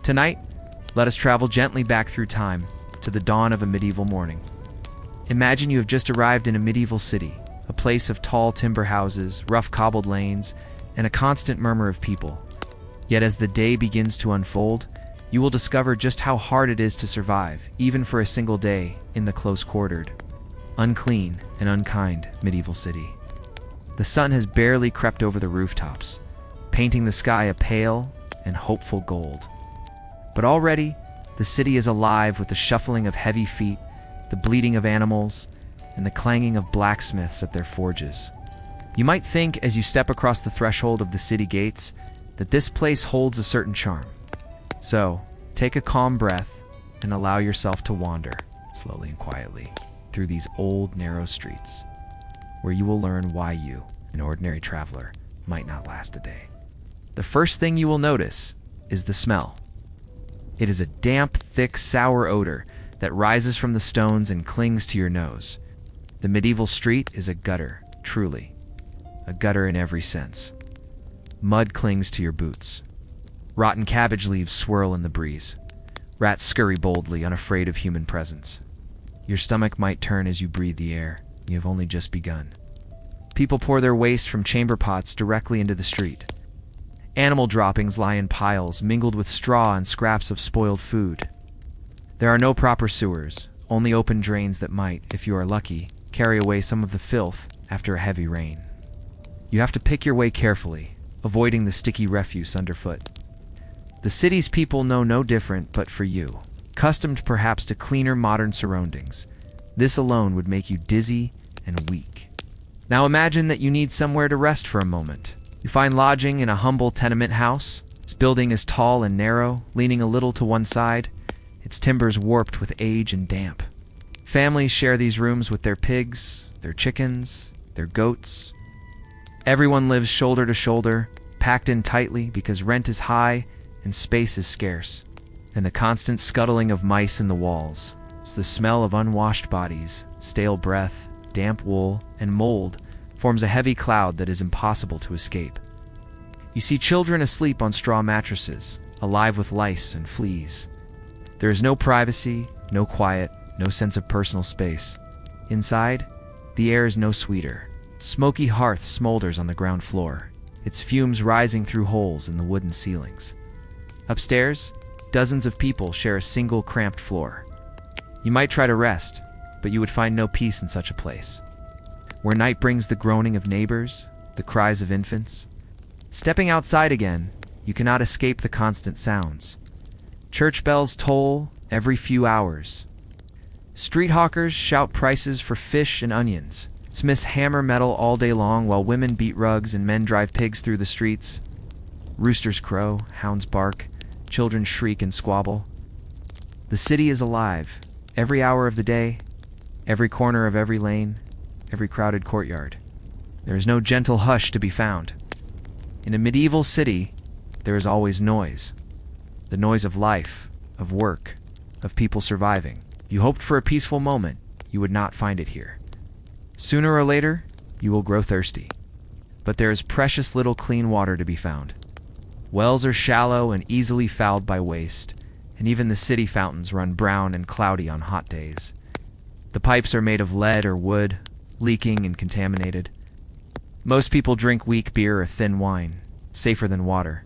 Tonight, let us travel gently back through time to the dawn of a medieval morning. Imagine you have just arrived in a medieval city, a place of tall timber houses, rough cobbled lanes, and a constant murmur of people. Yet as the day begins to unfold, you will discover just how hard it is to survive, even for a single day, in the close-quartered, unclean, and unkind medieval city. The sun has barely crept over the rooftops, painting the sky a pale and hopeful gold. But already, the city is alive with the shuffling of heavy feet, the bleating of animals, and the clanging of blacksmiths at their forges. You might think, as you step across the threshold of the city gates, that this place holds a certain charm. So, take a calm breath and allow yourself to wander, slowly and quietly, through these old, narrow streets, where you will learn why you, an ordinary traveler, might not last a day. The first thing you will notice is the smell. It is a damp, thick, sour odor that rises from the stones and clings to your nose. The medieval street is a gutter, truly. A gutter in every sense. Mud clings to your boots. Rotten cabbage leaves swirl in the breeze. Rats scurry boldly, unafraid of human presence. Your stomach might turn as you breathe the air. You have only just begun. People pour their waste from chamber pots directly into the street. Animal droppings lie in piles, mingled with straw and scraps of spoiled food. There are no proper sewers, only open drains that might, if you are lucky, carry away some of the filth after a heavy rain. You have to pick your way carefully, avoiding the sticky refuse underfoot. The city's people know no different but for you, accustomed perhaps to cleaner modern surroundings. This alone would make you dizzy and weak. Now imagine that you need somewhere to rest for a moment. You find lodging in a humble tenement house. Its building is tall and narrow, leaning a little to one side, its timbers warped with age and damp. Families share these rooms with their pigs, their chickens, their goats. Everyone lives shoulder to shoulder, packed in tightly because rent is high and space is scarce. And the constant scuttling of mice in the walls. It's the smell of unwashed bodies, stale breath, damp wool, and mold forms a heavy cloud that is impossible to escape. You see children asleep on straw mattresses, alive with lice and fleas. There is no privacy, no quiet, no sense of personal space. Inside, the air is no sweeter. Smoky hearth smolders on the ground floor, its fumes rising through holes in the wooden ceilings. Upstairs, dozens of people share a single cramped floor. You might try to rest, but you would find no peace in such a place. Where night brings the groaning of neighbors, the cries of infants. Stepping outside again, you cannot escape the constant sounds. Church bells toll every few hours. Street hawkers shout prices for fish and onions. Smiths hammer metal all day long while women beat rugs and men drive pigs through the streets. Roosters crow, hounds bark, children shriek and squabble. The city is alive, every hour of the day, every corner of every lane, every crowded courtyard. There is no gentle hush to be found. In a medieval city, there is always noise. The noise of life, of work, of people surviving. You hoped for a peaceful moment, you would not find it here. Sooner or later, you will grow thirsty. But there is precious little clean water to be found. Wells are shallow and easily fouled by waste, and even the city fountains run brown and cloudy on hot days. The pipes are made of lead or wood, leaking and contaminated. Most people drink weak beer or thin wine, safer than water,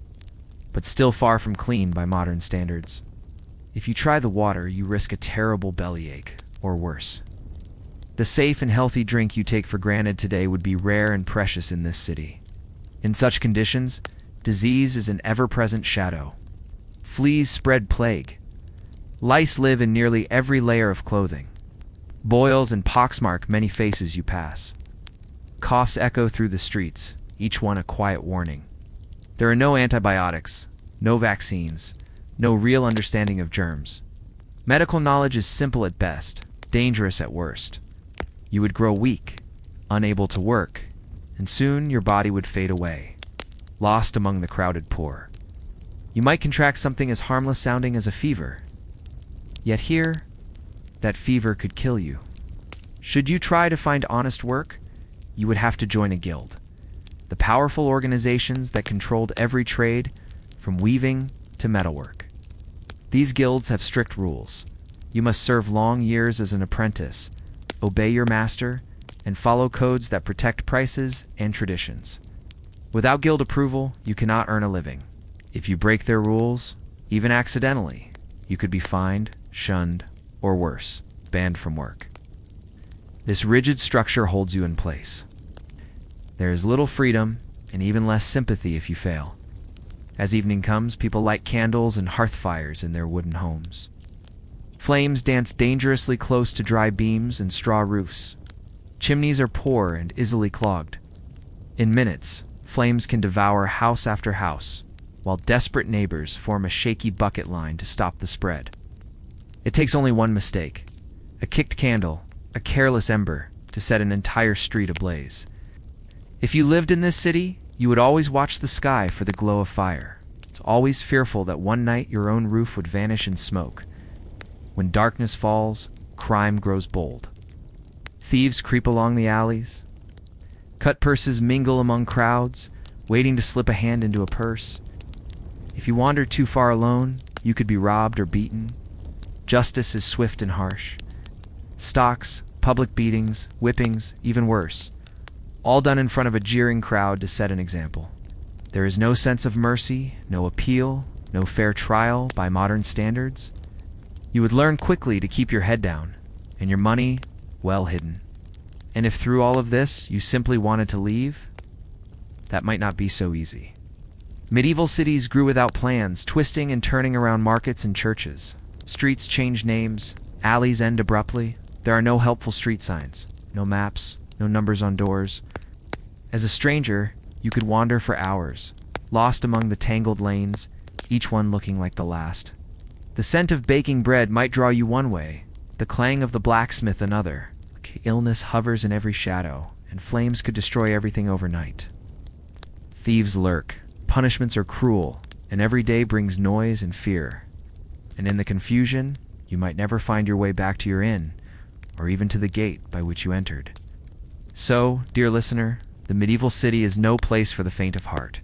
but still far from clean by modern standards. If you try the water, you risk a terrible bellyache, or worse. The safe and healthy drink you take for granted today would be rare and precious in this city. In such conditions, disease is an ever-present shadow. Fleas spread plague. Lice live in nearly every layer of clothing. Boils and poxmark many faces you pass. Coughs echo through the streets, each one a quiet warning. There are no antibiotics, no vaccines, no real understanding of germs. Medical knowledge is simple at best, dangerous at worst. You would grow weak, unable to work, and soon your body would fade away, lost among the crowded poor. You might contract something as harmless sounding as a fever. Yet here, that fever could kill you. Should you try to find honest work, you would have to join a guild. The powerful organizations that controlled every trade, from weaving to metalwork. These guilds have strict rules. You must serve long years as an apprentice, obey your master, and follow codes that protect prices and traditions. Without guild approval, you cannot earn a living. If you break their rules, even accidentally, you could be fined, shunned, or worse, banned from work. This rigid structure holds you in place. There is little freedom and even less sympathy if you fail. As evening comes, people light candles and hearth fires in their wooden homes. Flames dance dangerously close to dry beams and straw roofs. Chimneys are poor and easily clogged. In minutes, flames can devour house after house, while desperate neighbors form a shaky bucket line to stop the spread. It takes only one mistake, a kicked candle, a careless ember, to set an entire street ablaze. If you lived in this city, you would always watch the sky for the glow of fire. It's always fearful that one night your own roof would vanish in smoke. When darkness falls, crime grows bold. Thieves creep along the alleys. Cut purses mingle among crowds, waiting to slip a hand into a purse. If you wander too far alone, you could be robbed or beaten. Justice is swift and harsh. Stocks, public beatings, whippings, even worse. All done in front of a jeering crowd to set an example. There is no sense of mercy, no appeal, no fair trial by modern standards. You would learn quickly to keep your head down, and your money well hidden. And if through all of this you simply wanted to leave, that might not be so easy. Medieval cities grew without plans, twisting and turning around markets and churches. Streets change names, alleys end abruptly. There are no helpful street signs, no maps, no numbers on doors. As a stranger, you could wander for hours, lost among the tangled lanes, each one looking like the last. The scent of baking bread might draw you one way, the clang of the blacksmith another. Illness hovers in every shadow, and flames could destroy everything overnight. Thieves lurk, punishments are cruel, and every day brings noise and fear. And in the confusion, you might never find your way back to your inn, or even to the gate by which you entered. So, dear listener, the medieval city is no place for the faint of heart.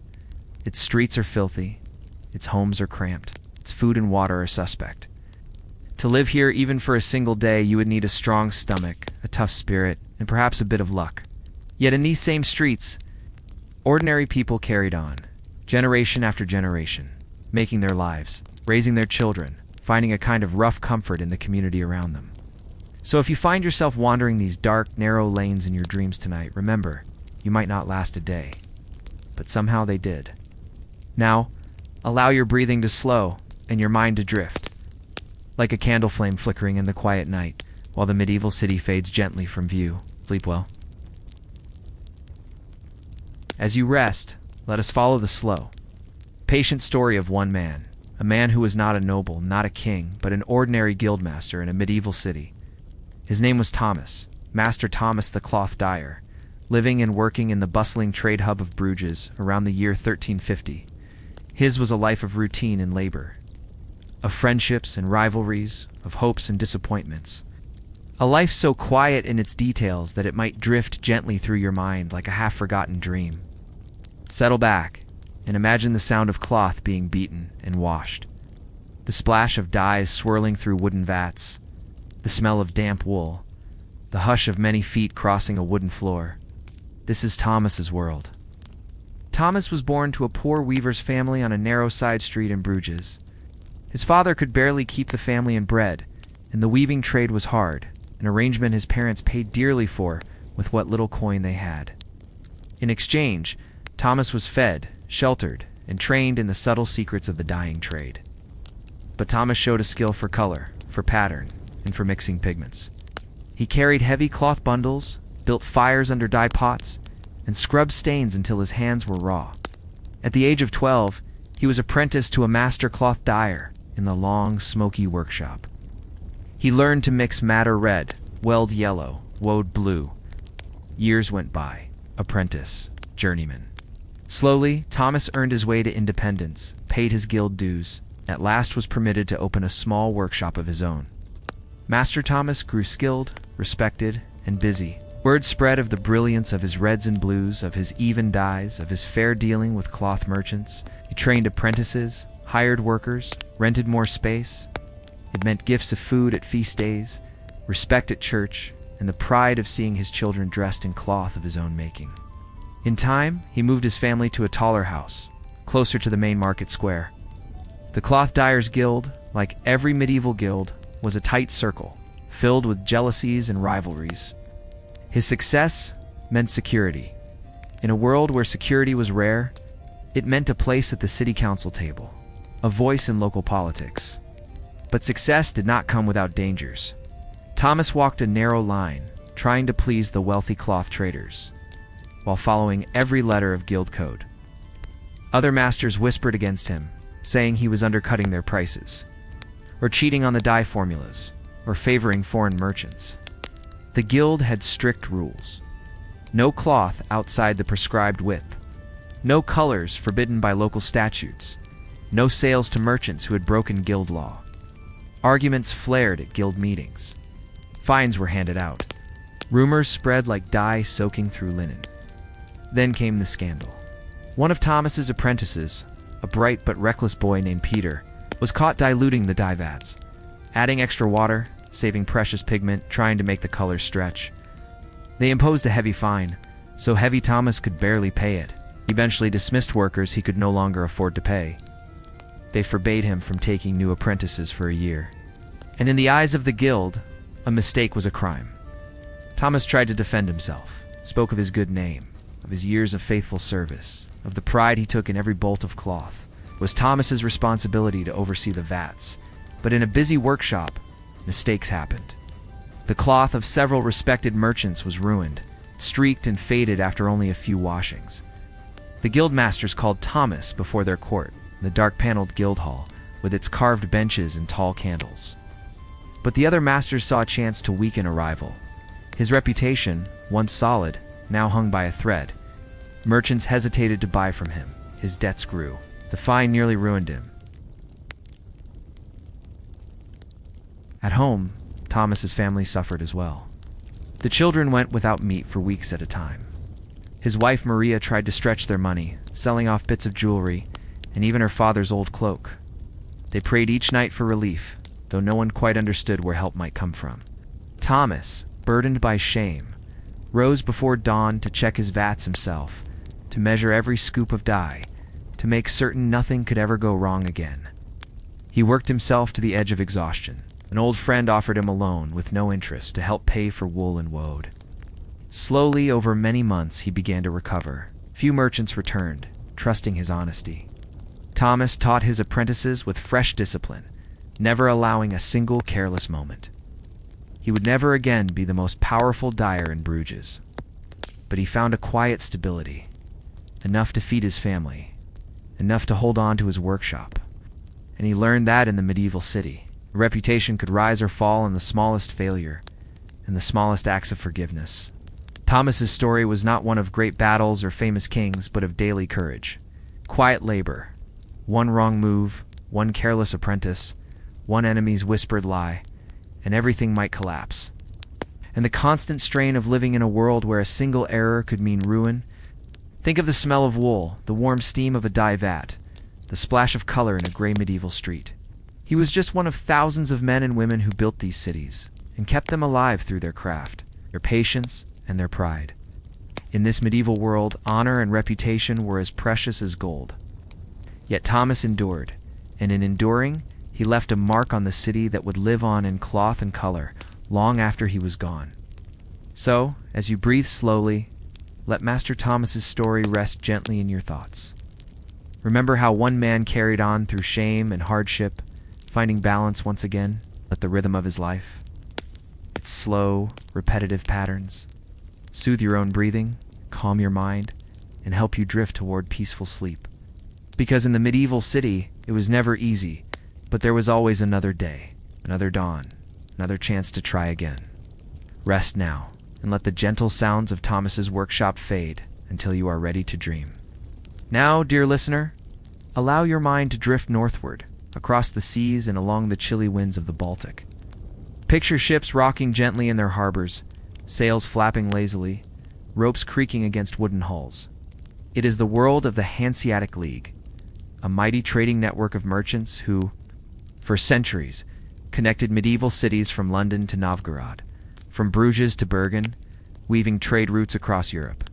Its streets are filthy, its homes are cramped, its food and water are suspect. To live here even for a single day, you would need a strong stomach, a tough spirit, and perhaps a bit of luck. Yet in these same streets, ordinary people carried on, generation after generation, making their lives, raising their children, finding a kind of rough comfort in the community around them. So if you find yourself wandering these dark, narrow lanes in your dreams tonight, remember, you might not last a day, but somehow they did. Now, allow your breathing to slow and your mind to drift, like a candle flame flickering in the quiet night, while the medieval city fades gently from view. Sleep well. As you rest, let us follow the slow, patient story of one man, a man who was not a noble, not a king, but an ordinary guildmaster in a medieval city. His name was Thomas, Master Thomas the cloth dyer, living and working in the bustling trade hub of Bruges around the year 1350. His was a life of routine and labor, of friendships and rivalries, of hopes and disappointments. A life so quiet in its details that it might drift gently through your mind like a half-forgotten dream. Settle back and imagine the sound of cloth being beaten and washed, the splash of dyes swirling through wooden vats, the smell of damp wool, the hush of many feet crossing a wooden floor. This is Thomas's world. Thomas was born to a poor weaver's family on a narrow side street in Bruges. His father could barely keep the family in bread, and the weaving trade was hard, an arrangement his parents paid dearly for with what little coin they had. In exchange, Thomas was fed, sheltered, and trained in the subtle secrets of the dyeing trade. But Thomas showed a skill for color, for pattern, and for mixing pigments. He carried heavy cloth bundles, built fires under dye pots, and scrubbed stains until his hands were raw. At the age of 12, he was apprenticed to a master cloth dyer in the long, smoky workshop. He learned to mix madder red, weld yellow, wode blue. Years went by. Apprentice, journeyman. Slowly, Thomas earned his way to independence, paid his guild dues, at last was permitted to open a small workshop of his own. Master Thomas grew skilled, respected, and busy. Word spread of the brilliance of his reds and blues, of his even dyes, of his fair dealing with cloth merchants. He trained apprentices, hired workers, rented more space. It meant gifts of food at feast days, respect at church, and the pride of seeing his children dressed in cloth of his own making. In time, he moved his family to a taller house, closer to the main market square. The Cloth Dyers Guild, like every medieval guild, was a tight circle, filled with jealousies and rivalries. His success meant security. In a world where security was rare, it meant a place at the city council table, a voice in local politics. But success did not come without dangers. Thomas walked a narrow line, trying to please the wealthy cloth traders, while following every letter of guild code. Other masters whispered against him, saying he was undercutting their prices, or cheating on the dye formulas, or favoring foreign merchants. The guild had strict rules. No cloth outside the prescribed width. No colors forbidden by local statutes. No sales to merchants who had broken guild law. Arguments flared at guild meetings. Fines were handed out. Rumors spread like dye soaking through linen. Then came the scandal. One of Thomas's apprentices, a bright but reckless boy named Peter, was caught diluting the dye vats, adding extra water, saving precious pigment, trying to make the colors stretch. They imposed a heavy fine, so heavy Thomas could barely pay it. He eventually dismissed workers he could no longer afford to pay. They forbade him from taking new apprentices for a year. And in the eyes of the guild, a mistake was a crime. Thomas tried to defend himself, spoke of his good name, of his years of faithful service, of the pride he took in every bolt of cloth. It was Thomas's responsibility to oversee the vats, but in a busy workshop, mistakes happened. The cloth of several respected merchants was ruined, streaked and faded after only a few washings. The guild masters called Thomas before their court, in the dark-paneled guild hall, with its carved benches and tall candles. But the other masters saw a chance to weaken a rival. His reputation, once solid, now hung by a thread. Merchants hesitated to buy from him. His debts grew. The fine nearly ruined him. At home, Thomas's family suffered as well. The children went without meat for weeks at a time. His wife Maria tried to stretch their money, selling off bits of jewelry, and even her father's old cloak. They prayed each night for relief, though no one quite understood where help might come from. Thomas, burdened by shame, rose before dawn to check his vats himself, to measure every scoop of dye, to make certain nothing could ever go wrong again. He worked himself to the edge of exhaustion. An old friend offered him a loan with no interest to help pay for wool and woad. Slowly, over many months, he began to recover. Few merchants returned, trusting his honesty. Thomas taught his apprentices with fresh discipline, never allowing a single careless moment. He would never again be the most powerful dyer in Bruges. But he found a quiet stability, enough to feed his family, enough to hold on to his workshop. And he learned that in the medieval city, a reputation could rise or fall in the smallest failure, in the smallest acts of forgiveness. Thomas's story was not one of great battles or famous kings, but of daily courage, quiet labor, one wrong move, one careless apprentice, one enemy's whispered lie, and everything might collapse. And the constant strain of living in a world where a single error could mean ruin. Think of the smell of wool, the warm steam of a dye vat, the splash of color in a gray medieval street. He was just one of thousands of men and women who built these cities and kept them alive through their craft, their patience, and their pride. In this medieval world, honor and reputation were as precious as gold. Yet Thomas endured, and in enduring, he left a mark on the city that would live on in cloth and color long after he was gone. So, as you breathe slowly, let Master Thomas's story rest gently in your thoughts. Remember how one man carried on through shame and hardship, finding balance once again, let the rhythm of his life. Its slow, repetitive patterns. Soothe your own breathing, calm your mind, and help you drift toward peaceful sleep. Because in the medieval city, it was never easy, but there was always another day, another dawn, another chance to try again. Rest now, and let the gentle sounds of Thomas's workshop fade until you are ready to dream. Now, dear listener, allow your mind to drift northward, across the seas and along the chilly winds of the Baltic. Picture ships rocking gently in their harbors, sails flapping lazily, ropes creaking against wooden hulls. It is the world of the Hanseatic League, a mighty trading network of merchants who, for centuries, connected medieval cities from London to Novgorod, from Bruges to Bergen, weaving trade routes across Europe.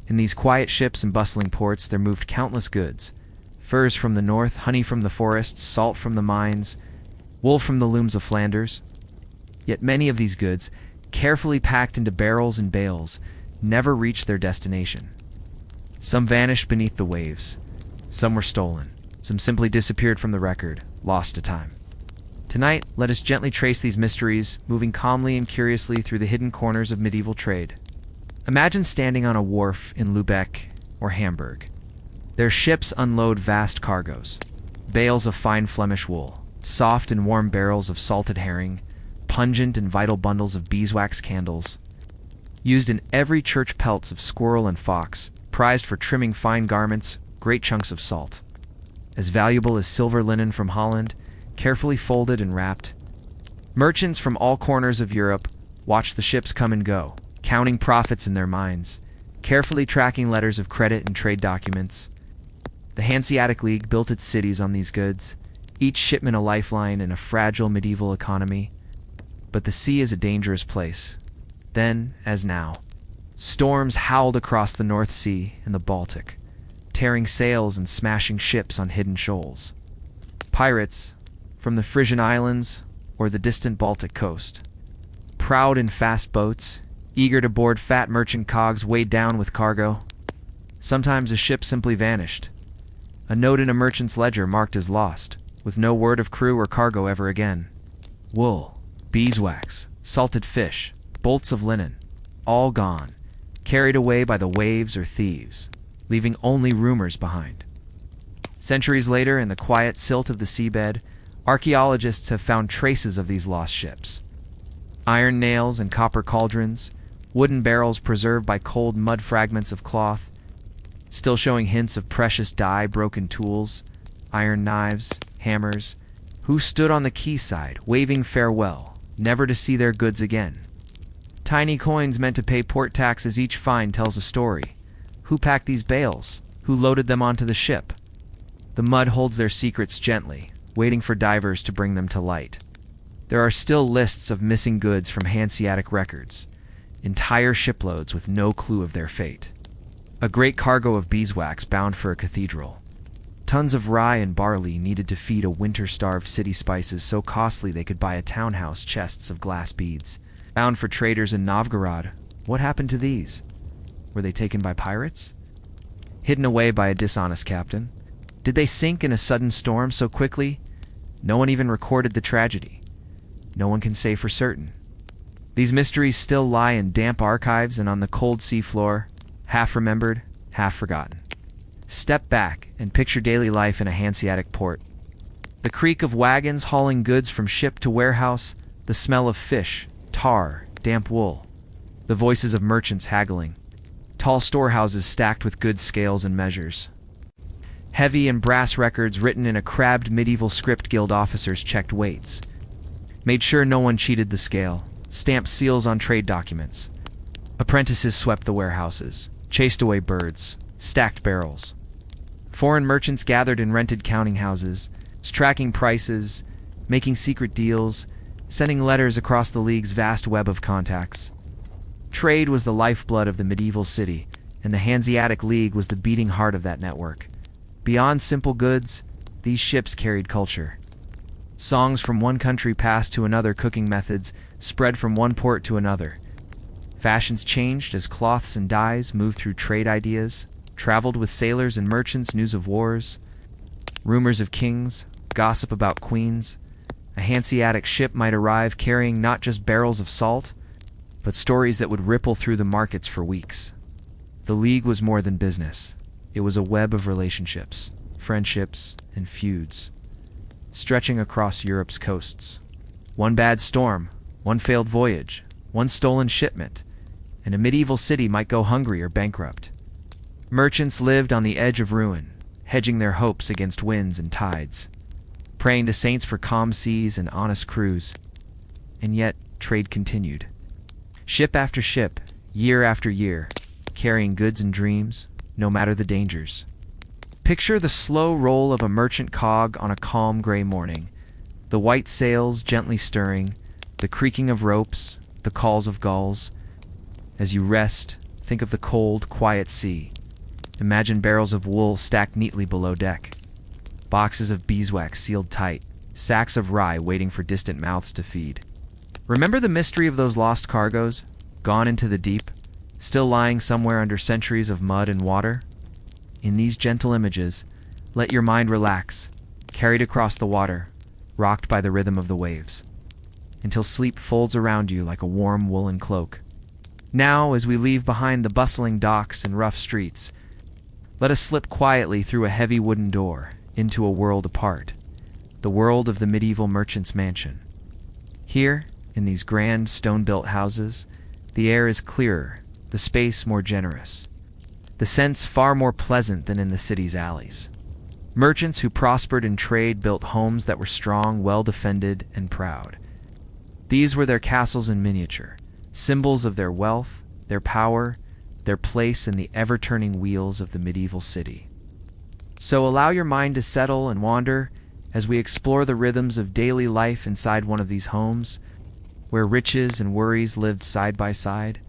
In these quiet ships and bustling ports there moved countless goods: furs from the north, honey from the forests, salt from the mines, wool from the looms of Flanders. Yet many of these goods, carefully packed into barrels and bales, never reached their destination. Some vanished beneath the waves, some were stolen, some simply disappeared from the record, lost to time. Tonight, let us gently trace these mysteries, moving calmly and curiously through the hidden corners of medieval trade. Imagine standing on a wharf in Lübeck or Hamburg. Their ships unload vast cargoes: bales of fine Flemish wool, soft and warm barrels of salted herring, pungent and vital bundles of beeswax candles. Used in every church, pelts of squirrel and fox, prized for trimming fine garments, great chunks of salt. As valuable as silver linen from Holland, carefully folded and wrapped. Merchants from all corners of Europe watched the ships come and go, counting profits in their minds, carefully tracking letters of credit and trade documents. The Hanseatic League built its cities on these goods, each shipment a lifeline in a fragile medieval economy. But the sea is a dangerous place. Then, as now, storms howled across the North Sea and the Baltic, tearing sails and smashing ships on hidden shoals. Pirates, from the Frisian Islands or the distant Baltic coast, proud in fast boats, eager to board fat merchant cogs weighed down with cargo. Sometimes a ship simply vanished. A note in a merchant's ledger marked as lost, with no word of crew or cargo ever again. Wool, beeswax, salted fish, bolts of linen, all gone, carried away by the waves or thieves, leaving only rumors behind. Centuries later, in the quiet silt of the seabed, archaeologists have found traces of these lost ships. Iron nails and copper cauldrons, wooden barrels preserved by cold mud fragments of cloth, still showing hints of precious dye, broken tools, iron knives, hammers, who stood on the quayside, waving farewell, never to see their goods again. Tiny coins meant to pay port tax as each find tells a story. Who packed these bales? Who loaded them onto the ship? The mud holds their secrets gently, waiting for divers to bring them to light. There are still lists of missing goods from Hanseatic records, entire shiploads with no clue of their fate. A great cargo of beeswax bound for a cathedral. Tons of rye and barley needed to feed a winter-starved city, spices so costly they could buy a townhouse, chests of glass beads. Bound for traders in Novgorod. What happened to these? Were they taken by pirates? Hidden away by a dishonest captain? Did they sink in a sudden storm so quickly? No one even recorded the tragedy. No one can say for certain. These mysteries still lie in damp archives and on the cold sea floor, half remembered, half forgotten. Step back and picture daily life in a Hanseatic port. The creak of wagons hauling goods from ship to warehouse, the smell of fish, tar, damp wool, the voices of merchants haggling, tall storehouses stacked with goods, scales and measures. Heavy and brass records written in a crabbed medieval script. Guild officers checked weights, made sure no one cheated the scale, stamped seals on trade documents. Apprentices swept the warehouses, chased away birds, stacked barrels. Foreign merchants gathered in rented counting houses, tracking prices, making secret deals, sending letters across the league's vast web of contacts. Trade was the lifeblood of the medieval city, and the Hanseatic League was the beating heart of that network. Beyond simple goods, these ships carried culture. Songs from one country passed to another, cooking methods spread from one port to another. Fashions changed as cloths and dyes moved through trade ideas, traveled with sailors and merchants, news of wars, rumors of kings, gossip about queens. A Hanseatic ship might arrive carrying not just barrels of salt, but stories that would ripple through the markets for weeks. The League was more than business. It was a web of relationships, friendships, and feuds, stretching across Europe's coasts. One bad storm, one failed voyage, one stolen shipment, and a medieval city might go hungry or bankrupt. Merchants lived on the edge of ruin, hedging their hopes against winds and tides, praying to saints for calm seas and honest crews. And yet, trade continued. Ship after ship, year after year, carrying goods and dreams, no matter the dangers. Picture the slow roll of a merchant cog on a calm gray morning, the white sails gently stirring, the creaking of ropes, the calls of gulls. As you rest, think of the cold, quiet sea. Imagine barrels of wool stacked neatly below deck, boxes of beeswax sealed tight, sacks of rye waiting for distant mouths to feed. Remember the mystery of those lost cargoes, gone into the deep, still lying somewhere under centuries of mud and water? In these gentle images, let your mind relax, carried across the water, rocked by the rhythm of the waves, until sleep folds around you like a warm woolen cloak. Now, as we leave behind the bustling docks and rough streets, let us slip quietly through a heavy wooden door into a world apart, the world of the medieval merchant's mansion. Here, in these grand stone-built houses, the air is clearer, the space more generous, the scents far more pleasant than in the city's alleys. Merchants who prospered in trade built homes that were strong, well-defended, and proud. These were their castles in miniature, symbols of their wealth, their power, their place in the ever-turning wheels of the medieval city. So allow your mind to settle and wander as we explore the rhythms of daily life inside one of these homes, where riches and worries lived side by side.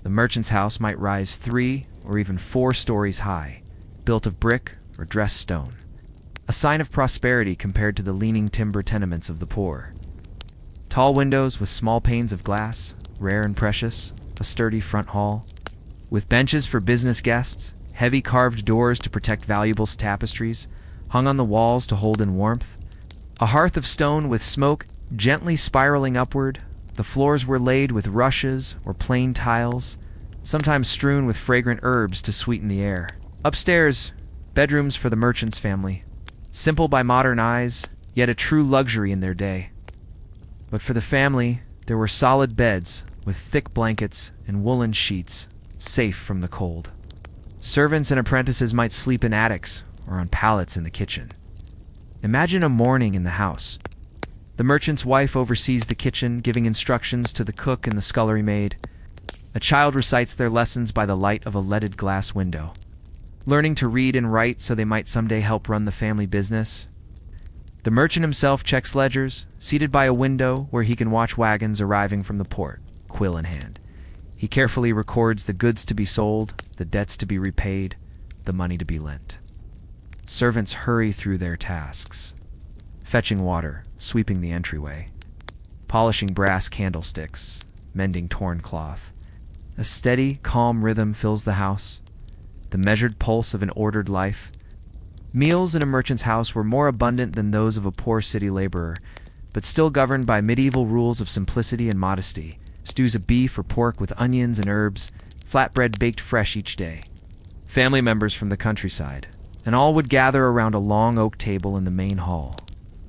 The merchant's house might rise 3 or even 4 stories high, built of brick or dressed stone, a sign of prosperity compared to the leaning timber tenements of the poor. Tall windows with small panes of glass, rare and precious, a sturdy front hall, with benches for business guests, heavy carved doors to protect valuable tapestries, hung on the walls to hold in warmth, a hearth of stone with smoke gently spiraling upward. The floors were laid with rushes or plain tiles, sometimes strewn with fragrant herbs to sweeten the air. Upstairs, bedrooms for the merchant's family, simple by modern eyes, yet a true luxury in their day. But for the family, there were solid beds with thick blankets and woolen sheets, safe from the cold. Servants and apprentices might sleep in attics or on pallets in the kitchen. Imagine a morning in the house. The merchant's wife oversees the kitchen, giving instructions to the cook and the scullery maid. A child recites their lessons by the light of a leaded glass window, learning to read and write so they might someday help run the family business. The merchant himself checks ledgers, seated by a window where he can watch wagons arriving from the port, quill in hand. He carefully records the goods to be sold, the debts to be repaid, the money to be lent. Servants hurry through their tasks, fetching water, sweeping the entryway, polishing brass candlesticks, mending torn cloth. A steady, calm rhythm fills the house, the measured pulse of an ordered life. Meals in a merchant's house were more abundant than those of a poor city laborer, but still governed by medieval rules of simplicity and modesty. Stews of beef or pork with onions and herbs, flatbread baked fresh each day. Family members from the countryside, and all would gather around a long oak table in the main hall,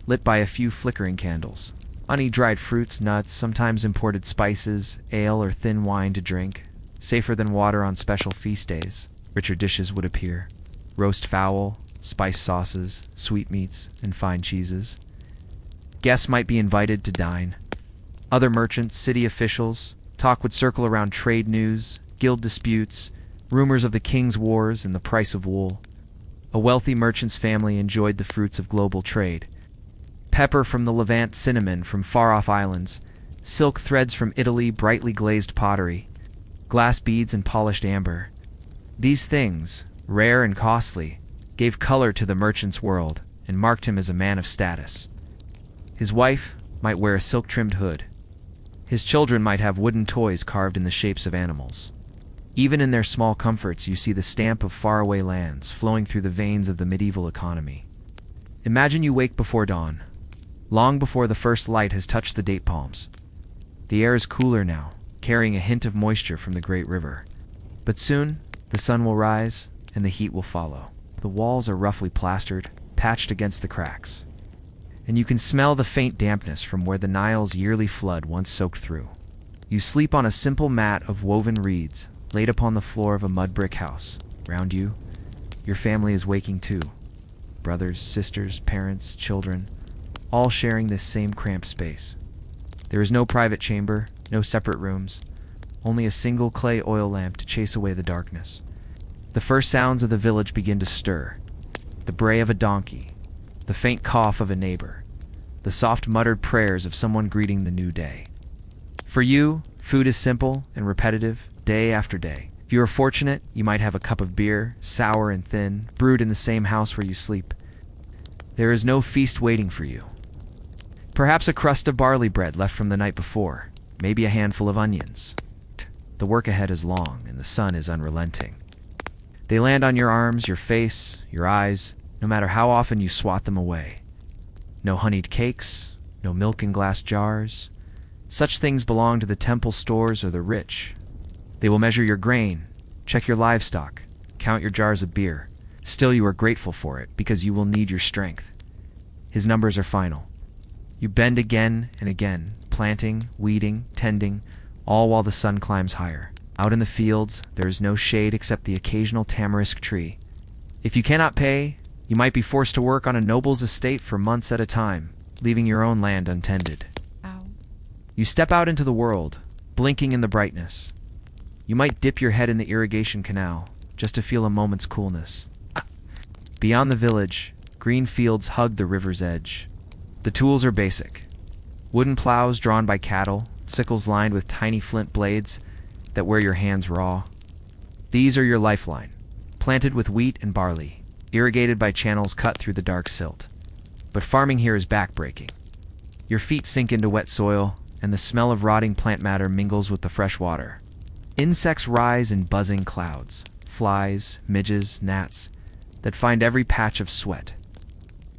lit by a few flickering candles. Honey-dried fruits, nuts, sometimes imported spices, ale or thin wine to drink, safer than water on special feast days. Richer dishes would appear, roast fowl, spiced sauces, sweetmeats, and fine cheeses. Guests might be invited to dine. Other merchants, city officials, talk would circle around trade news, guild disputes, rumors of the king's wars, and the price of wool. A wealthy merchant's family enjoyed the fruits of global trade. Pepper from the Levant, cinnamon from far-off islands, silk threads from Italy, brightly glazed pottery, glass beads and polished amber. These things, rare and costly, gave color to the merchant's world and marked him as a man of status. His wife might wear a silk-trimmed hood. His children might have wooden toys carved in the shapes of animals. Even in their small comforts, you see the stamp of faraway lands flowing through the veins of the medieval economy. Imagine you wake before dawn, long before the first light has touched the date palms. The air is cooler now, carrying a hint of moisture from the great river. But soon, the sun will rise, and the heat will follow. The walls are roughly plastered, patched against the cracks, and you can smell the faint dampness from where the Nile's yearly flood once soaked through. You sleep on a simple mat of woven reeds, laid upon the floor of a mud brick house. Round you, your family is waking too. Brothers, sisters, parents, children, all sharing this same cramped space. There is no private chamber, no separate rooms, only a single clay oil lamp to chase away the darkness. The first sounds of the village begin to stir. The the bray of a donkey, the faint cough of a neighbor, the soft muttered prayers of someone greeting the new day. For you, food is simple and repetitive, day after day. If you are fortunate, you might have a cup of beer, sour and thin, brewed in the same house where you sleep. There is no feast waiting for you. Perhaps a crust of barley bread left from the night before, maybe a handful of onions. The work ahead is long, and the sun is unrelenting. They land on your arms, your face, your eyes, no matter how often you swat them away. No honeyed cakes, no milk in glass jars. Such things belong to the temple stores or the rich. They will measure your grain, check your livestock, count your jars of beer. Still you are grateful for it, because you will need your strength. His numbers are final. You bend again and again, planting, weeding, tending, all while the sun climbs higher. Out in the fields, there is no shade except the occasional tamarisk tree. If you cannot pay, you might be forced to work on a noble's estate for months at a time, leaving your own land untended. Ow. You step out into the world, blinking in the brightness. You might dip your head in the irrigation canal, just to feel a moment's coolness. Beyond the village, green fields hug the river's edge. The tools are basic. Wooden plows drawn by cattle, sickles lined with tiny flint blades that wear your hands raw. These are your lifeline, planted with wheat and barley, irrigated by channels cut through the dark silt. But farming here is backbreaking. Your feet sink into wet soil, and the smell of rotting plant matter mingles with the fresh water. Insects rise in buzzing clouds, flies, midges, gnats, that find every patch of sweat.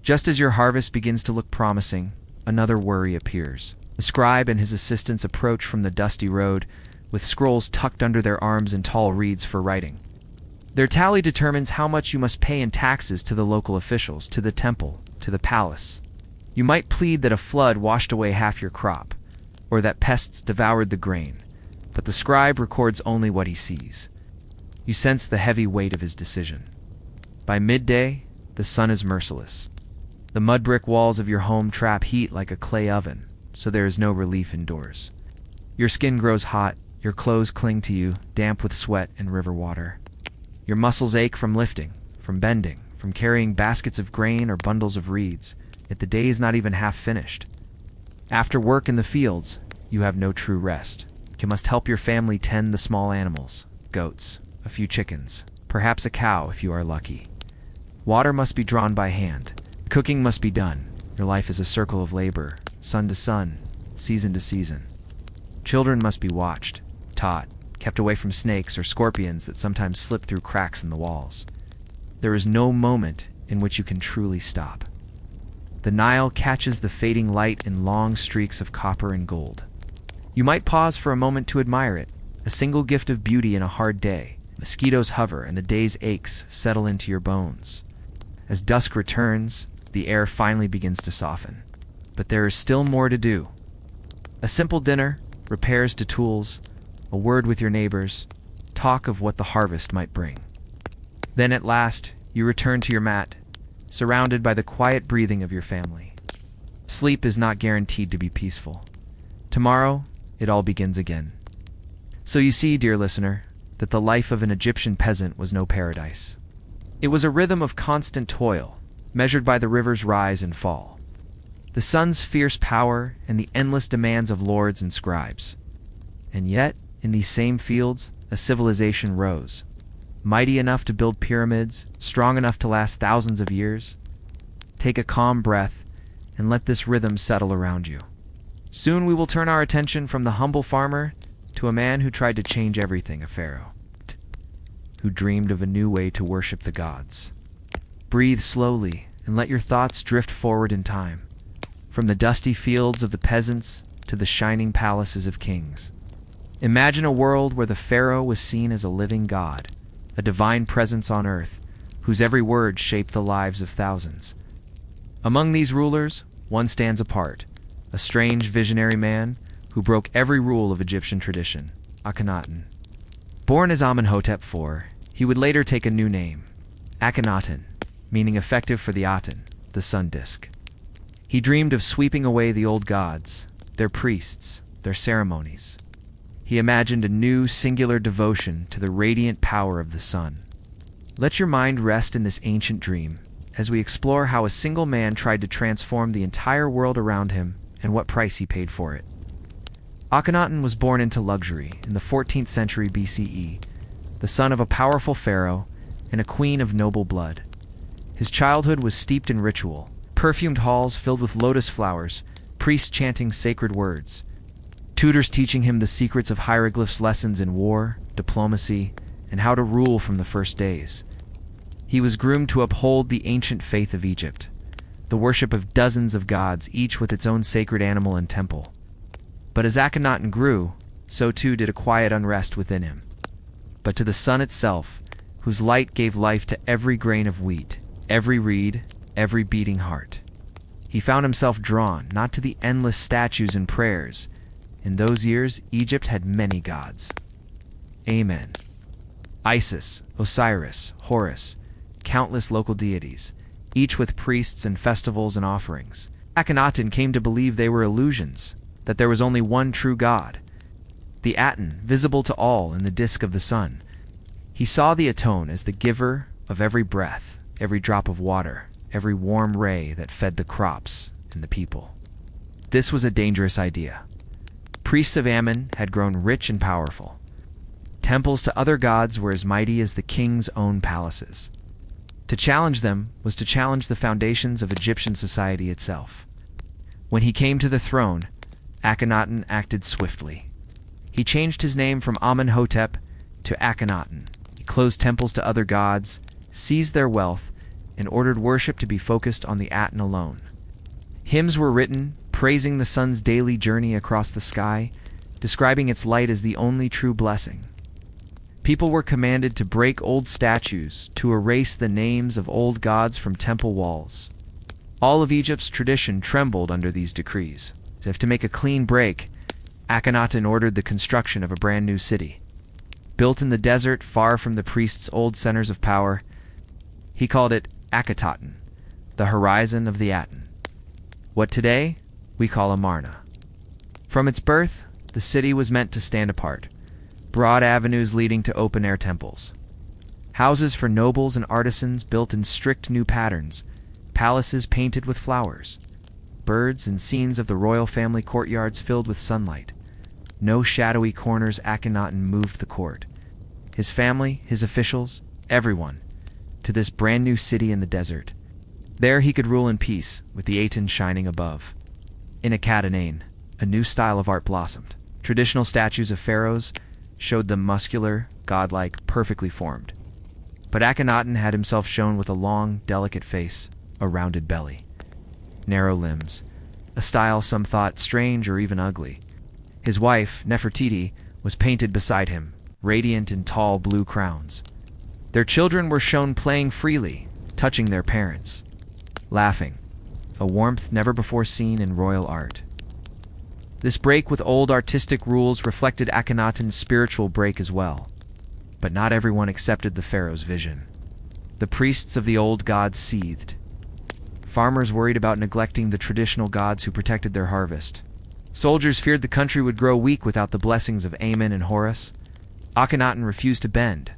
Just as your harvest begins to look promising, another worry appears. The scribe and his assistants approach from the dusty road, with scrolls tucked under their arms and tall reeds for writing. Their tally determines how much you must pay in taxes to the local officials, to the temple, to the palace. You might plead that a flood washed away half your crop, or that pests devoured the grain, but the scribe records only what he sees. You sense the heavy weight of his decision. By midday, the sun is merciless. The mud brick walls of your home trap heat like a clay oven, so there is no relief indoors. Your skin grows hot, your clothes cling to you, damp with sweat and river water. Your muscles ache from lifting, from bending, from carrying baskets of grain or bundles of reeds, yet the day is not even half finished. After work in the fields, you have no true rest. You must help your family tend the small animals, goats, a few chickens, perhaps a cow if you are lucky. Water must be drawn by hand. Cooking must be done. Your life is a circle of labor, sun to sun, season to season. Children must be watched, taught, kept away from snakes or scorpions that sometimes slip through cracks in the walls. There is no moment in which you can truly stop. The Nile catches the fading light in long streaks of copper and gold. You might pause for a moment to admire it, a single gift of beauty in a hard day. Mosquitoes hover and the day's aches settle into your bones. As dusk returns, the air finally begins to soften. But there is still more to do. A simple dinner, repairs to tools, a word with your neighbors, talk of what the harvest might bring. Then at last, you return to your mat, surrounded by the quiet breathing of your family. Sleep is not guaranteed to be peaceful. Tomorrow, it all begins again. So you see, dear listener, that the life of an Egyptian peasant was no paradise. It was a rhythm of constant toil, measured by the river's rise and fall, the sun's fierce power, and the endless demands of lords and scribes. And yet, in these same fields, a civilization rose, mighty enough to build pyramids, strong enough to last thousands of years. Take a calm breath, and let this rhythm settle around you. Soon we will turn our attention from the humble farmer to a man who tried to change everything, a pharaoh, who dreamed of a new way to worship the gods. Breathe slowly and let your thoughts drift forward in time, from the dusty fields of the peasants to the shining palaces of kings. Imagine a world where the pharaoh was seen as a living god, a divine presence on earth, whose every word shaped the lives of thousands. Among these rulers, one stands apart, a strange visionary man who broke every rule of Egyptian tradition, Akhenaten. Born as Amenhotep IV, he would later take a new name, Akhenaten, meaning effective for the Aten, the sun disk. He dreamed of sweeping away the old gods, their priests, their ceremonies. He imagined a new, singular devotion to the radiant power of the sun. Let your mind rest in this ancient dream, as we explore how a single man tried to transform the entire world around him and what price he paid for it. Akhenaten was born into luxury in the 14th century BCE, the son of a powerful pharaoh and a queen of noble blood. His childhood was steeped in ritual, perfumed halls filled with lotus flowers, priests chanting sacred words, tutors teaching him the secrets of hieroglyphs, lessons in war, diplomacy, and how to rule from the first days. He was groomed to uphold the ancient faith of Egypt, the worship of dozens of gods, each with its own sacred animal and temple. But as Akhenaten grew, so too did a quiet unrest within him. But to the sun itself, whose light gave life to every grain of wheat, every reed, every beating heart, he found himself drawn not to the endless statues and prayers. In those years, Egypt had many gods. Amen. Isis, Osiris, Horus, countless local deities, each with priests and festivals and offerings. Akhenaten came to believe they were illusions, that there was only one true God, the Aten, visible to all in the disk of the sun. He saw the Aton as the giver of every breath, every drop of water, every warm ray that fed the crops and the people. This was a dangerous idea. Priests of Ammon had grown rich and powerful. Temples to other gods were as mighty as the king's own palaces. To challenge them was to challenge the foundations of Egyptian society itself. When he came to the throne, Akhenaten acted swiftly. He changed his name from Amenhotep to Akhenaten. He closed temples to other gods, seized their wealth, and ordered worship to be focused on the Aten alone. Hymns were written, praising the sun's daily journey across the sky, describing its light as the only true blessing. People were commanded to break old statues, to erase the names of old gods from temple walls. All of Egypt's tradition trembled under these decrees. As if to make a clean break, Akhenaten ordered the construction of a brand new city. Built in the desert, far from the priests' old centers of power, he called it Akhetaten, the horizon of the Aten. What today we call Amarna. From its birth, the city was meant to stand apart. Broad avenues leading to open-air temples. Houses for nobles and artisans built in strict new patterns. Palaces painted with flowers. Birds and scenes of the royal family courtyards filled with sunlight. No shadowy corners. Akhenaten moved the court, his family, his officials, everyone, to this brand new city in the desert. There he could rule in peace, with the Aten shining above. In Akhetaten, a new style of art blossomed. Traditional statues of pharaohs showed them muscular, godlike, perfectly formed. But Akhenaten had himself shown with a long, delicate face, a rounded belly, narrow limbs, a style some thought strange or even ugly. His wife, Nefertiti, was painted beside him, radiant in tall blue crowns. Their children were shown playing freely, touching their parents, laughing, a warmth never before seen in royal art. This break with old artistic rules reflected Akhenaten's spiritual break as well. But not everyone accepted the pharaoh's vision. The priests of the old gods seethed. Farmers worried about neglecting the traditional gods who protected their harvest. Soldiers feared the country would grow weak without the blessings of Amen and Horus. Akhenaten refused to bend.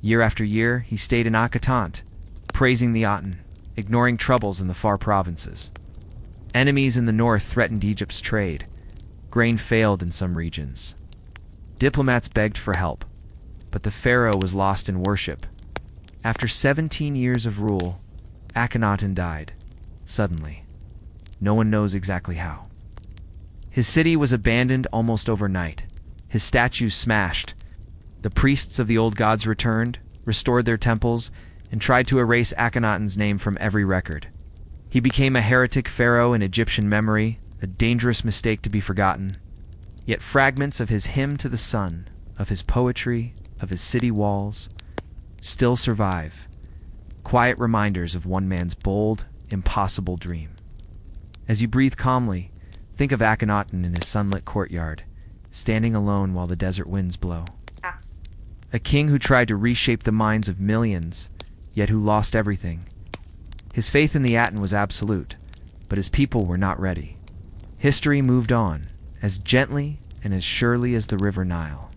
Year after year, he stayed in Akhetaten, praising the Aten, ignoring troubles in the far provinces. Enemies in the north threatened Egypt's trade. Grain failed in some regions. Diplomats begged for help, but the pharaoh was lost in worship. After 17 years of rule, Akhenaten died, suddenly. No one knows exactly how. His city was abandoned almost overnight, his statues smashed. The priests of the old gods returned, restored their temples, and tried to erase Akhenaten's name from every record. He became a heretic pharaoh in Egyptian memory, a dangerous mistake to be forgotten. Yet fragments of his hymn to the sun, of his poetry, of his city walls, still survive. Quiet reminders of one man's bold, impossible dream. As you breathe calmly, think of Akhenaten in his sunlit courtyard, standing alone while the desert winds blow. A king who tried to reshape the minds of millions, yet who lost everything. His faith in the Aten was absolute, but his people were not ready. History moved on, as gently and as surely as the river Nile.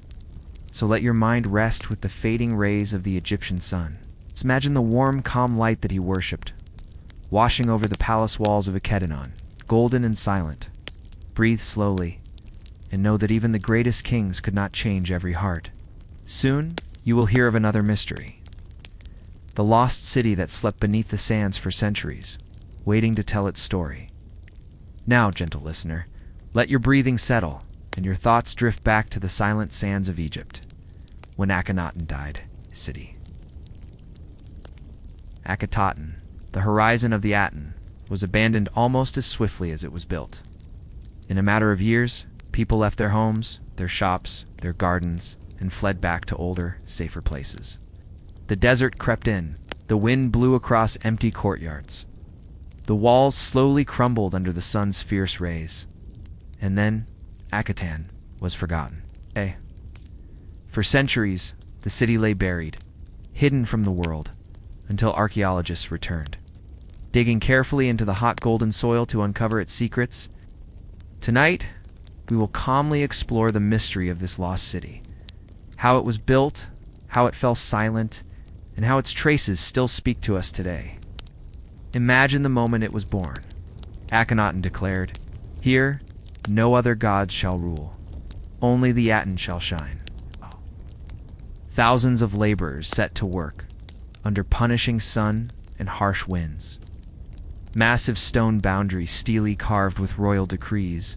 So let your mind rest with the fading rays of the Egyptian sun. Imagine the warm, calm light that he worshipped, washing over the palace walls of Akedanon, golden and silent. Breathe slowly, and know that even the greatest kings could not change every heart. Soon, you will hear of another mystery. The lost city that slept beneath the sands for centuries, waiting to tell its story. Now, gentle listener, let your breathing settle, and your thoughts drift back to the silent sands of Egypt, when Akhenaten died, city. Akhenaten, the horizon of the Aten, was abandoned almost as swiftly as it was built. In a matter of years, people left their homes, their shops, their gardens, and fled back to older, safer places. The desert crept in. The wind blew across empty courtyards. The walls slowly crumbled under the sun's fierce rays. And then, Akhenaten was forgotten. For centuries, the city lay buried, hidden from the world, until archaeologists returned, digging carefully into the hot golden soil to uncover its secrets. Tonight, we will calmly explore the mystery of this lost city, how it was built, how it fell silent, and how its traces still speak to us today. Imagine the moment it was born. Akhenaten declared, "Here, no other gods shall rule. Only the Aten shall shine." Thousands of laborers set to work, under punishing sun and harsh winds. Massive stone boundaries steely carved with royal decrees.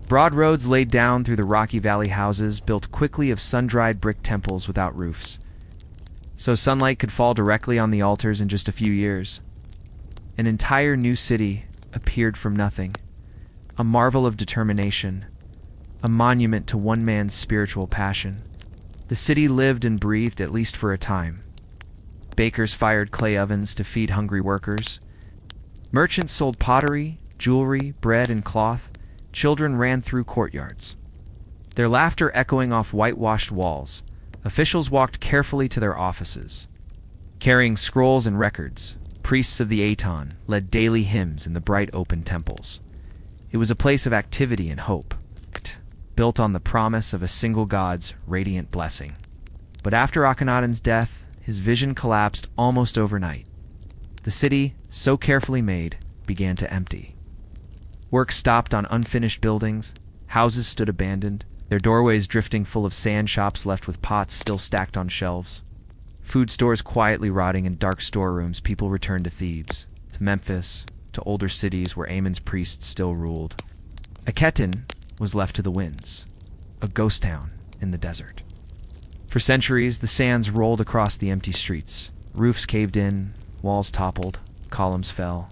Broad roads laid down through the rocky valley houses built quickly of sun-dried brick temples without roofs, so sunlight could fall directly on the altars in just a few years. An entire new city appeared from nothing, a marvel of determination, a monument to one man's spiritual passion. The city lived and breathed, at least for a time. Bakers fired clay ovens to feed hungry workers. Merchants sold pottery, jewelry, bread, and cloth. Children ran through courtyards, their laughter echoing off whitewashed walls. Officials walked carefully to their offices, carrying scrolls and records. Priests of the Aten led daily hymns in the bright open temples. It was a place of activity and hope, built on the promise of a single god's radiant blessing. But after Akhenaten's death, his vision collapsed almost overnight. The city, so carefully made, began to empty. Work stopped on unfinished buildings. Houses stood abandoned, their doorways drifting full of sand shops left with pots still stacked on shelves. Food stores quietly rotting in dark storerooms. People returned to Thebes, to Memphis, to older cities where Amun's priests still ruled. Akhenaten was left to the winds, a ghost town in the desert. For centuries, the sands rolled across the empty streets. Roofs caved in, walls toppled, columns fell.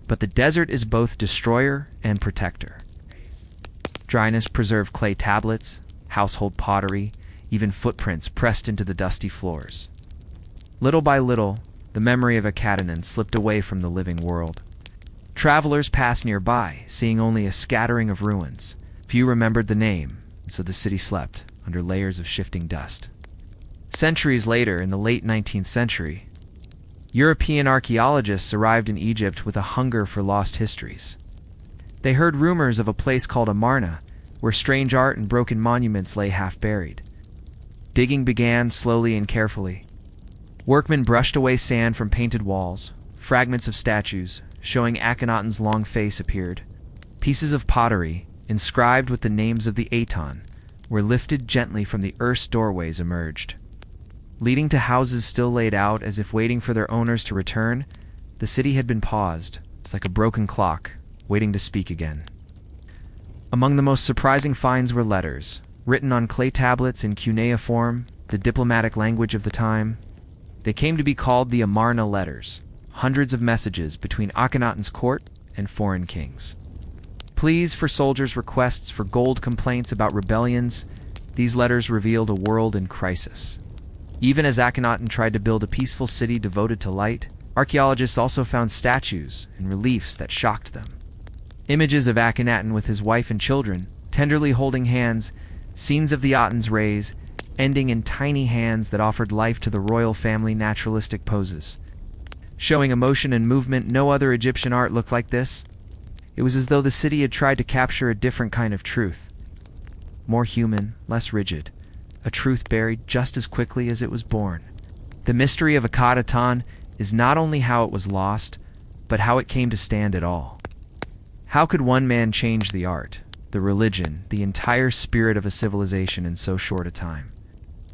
But the desert is both destroyer and protector. Dryness preserved clay tablets, household pottery, even footprints pressed into the dusty floors. Little by little, the memory of Akhenaten slipped away from the living world. Travelers passed nearby, seeing only a scattering of ruins. Few remembered the name, so the city slept under layers of shifting dust. Centuries later, in the late 19th century, European archaeologists arrived in Egypt with a hunger for lost histories. They heard rumors of a place called Amarna, where strange art and broken monuments lay half-buried. Digging began slowly and carefully. Workmen brushed away sand from painted walls. Fragments of statues, showing Akhenaten's long face, appeared. Pieces of pottery, inscribed with the names of the Aten, were lifted gently from the earth's doorways emerged. Leading to houses still laid out as if waiting for their owners to return, the city had been paused. It's like a broken clock, waiting to speak again. Among the most surprising finds were letters, written on clay tablets in cuneiform, the diplomatic language of the time. They came to be called the Amarna letters, hundreds of messages between Akhenaten's court and foreign kings. Pleas for soldiers, requests for gold, complaints about rebellions. These letters revealed a world in crisis. Even as Akhenaten tried to build a peaceful city devoted to light, archaeologists also found statues and reliefs that shocked them. Images of Akhenaten with his wife and children, tenderly holding hands, scenes of the Aten's rays, ending in tiny hands that offered life to the royal family, naturalistic poses. Showing emotion and movement, no other Egyptian art looked like this. It was as though the city had tried to capture a different kind of truth. More human, less rigid. A truth buried just as quickly as it was born. The mystery of Akhenaten is not only how it was lost, but how it came to stand at all. How could one man change the art, the religion, the entire spirit of a civilization in so short a time?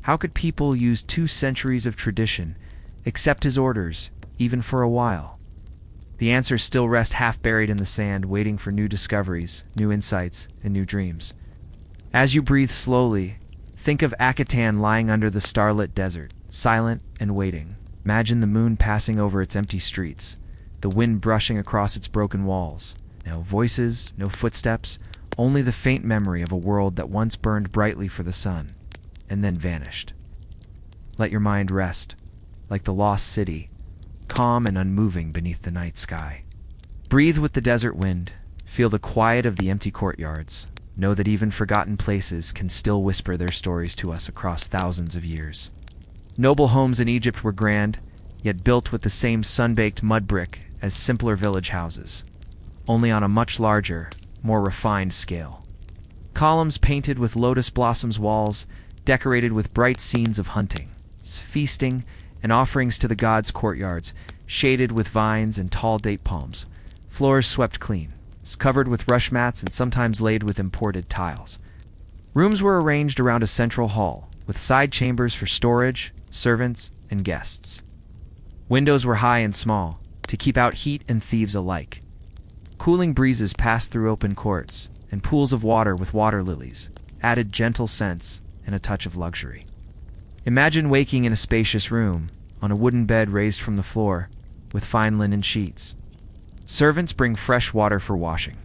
How could people use 2 centuries of tradition, accept his orders, even for a while? The answers still rest half buried in the sand, waiting for new discoveries, new insights, and new dreams. As you breathe slowly, think of Akhenaten lying under the starlit desert, silent and waiting. Imagine the moon passing over its empty streets, the wind brushing across its broken walls. No voices, no footsteps, only the faint memory of a world that once burned brightly for the sun, and then vanished. Let your mind rest, like the lost city, calm and unmoving beneath the night sky. Breathe with the desert wind, feel the quiet of the empty courtyards. Know that even forgotten places can still whisper their stories to us across thousands of years. Noble homes in Egypt were grand, yet built with the same sun-baked mud brick as simpler village houses, only on a much larger, more refined scale. Columns painted with lotus blossoms, walls decorated with bright scenes of hunting, feasting, and offerings to the gods' courtyards, shaded with vines and tall date palms, floors swept clean, covered with rush mats and sometimes laid with imported tiles. Rooms were arranged around a central hall, with side chambers for storage, servants, and guests. Windows were high and small, to keep out heat and thieves alike. Cooling breezes passed through open courts, and pools of water with water lilies added gentle scents and a touch of luxury. Imagine waking in a spacious room, on a wooden bed raised from the floor, with fine linen sheets. Servants bring fresh water for washing.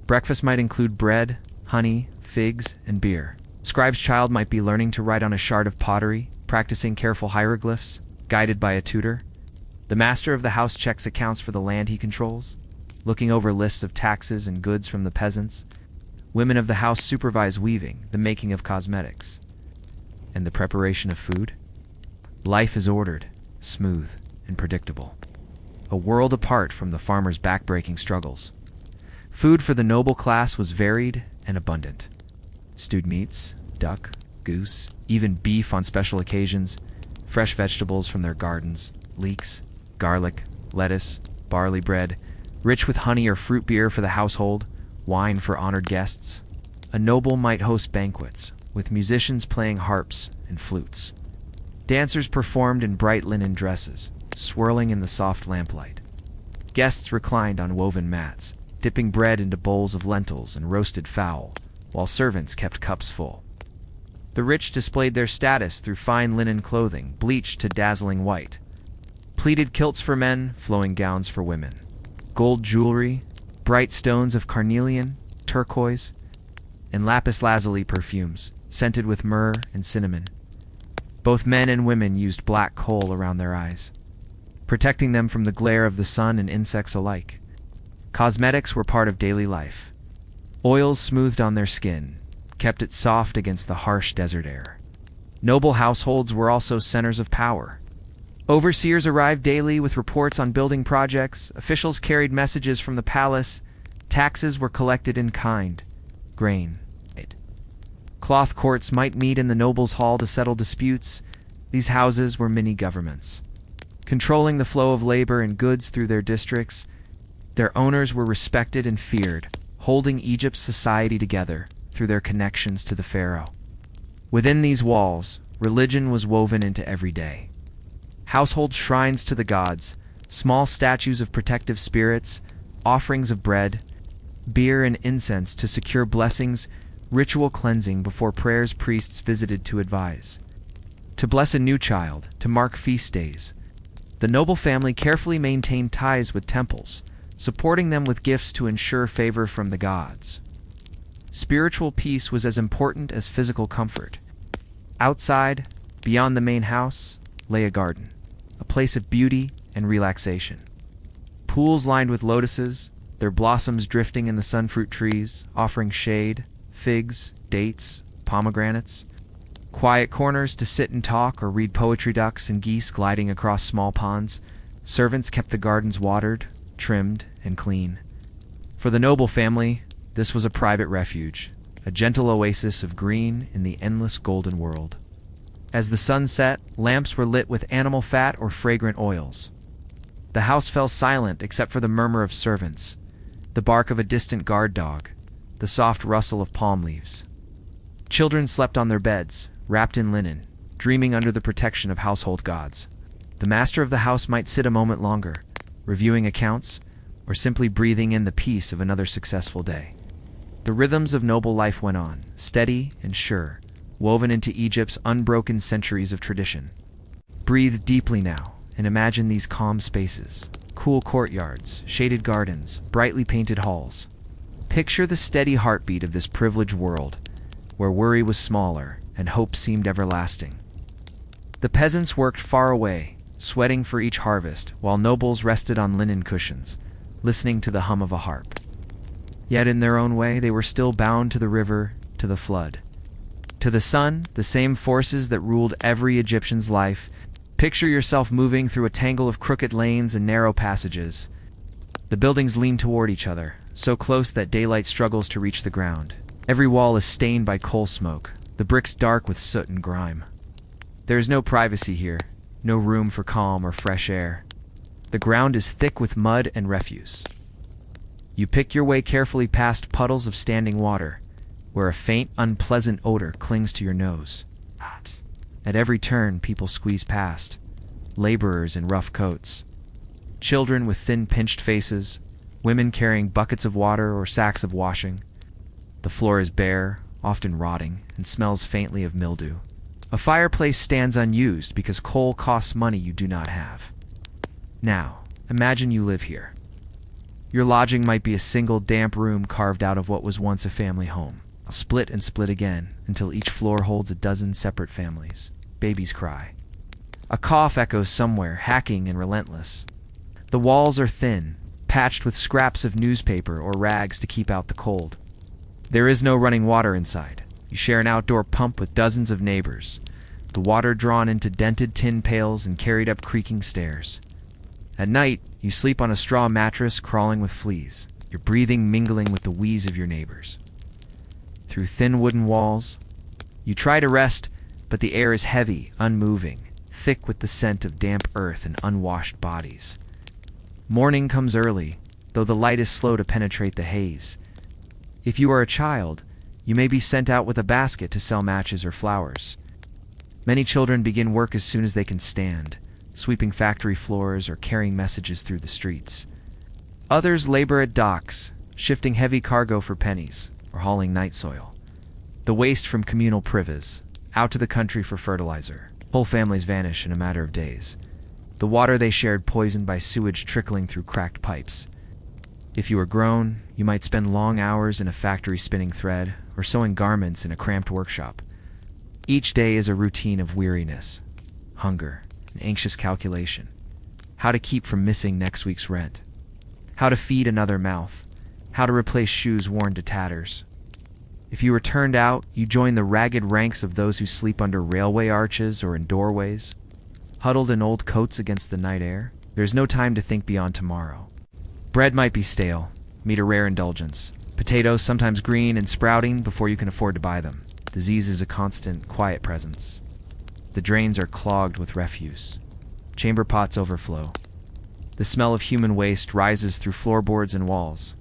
Breakfast might include bread, honey, figs, and beer. Scribe's child might be learning to write on a shard of pottery, practicing careful hieroglyphs, guided by a tutor. The master of the house checks accounts for the land he controls, looking over lists of taxes and goods from the peasants. Women of the house supervise weaving, the making of cosmetics, and the preparation of food. Life is ordered, smooth, and predictable, a world apart from the farmer's back-breaking struggles. Food for the noble class was varied and abundant. Stewed meats, duck, goose, even beef on special occasions, fresh vegetables from their gardens, leeks, garlic, lettuce, barley bread, rich with honey or fruit beer for the household, wine for honored guests. A noble might host banquets, with musicians playing harps and flutes. Dancers performed in bright linen dresses, swirling in the soft lamplight. Guests reclined on woven mats, dipping bread into bowls of lentils and roasted fowl, while servants kept cups full. The rich displayed their status through fine linen clothing, bleached to dazzling white. Pleated kilts for men, flowing gowns for women. Gold jewelry, bright stones of carnelian, turquoise, and lapis lazuli perfumes, scented with myrrh and cinnamon. Both men and women used black kohl around their eyes, protecting them from the glare of the sun and insects alike. Cosmetics were part of daily life. Oils smoothed on their skin, kept it soft against the harsh desert air. Noble households were also centers of power. Overseers arrived daily with reports on building projects, officials carried messages from the palace, taxes were collected in kind, grain. Cloth courts might meet in the nobles' hall to settle disputes. These houses were mini-governments, controlling the flow of labor and goods through their districts. Their owners were respected and feared, holding Egypt's society together through their connections to the pharaoh. Within these walls, religion was woven into every day. Household shrines to the gods, small statues of protective spirits, offerings of bread, beer and incense to secure blessings, ritual cleansing before prayers priests visited to advise. To bless a new child, to mark feast days. The noble family carefully maintained ties with temples, supporting them with gifts to ensure favor from the gods. Spiritual peace was as important as physical comfort. Outside, beyond the main house, lay a garden, a place of beauty and relaxation. Pools lined with lotuses, their blossoms drifting in the sunfruit trees, offering shade, figs, dates, pomegranates. Quiet corners to sit and talk or read poetry, ducks and geese gliding across small ponds. Servants kept the gardens watered, trimmed, and clean. For the noble family, this was a private refuge, a gentle oasis of green in the endless golden world. As the sun set, lamps were lit with animal fat or fragrant oils. The house fell silent except for the murmur of servants, the bark of a distant guard dog, the soft rustle of palm leaves. Children slept on their beds, wrapped in linen, dreaming under the protection of household gods. The master of the house might sit a moment longer, reviewing accounts, or simply breathing in the peace of another successful day. The rhythms of noble life went on, steady and sure, woven into Egypt's unbroken centuries of tradition. Breathe deeply now, and imagine these calm spaces, cool courtyards, shaded gardens, brightly painted halls. Picture the steady heartbeat of this privileged world, where worry was smaller and hope seemed everlasting. The peasants worked far away, sweating for each harvest, while nobles rested on linen cushions, listening to the hum of a harp. Yet in their own way, they were still bound to the river, to the flood. To the sun, the same forces that ruled every Egyptian's life. Picture yourself moving through a tangle of crooked lanes and narrow passages. The buildings lean toward each other, so close that daylight struggles to reach the ground. Every wall is stained by coal smoke, the bricks dark with soot and grime. There is no privacy here, no room for calm or fresh air. The ground is thick with mud and refuse. You pick your way carefully past puddles of standing water, where a faint, unpleasant odor clings to your nose. At every turn, people squeeze past, laborers in rough coats, children with thin, pinched faces, women carrying buckets of water or sacks of washing. The floor is bare, often rotting, and smells faintly of mildew. A fireplace stands unused because coal costs money you do not have. Now, imagine you live here. Your lodging might be a single damp room carved out of what was once a family home. Split and split again, until each floor holds a dozen separate families. Babies cry. A cough echoes somewhere, hacking and relentless. The walls are thin, patched with scraps of newspaper or rags to keep out the cold. There is no running water inside. You share an outdoor pump with dozens of neighbors, the water drawn into dented tin pails and carried up creaking stairs. At night, you sleep on a straw mattress crawling with fleas, your breathing mingling with the wheeze of your neighbors. Through thin wooden walls, you try to rest, but the air is heavy, unmoving, thick with the scent of damp earth and unwashed bodies. Morning comes early, though the light is slow to penetrate the haze. If you are a child, you may be sent out with a basket to sell matches or flowers. Many children begin work as soon as they can stand, sweeping factory floors or carrying messages through the streets. Others labor at docks, shifting heavy cargo for pennies, or hauling night soil. The waste from communal privies, out to the country for fertilizer. Whole families vanish in a matter of days. The water they shared poisoned by sewage trickling through cracked pipes. If you were grown, you might spend long hours in a factory spinning thread, or sewing garments in a cramped workshop. Each day is a routine of weariness, hunger, and anxious calculation. How to keep from missing next week's rent. How to feed another mouth. How to replace shoes worn to tatters. If you were turned out, you join the ragged ranks of those who sleep under railway arches or in doorways, huddled in old coats against the night air. There's no time to think beyond tomorrow. Bread might be stale, meat a rare indulgence. Potatoes sometimes green and sprouting before you can afford to buy them. Disease is a constant, quiet presence. The drains are clogged with refuse. Chamber pots overflow. The smell of human waste rises through floorboards and walls.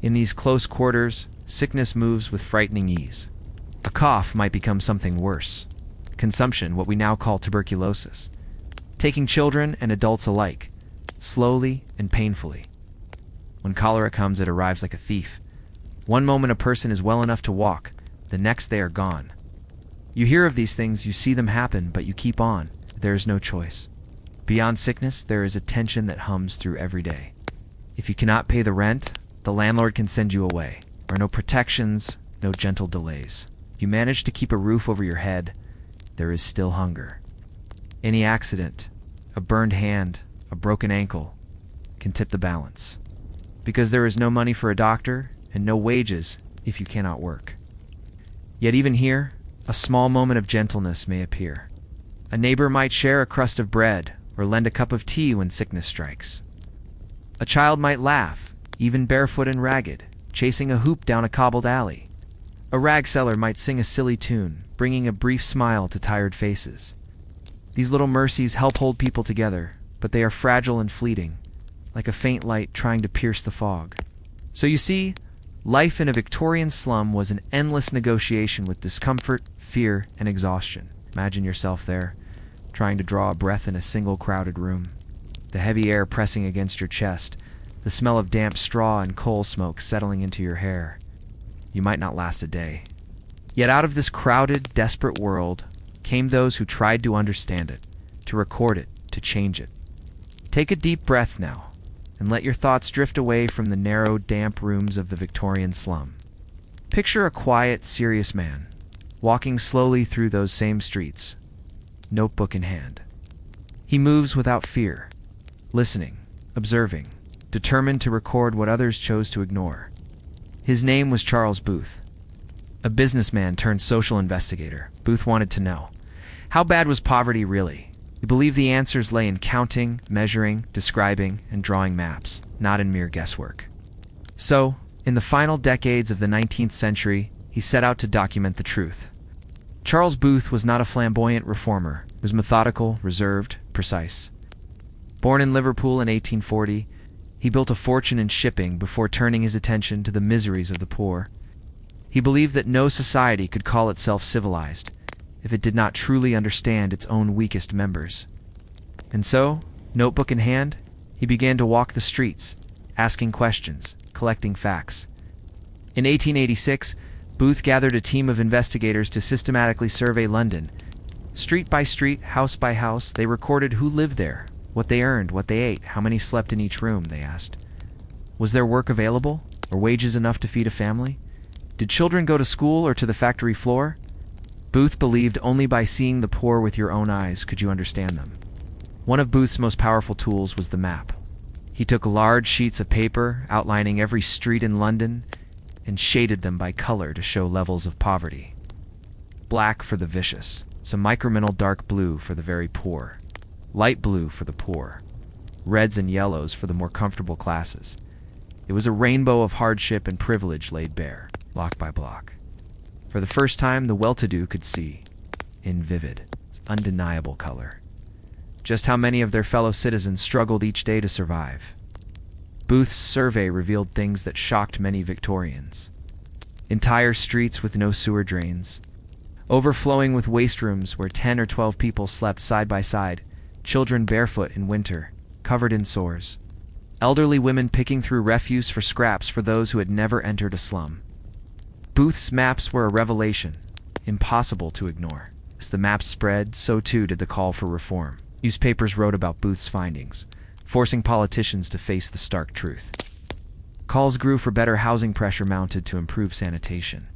In these close quarters, sickness moves with frightening ease. A cough might become something worse. Consumption, what we now call tuberculosis. Taking children and adults alike, slowly and painfully. When cholera comes, it arrives like a thief. One moment a person is well enough to walk, the next they are gone. You hear of these things, you see them happen, but you keep on. There is no choice. Beyond sickness, there is a tension that hums through every day. If you cannot pay the rent, the landlord can send you away. There are no protections, no gentle delays. You manage to keep a roof over your head, there is still hunger. Any accident, a burned hand, a broken ankle, can tip the balance. Because there is no money for a doctor and no wages if you cannot work. Yet even here, a small moment of gentleness may appear. A neighbor might share a crust of bread or lend a cup of tea when sickness strikes. A child might laugh, even barefoot and ragged, chasing a hoop down a cobbled alley. A rag seller might sing a silly tune, bringing a brief smile to tired faces. These little mercies help hold people together, but they are fragile and fleeting, like a faint light trying to pierce the fog. So you see, life in a Victorian slum was an endless negotiation with discomfort, fear, and exhaustion. Imagine yourself there, trying to draw a breath in a single crowded room. The heavy air pressing against your chest, the smell of damp straw and coal smoke settling into your hair. You might not last a day. Yet out of this crowded, desperate world came those who tried to understand it, to record it, to change it. Take a deep breath now, and let your thoughts drift away from the narrow, damp rooms of the Victorian slum. Picture a quiet, serious man, walking slowly through those same streets, notebook in hand. He moves without fear, listening, observing, determined to record what others chose to ignore. His name was Charles Booth. A businessman turned social investigator, Booth wanted to know, how bad was poverty really? He believed the answers lay in counting, measuring, describing, and drawing maps, not in mere guesswork. So, in the final decades of the 19th century, he set out to document the truth. Charles Booth was not a flamboyant reformer. He was methodical, reserved, precise. Born in Liverpool in 1840, he built a fortune in shipping before turning his attention to the miseries of the poor. He believed that no society could call itself civilized if it did not truly understand its own weakest members. And so, notebook in hand, he began to walk the streets, asking questions, collecting facts. In 1886, Booth gathered a team of investigators to systematically survey London. Street by street, house by house, they recorded who lived there, what they earned, what they ate, how many slept in each room, they asked. Was there work available, or wages enough to feed a family? Did children go to school or to the factory floor? Booth believed only by seeing the poor with your own eyes could you understand them. One of Booth's most powerful tools was the map. He took large sheets of paper outlining every street in London and shaded them by color to show levels of poverty. Black for the vicious, some microminal dark blue for the very poor, light blue for the poor, reds and yellows for the more comfortable classes. It was a rainbow of hardship and privilege laid bare, block by block. For the first time, the well-to-do could see, in vivid, undeniable color, just how many of their fellow citizens struggled each day to survive. Booth's survey revealed things that shocked many Victorians. Entire streets with no sewer drains, overflowing with waste rooms where 10 or 12 people slept side by side, children barefoot in winter, covered in sores, elderly women picking through refuse for scraps for those who had never entered a slum. Booth's maps were a revelation, impossible to ignore. As the maps spread, so too did the call for reform. Newspapers wrote about Booth's findings, forcing politicians to face the stark truth. Calls grew for better housing, pressure mounted to improve sanitation.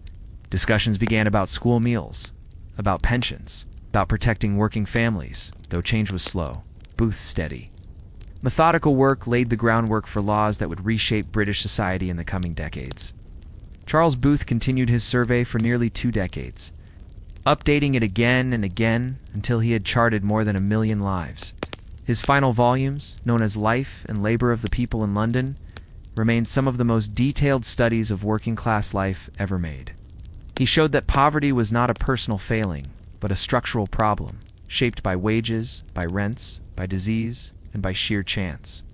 Discussions began about school meals, about pensions, about protecting working families, though change was slow, Booth steady. Methodical work laid the groundwork for laws that would reshape British society in the coming decades. Charles Booth continued his survey for nearly 2 decades, updating it again and again until he had charted more than 1 million lives. His final volumes, known as Life and Labor of the People in London, remain some of the most detailed studies of working-class life ever made. He showed that poverty was not a personal failing, but a structural problem, shaped by wages, by rents, by disease, and by sheer chance.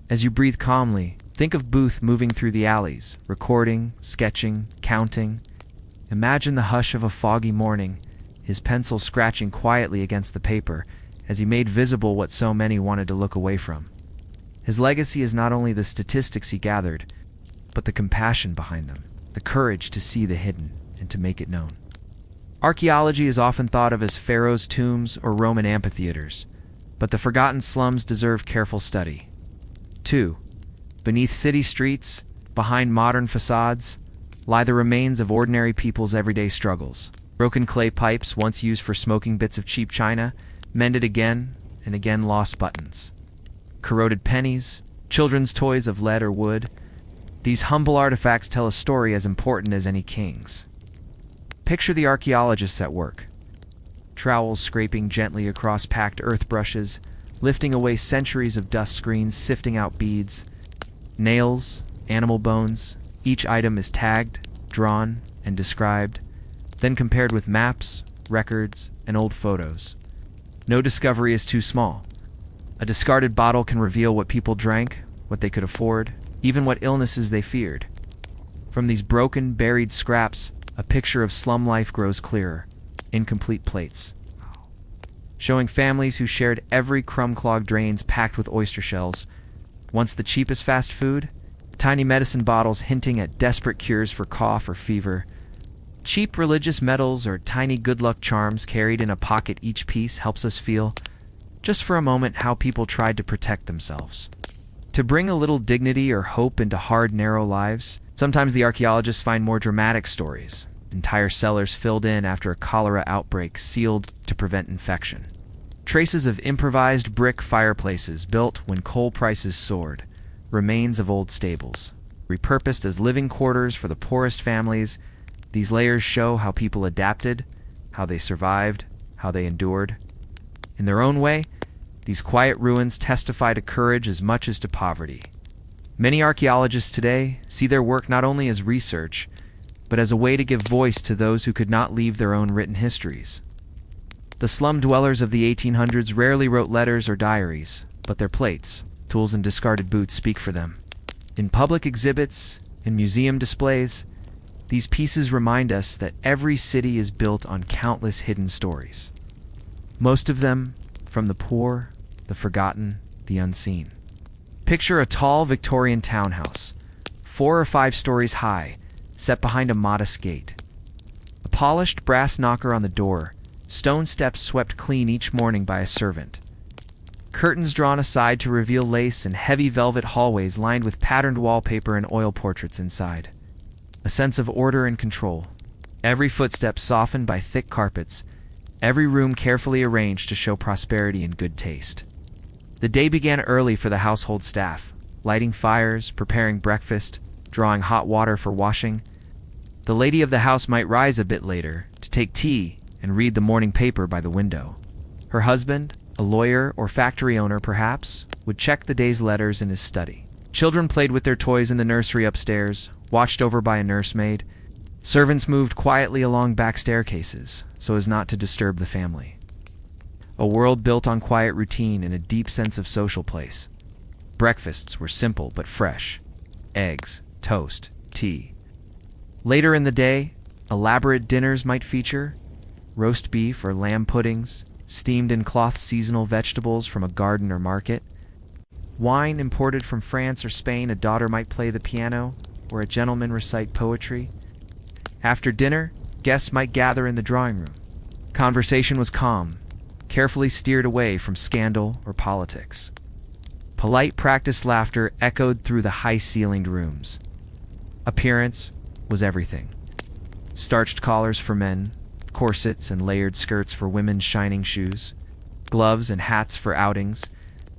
As you breathe calmly, think of Booth moving through the alleys, recording, sketching, counting. Imagine the hush of a foggy morning, his pencil scratching quietly against the paper as he made visible what so many wanted to look away from. His legacy is not only the statistics he gathered, but the compassion behind them, the courage to see the hidden and to make it known. Archaeology is often thought of as pharaohs' tombs or Roman amphitheaters, but the forgotten slums deserve careful study. 2. Beneath city streets, behind modern facades, lie the remains of ordinary people's everyday struggles. Broken clay pipes, once used for smoking bits of cheap china, mended again and again lost buttons. Corroded pennies, children's toys of lead or wood. These humble artifacts tell a story as important as any king's. Picture the archaeologists at work. Trowels scraping gently across packed earth brushes, lifting away centuries of dust screens, sifting out beads. Nails, animal bones, each item is tagged, drawn, and described. then compared with maps, records, and old photos. No discovery is too small. A discarded bottle can reveal what people drank, what they could afford, even what illnesses they feared. From these broken, buried scraps, a picture of slum life grows clearer. Incomplete plates, showing families who shared every crumb-clogged drains packed with oyster shells. Once the cheapest fast food, tiny medicine bottles hinting at desperate cures for cough or fever. Cheap religious medals or tiny good luck charms carried in a pocket. Each piece helps us feel, just for a moment, how people tried to protect themselves. To bring a little dignity or hope into hard, narrow lives. Sometimes the archaeologists find more dramatic stories. Entire cellars filled in after a cholera outbreak, sealed to prevent infection. Traces of improvised brick fireplaces built when coal prices soared. Remains of old stables, repurposed as living quarters for the poorest families. These layers show how people adapted, how they survived, how they endured. In their own way, these quiet ruins testify to courage as much as to poverty. Many archaeologists today see their work not only as research, but as a way to give voice to those who could not leave their own written histories. The slum dwellers of the 1800s rarely wrote letters or diaries, but their plates, tools, and discarded boots speak for them. In public exhibits, in museum displays, these pieces remind us that every city is built on countless hidden stories. Most of them from the poor, the forgotten, the unseen. Picture a tall Victorian townhouse, 4 or 5 stories high, set behind a modest gate. A polished brass knocker on the door, stone steps swept clean each morning by a servant. Curtains drawn aside to reveal lace and heavy velvet hallways lined with patterned wallpaper and oil portraits inside. A sense of order and control. Every footstep softened by thick carpets, every room carefully arranged to show prosperity and good taste. The day began early for the household staff, lighting fires, preparing breakfast, drawing hot water for washing. The lady of the house might rise a bit later to take tea and read the morning paper by the window. Her husband, a lawyer or factory owner perhaps, would check the day's letters in his study. Children played with their toys in the nursery upstairs, watched over by a nursemaid. Servants moved quietly along back staircases so as not to disturb the family. A world built on quiet routine and a deep sense of social place. Breakfasts were simple but fresh. Eggs, toast, tea. Later in the day, elaborate dinners might feature roast beef or lamb puddings, steamed in cloth seasonal vegetables from a garden or market. Wine imported from France or Spain. A daughter might play the piano or a gentleman recite poetry. After dinner, guests might gather in the drawing room. Conversation was calm, carefully steered away from scandal or politics. Polite practiced laughter echoed through the high-ceilinged rooms. Appearance was everything. Starched collars for men, corsets and layered skirts for women's shining shoes, gloves and hats for outings,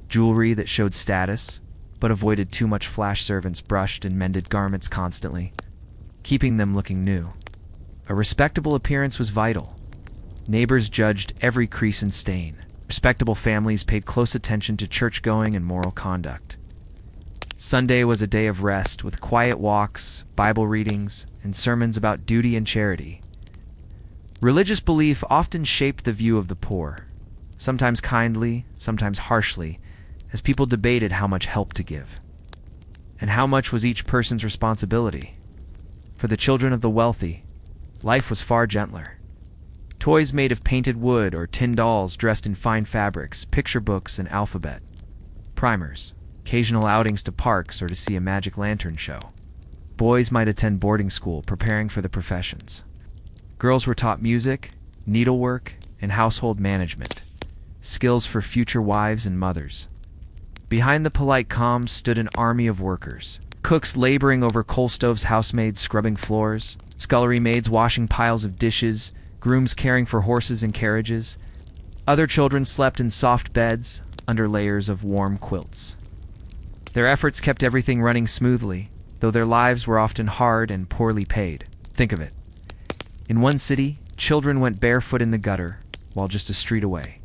jewelry that showed status, but avoided too much flash. Servants brushed and mended garments constantly, keeping them looking new. A respectable appearance was vital. Neighbors judged every crease and stain. Respectable families paid close attention to church-going and moral conduct. Sunday was a day of rest, with quiet walks, Bible readings, and sermons about duty and charity. Religious belief often shaped the view of the poor, sometimes kindly, sometimes harshly, as people debated how much help to give. And how much was each person's responsibility? For the children of the wealthy, life was far gentler. Toys made of painted wood or tin dolls dressed in fine fabrics, picture books and alphabet. Primers, occasional outings to parks or to see a magic lantern show. Boys might attend boarding school, preparing for the professions. Girls were taught music, needlework, and household management, skills for future wives and mothers. Behind the polite calm stood an army of workers. Cooks laboring over coal stoves, housemaids scrubbing floors, scullery maids washing piles of dishes, grooms caring for horses and carriages. Other children slept in soft beds under layers of warm quilts. Their efforts kept everything running smoothly, though their lives were often hard and poorly paid. Think of it. In one city, children went barefoot in the gutter, while just a street away.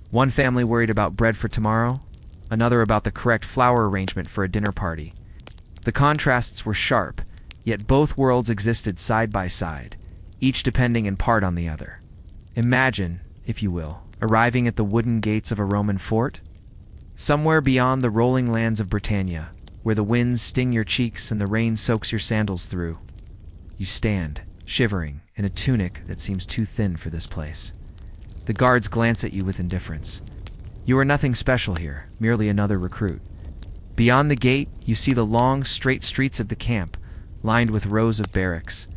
One family worried about bread for tomorrow, another about the correct flower arrangement for a dinner party. The contrasts were sharp, yet both worlds existed side by side, each depending in part on the other. Imagine, if you will, arriving at the wooden gates of a Roman fort, somewhere beyond the rolling lands of Britannia, where the winds sting your cheeks and the rain soaks your sandals through. You stand, shivering, in a tunic that seems too thin for this place. The guards glance at you with indifference. You are nothing special here, merely another recruit. Beyond the gate, you see the long, straight streets of the camp, lined with rows of barracks,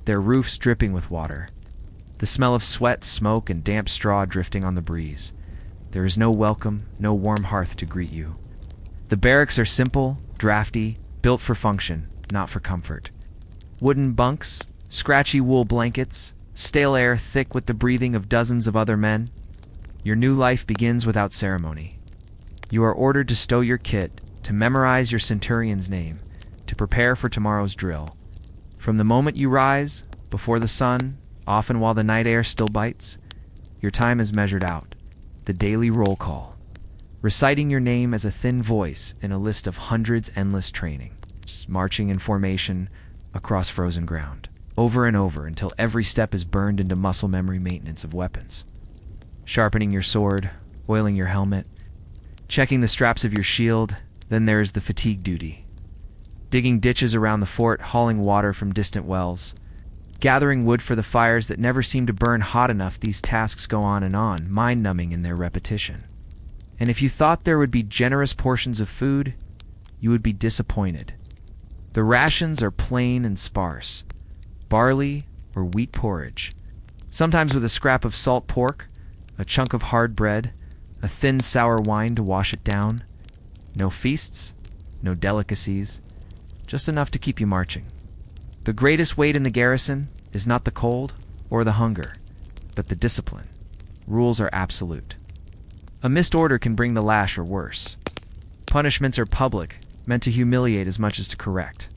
their roofs dripping with water. The smell of sweat, smoke, and damp straw drifting on the breeze. There is no welcome, no warm hearth to greet you. The barracks are simple, drafty, built for function, not for comfort. Wooden bunks, scratchy wool blankets, stale air thick with the breathing of dozens of other men. Your new life begins without ceremony. You are ordered to stow your kit, to memorize your centurion's name, to prepare for tomorrow's drill. From the moment you rise, before the sun, often while the night air still bites, your time is measured out. The daily roll call, reciting your name as a thin voice in a list of hundreds endless training, marching in formation across frozen ground, over and over until every step is burned into muscle memory maintenance of weapons. Sharpening your sword, oiling your helmet, checking the straps of your shield, then there is the fatigue duty. Digging ditches around the fort, hauling water from distant wells, gathering wood for the fires that never seem to burn hot enough. These tasks go on, mind-numbing in their repetition. And if you thought there would be generous portions of food, you would be disappointed. The rations are plain and sparse. Barley or wheat porridge, sometimes with a scrap of salt pork, a chunk of hard bread, a thin sour wine to wash it down. No feasts, no delicacies, just enough to keep you marching. The greatest weight in the garrison is not the cold or the hunger, but the discipline. Rules are absolute. A missed order can bring the lash or worse. Punishments are public, meant to humiliate as much as to correct.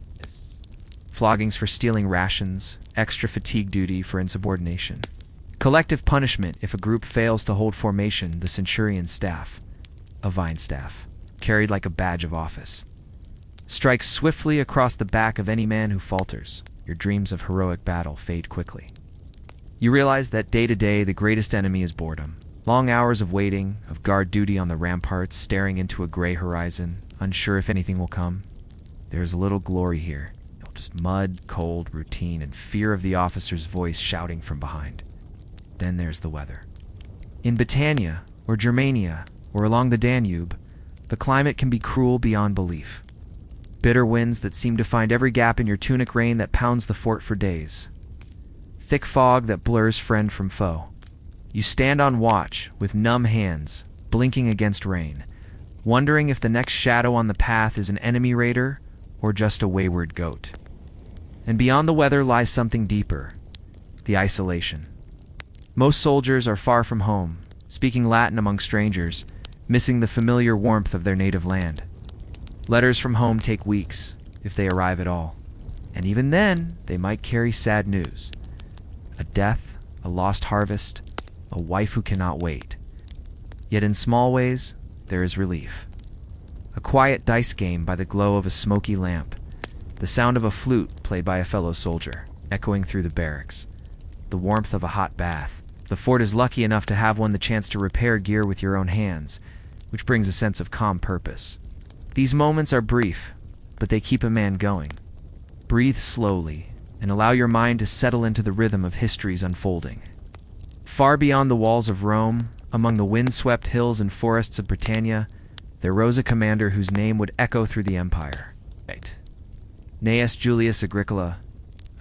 Floggings for stealing rations, extra fatigue duty for insubordination. Collective punishment if a group fails to hold formation. The centurion's staff, a vine staff, carried like a badge of office, strikes swiftly across the back of any man who falters. Your dreams of heroic battle fade quickly. You realize that day to day the greatest enemy is boredom. Long hours of waiting, of guard duty on the ramparts, staring into a gray horizon, unsure if anything will come. There is a little glory here. Just mud, cold, routine, and fear of the officer's voice shouting from behind. Then there's the weather. In Britannia, or Germania, or along the Danube, the climate can be cruel beyond belief. Bitter winds that seem to find every gap in your tunic, rain that pounds the fort for days. Thick fog that blurs friend from foe. You stand on watch, with numb hands, blinking against rain, wondering if the next shadow on the path is an enemy raider or just a wayward goat. And beyond the weather lies something deeper, the isolation. Most soldiers are far from home, speaking Latin among strangers, missing the familiar warmth of their native land. Letters from home take weeks, if they arrive at all. And even then, they might carry sad news. A death, a lost harvest, a wife who cannot wait. Yet in small ways, there is relief. A quiet dice game by the glow of a smoky lamp, the sound of a flute played by a fellow soldier, echoing through the barracks, the warmth of a hot bath. The fort is lucky enough to have the chance to repair gear with your own hands, which brings a sense of calm purpose. These moments are brief, but they keep a man going. Breathe slowly, and allow your mind to settle into the rhythm of history's unfolding. Far beyond the walls of Rome, among the wind-swept hills and forests of Britannia, there rose a commander whose name would echo through the empire. Gnaeus Julius Agricola,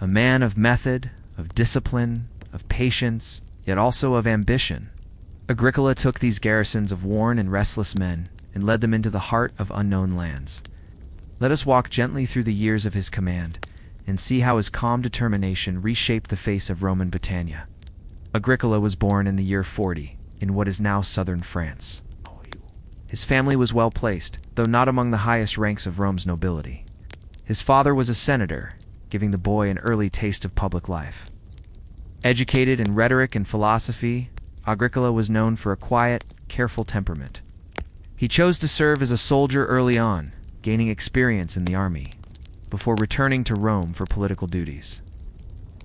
a man of method, of discipline, of patience, yet also of ambition. Agricola took these garrisons of worn and restless men and led them into the heart of unknown lands. Let us walk gently through the years of his command and see how his calm determination reshaped the face of Roman Britannia. Agricola was born in the year 40 in what is now southern France. His family was well placed, though not among the highest ranks of Rome's nobility. His father was a senator, giving the boy an early taste of public life. Educated in rhetoric and philosophy, Agricola was known for a quiet, careful temperament. He chose to serve as a soldier early on, gaining experience in the army, before returning to Rome for political duties.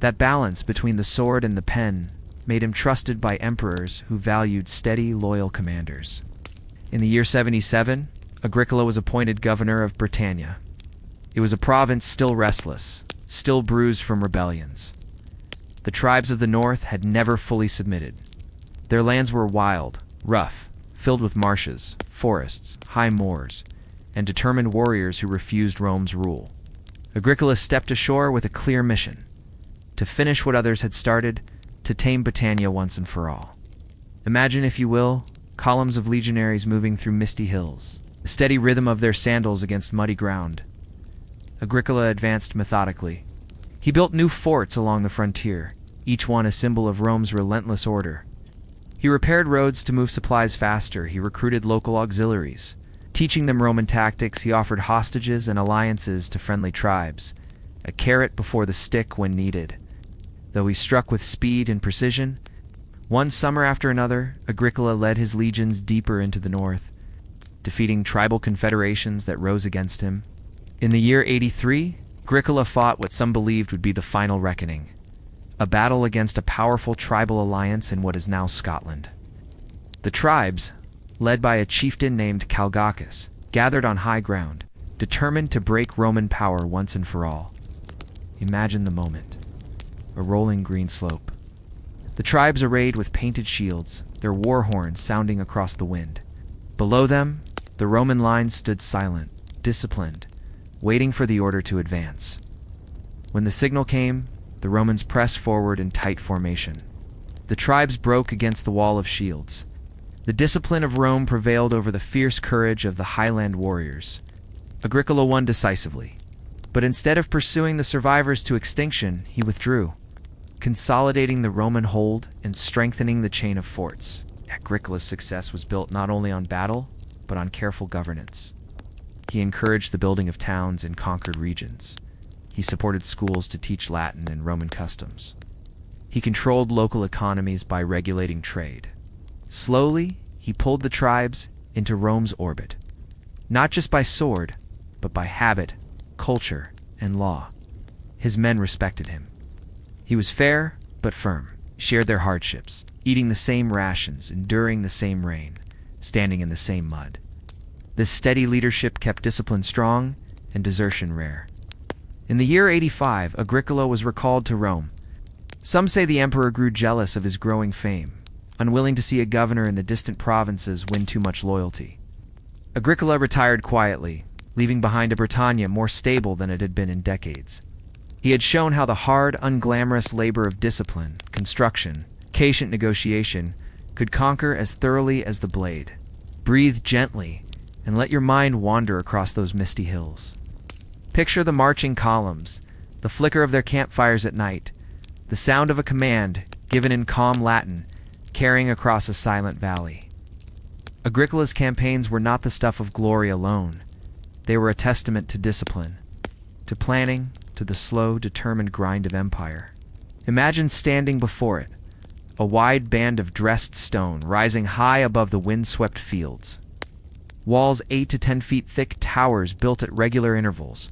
That balance between the sword and the pen made him trusted by emperors who valued steady, loyal commanders. In the year 77, Agricola was appointed governor of Britannia. It was a province still restless, still bruised from rebellions. The tribes of the north had never fully submitted. Their lands were wild, rough, filled with marshes, forests, high moors, and determined warriors who refused Rome's rule. Agricola stepped ashore with a clear mission: to finish what others had started, to tame Britannia once and for all. Imagine, if you will, columns of legionaries moving through misty hills, the steady rhythm of their sandals against muddy ground. Agricola advanced methodically. He built new forts along the frontier, each one a symbol of Rome's relentless order. He repaired roads to move supplies faster. He recruited local auxiliaries. Teaching them Roman tactics, he offered hostages and alliances to friendly tribes, a carrot before the stick when needed. Though he struck with speed and precision, one summer after another, Agricola led his legions deeper into the north, defeating tribal confederations that rose against him. In the year 83, Agricola fought what some believed would be the final reckoning, a battle against a powerful tribal alliance in what is now Scotland. The tribes, led by a chieftain named Calgacus, gathered on high ground, determined to break Roman power once and for all. Imagine the moment. A rolling green slope. The tribes arrayed with painted shields, their war horns sounding across the wind. Below them, the Roman lines stood silent, disciplined, waiting for the order to advance. When the signal came, the Romans pressed forward in tight formation. The tribes broke against the wall of shields. The discipline of Rome prevailed over the fierce courage of the Highland warriors. Agricola won decisively, but instead of pursuing the survivors to extinction, he withdrew, consolidating the Roman hold and strengthening the chain of forts. Agricola's success was built not only on battle, but on careful governance. He encouraged the building of towns in conquered regions. He supported schools to teach Latin and Roman customs. He controlled local economies by regulating trade. Slowly, he pulled the tribes into Rome's orbit, not just by sword, but by habit, culture, and law. His men respected him. He was fair, but firm, shared their hardships, eating the same rations, enduring the same rain, standing in the same mud. This steady leadership kept discipline strong and desertion rare. In the year 85, Agricola was recalled to Rome. Some say the emperor grew jealous of his growing fame, unwilling to see a governor in the distant provinces win too much loyalty. Agricola retired quietly, leaving behind a Britannia more stable than it had been in decades. He had shown how the hard, unglamorous labor of discipline, construction, patient negotiation could conquer as thoroughly as the blade. Breathe gently and let your mind wander across those misty hills. Picture the marching columns, the flicker of their campfires at night, the sound of a command given in calm Latin, carrying across a silent valley. Agricola's campaigns were not the stuff of glory alone. They were a testament to discipline, to planning, to the slow, determined grind of empire. Imagine standing before it, a wide band of dressed stone rising high above the wind-swept fields. Walls 8 to 10 feet thick, towers built at regular intervals.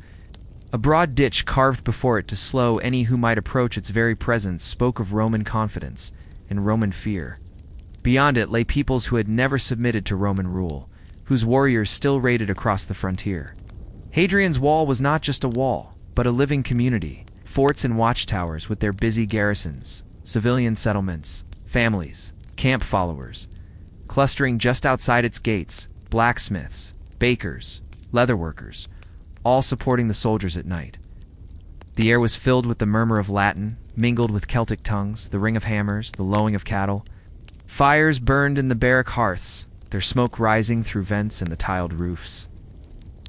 A broad ditch carved before it to slow any who might approach its very presence spoke of Roman confidence and Roman fear. Beyond it lay peoples who had never submitted to Roman rule, whose warriors still raided across the frontier. Hadrian's Wall was not just a wall, but a living community, forts and watchtowers with their busy garrisons, civilian settlements, families, camp followers. Clustering just outside its gates, blacksmiths, bakers, leatherworkers, all supporting the soldiers at night. The air was filled with the murmur of Latin, mingled with Celtic tongues, the ring of hammers, the lowing of cattle. Fires burned in the barrack hearths, their smoke rising through vents in the tiled roofs.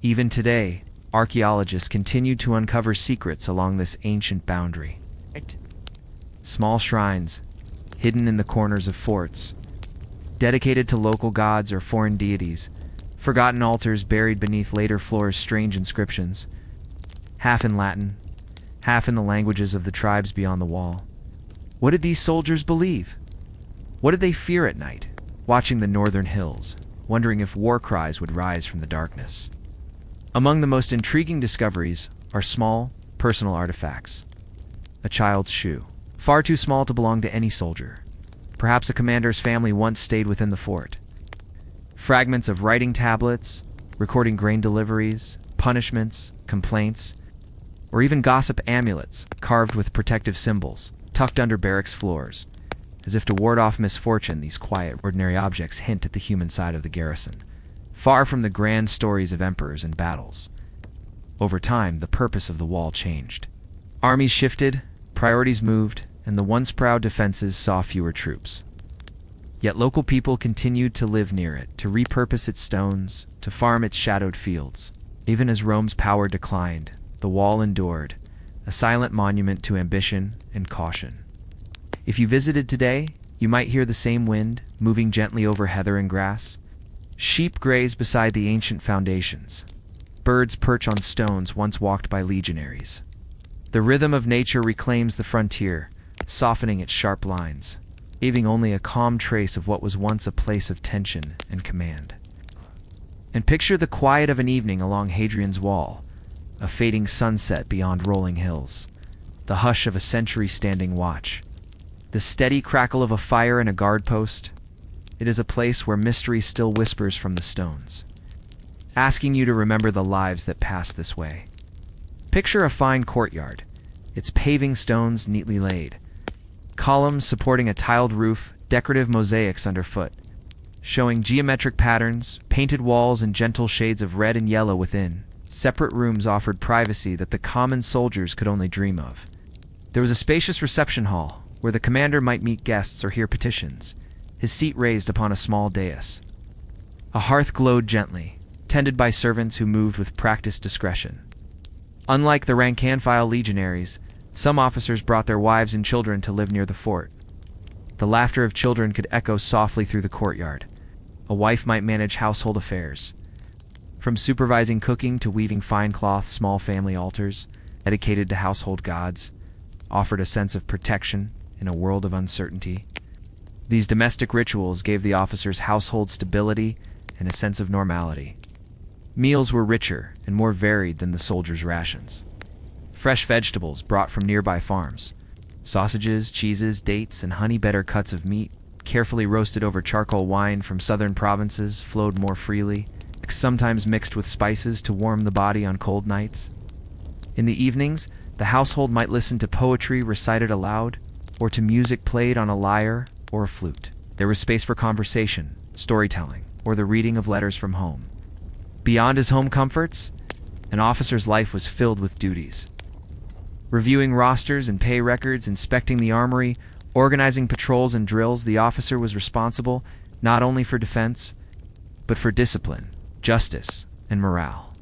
Even today, archaeologists continue to uncover secrets along this ancient boundary. Small shrines, hidden in the corners of forts, dedicated to local gods or foreign deities, forgotten altars buried beneath later floors' strange inscriptions, half in Latin, half in the languages of the tribes beyond the wall. What did these soldiers believe? What did they fear at night, watching the northern hills, wondering if war cries would rise from the darkness? Among the most intriguing discoveries are small, personal artifacts. a child's shoe. Far too small to belong to any soldier. Perhaps a commander's family once stayed within the fort. Fragments of writing tablets, recording grain deliveries, punishments, complaints, or even gossip amulets carved with protective symbols, tucked under barracks floors. As if to ward off misfortune, these quiet, ordinary objects hint at the human side of the garrison, far from the grand stories of emperors and battles. Over time, the purpose of the wall changed. Armies shifted, priorities moved, and the once proud defenses saw fewer troops. Yet local people continued to live near it, to repurpose its stones, to farm its shadowed fields. Even as Rome's power declined, the wall endured, a silent monument to ambition and caution. If you visited today, you might hear the same wind moving gently over heather and grass. Sheep graze beside the ancient foundations. Birds perch on stones once walked by legionaries. The rhythm of nature reclaims the frontier, softening its sharp lines, leaving only a calm trace of what was once a place of tension and command. And picture the quiet of an evening along Hadrian's Wall, a fading sunset beyond rolling hills, the hush of a century standing watch, the steady crackle of a fire in a guard post. It is a place where mystery still whispers from the stones, asking you to remember the lives that passed this way. Picture a fine courtyard, its paving stones neatly laid, columns supporting a tiled roof, decorative mosaics underfoot, showing geometric patterns, painted walls, and gentle shades of red and yellow within. Separate rooms offered privacy that the common soldiers could only dream of. There was a spacious reception hall, where the commander might meet guests or hear petitions, his seat raised upon a small dais. A hearth glowed gently, tended by servants who moved with practiced discretion. Unlike the rank-and-file legionaries, some officers brought their wives and children to live near the fort. The laughter of children could echo softly through the courtyard. A wife might manage household affairs. From supervising cooking to weaving fine cloth, small family altars, dedicated to household gods, offered a sense of protection in a world of uncertainty. These domestic rituals gave the officers household stability and a sense of normality. Meals were richer and more varied than the soldiers' rations. Fresh vegetables brought from nearby farms, sausages, cheeses, dates, and honey-better cuts of meat, carefully roasted over charcoal wine from southern provinces, flowed more freely, sometimes mixed with spices to warm the body on cold nights. In the evenings, the household might listen to poetry recited aloud, or to music played on a lyre or a flute. There was space for conversation, storytelling, or the reading of letters from home. Beyond his home comforts, an officer's life was filled with duties. Reviewing rosters and pay records, inspecting the armory, organizing patrols and drills, the officer was responsible not only for defense, but for discipline, justice, and morale.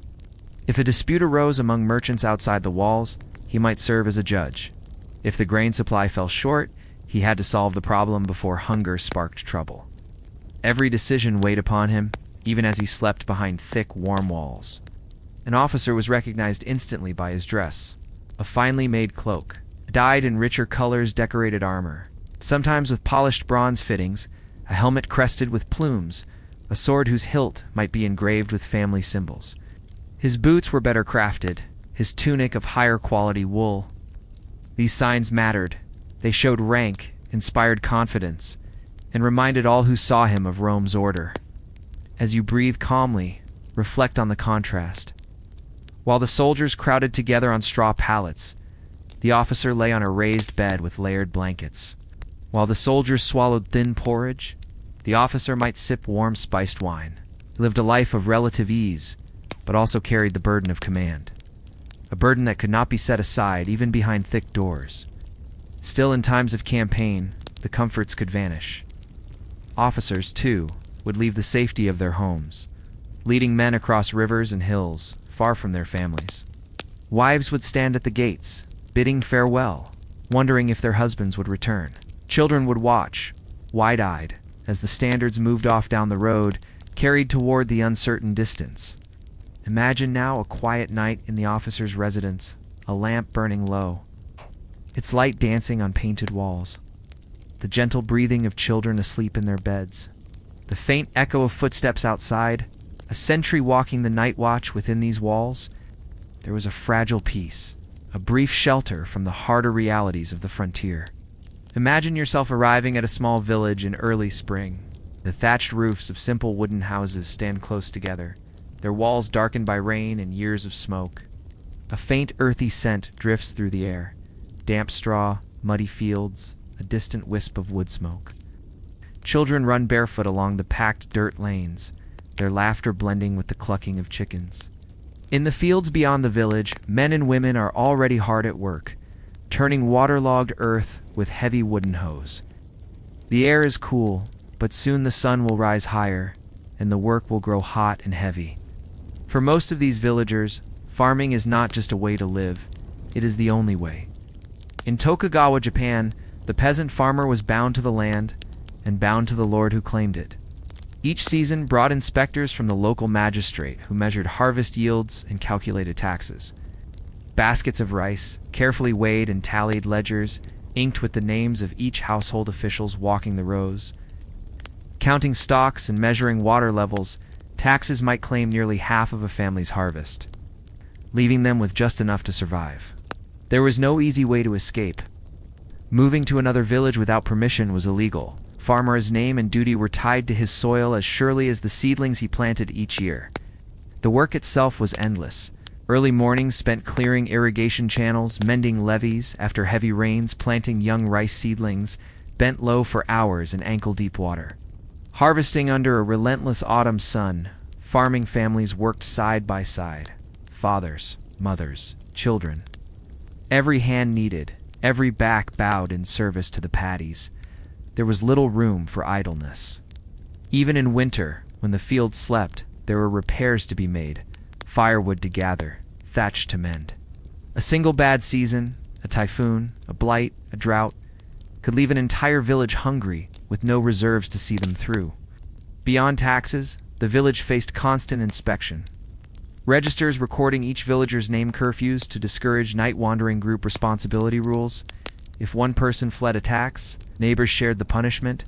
If a dispute arose among merchants outside the walls, he might serve as a judge. If the grain supply fell short, he had to solve the problem before hunger sparked trouble. Every decision weighed upon him, even as he slept behind thick, warm walls. An officer was recognized instantly by his dress, a finely made cloak, dyed in richer colors, decorated armor, sometimes with polished bronze fittings, a helmet crested with plumes, a sword whose hilt might be engraved with family symbols. His boots were better crafted, his tunic of higher quality wool. These signs mattered. They showed rank, inspired confidence, and reminded all who saw him of Rome's order. As you breathe calmly, reflect on the contrast. While the soldiers crowded together on straw pallets, the officer lay on a raised bed with layered blankets. While the soldiers swallowed thin porridge, the officer might sip warm spiced wine. He lived a life of relative ease, but also carried the burden of command. A burden that could not be set aside even behind thick doors. Still, in times of campaign, the comforts could vanish. Officers, too, would leave the safety of their homes, leading men across rivers and hills, far from their families. Wives would stand at the gates, bidding farewell, wondering if their husbands would return. Children would watch, wide-eyed, as the standards moved off down the road, carried toward the uncertain distance. Imagine now a quiet night in the officer's residence, a lamp burning low, its light dancing on painted walls, the gentle breathing of children asleep in their beds, the faint echo of footsteps outside, a sentry walking the night watch within these walls. There was a fragile peace, a brief shelter from the harder realities of the frontier. Imagine yourself arriving at a small village in early spring. The thatched roofs of simple wooden houses stand close together, their walls darkened by rain and years of smoke. A faint earthy scent drifts through the air, damp straw, muddy fields, a distant wisp of wood smoke. Children run barefoot along the packed dirt lanes, their laughter blending with the clucking of chickens. In the fields beyond the village, men and women are already hard at work, turning waterlogged earth with heavy wooden hoes. The air is cool, but soon the sun will rise higher, and the work will grow hot and heavy. For most of these villagers, farming is not just a way to live, it is the only way. In Tokugawa, Japan, the peasant farmer was bound to the land and bound to the lord who claimed it. Each season brought inspectors from the local magistrate who measured harvest yields and calculated taxes. Baskets of rice, carefully weighed and tallied ledgers, inked with the names of each household officials walking the rows. Counting stocks and measuring water levels, taxes might claim nearly half of a family's harvest, leaving them with just enough to survive. There was no easy way to escape. Moving to another village without permission was illegal. Farmer's name and duty were tied to his soil as surely as the seedlings he planted each year. The work itself was endless. Early mornings spent clearing irrigation channels, mending levees after heavy rains, planting young rice seedlings, bent low for hours in ankle-deep water. Harvesting under a relentless autumn sun, farming families worked side by side. Fathers, mothers, children. Every hand needed, every back bowed in service to the paddies. There was little room for idleness. Even in winter, when the fields slept, there were repairs to be made, firewood to gather, thatch to mend. A single bad season, a typhoon, a blight, a drought, could leave an entire village hungry with no reserves to see them through. Beyond taxes, the village faced constant inspection. Registers recording each villager's name, curfews to discourage night-wandering, group responsibility rules. If one person fled a tax, neighbors shared the punishment.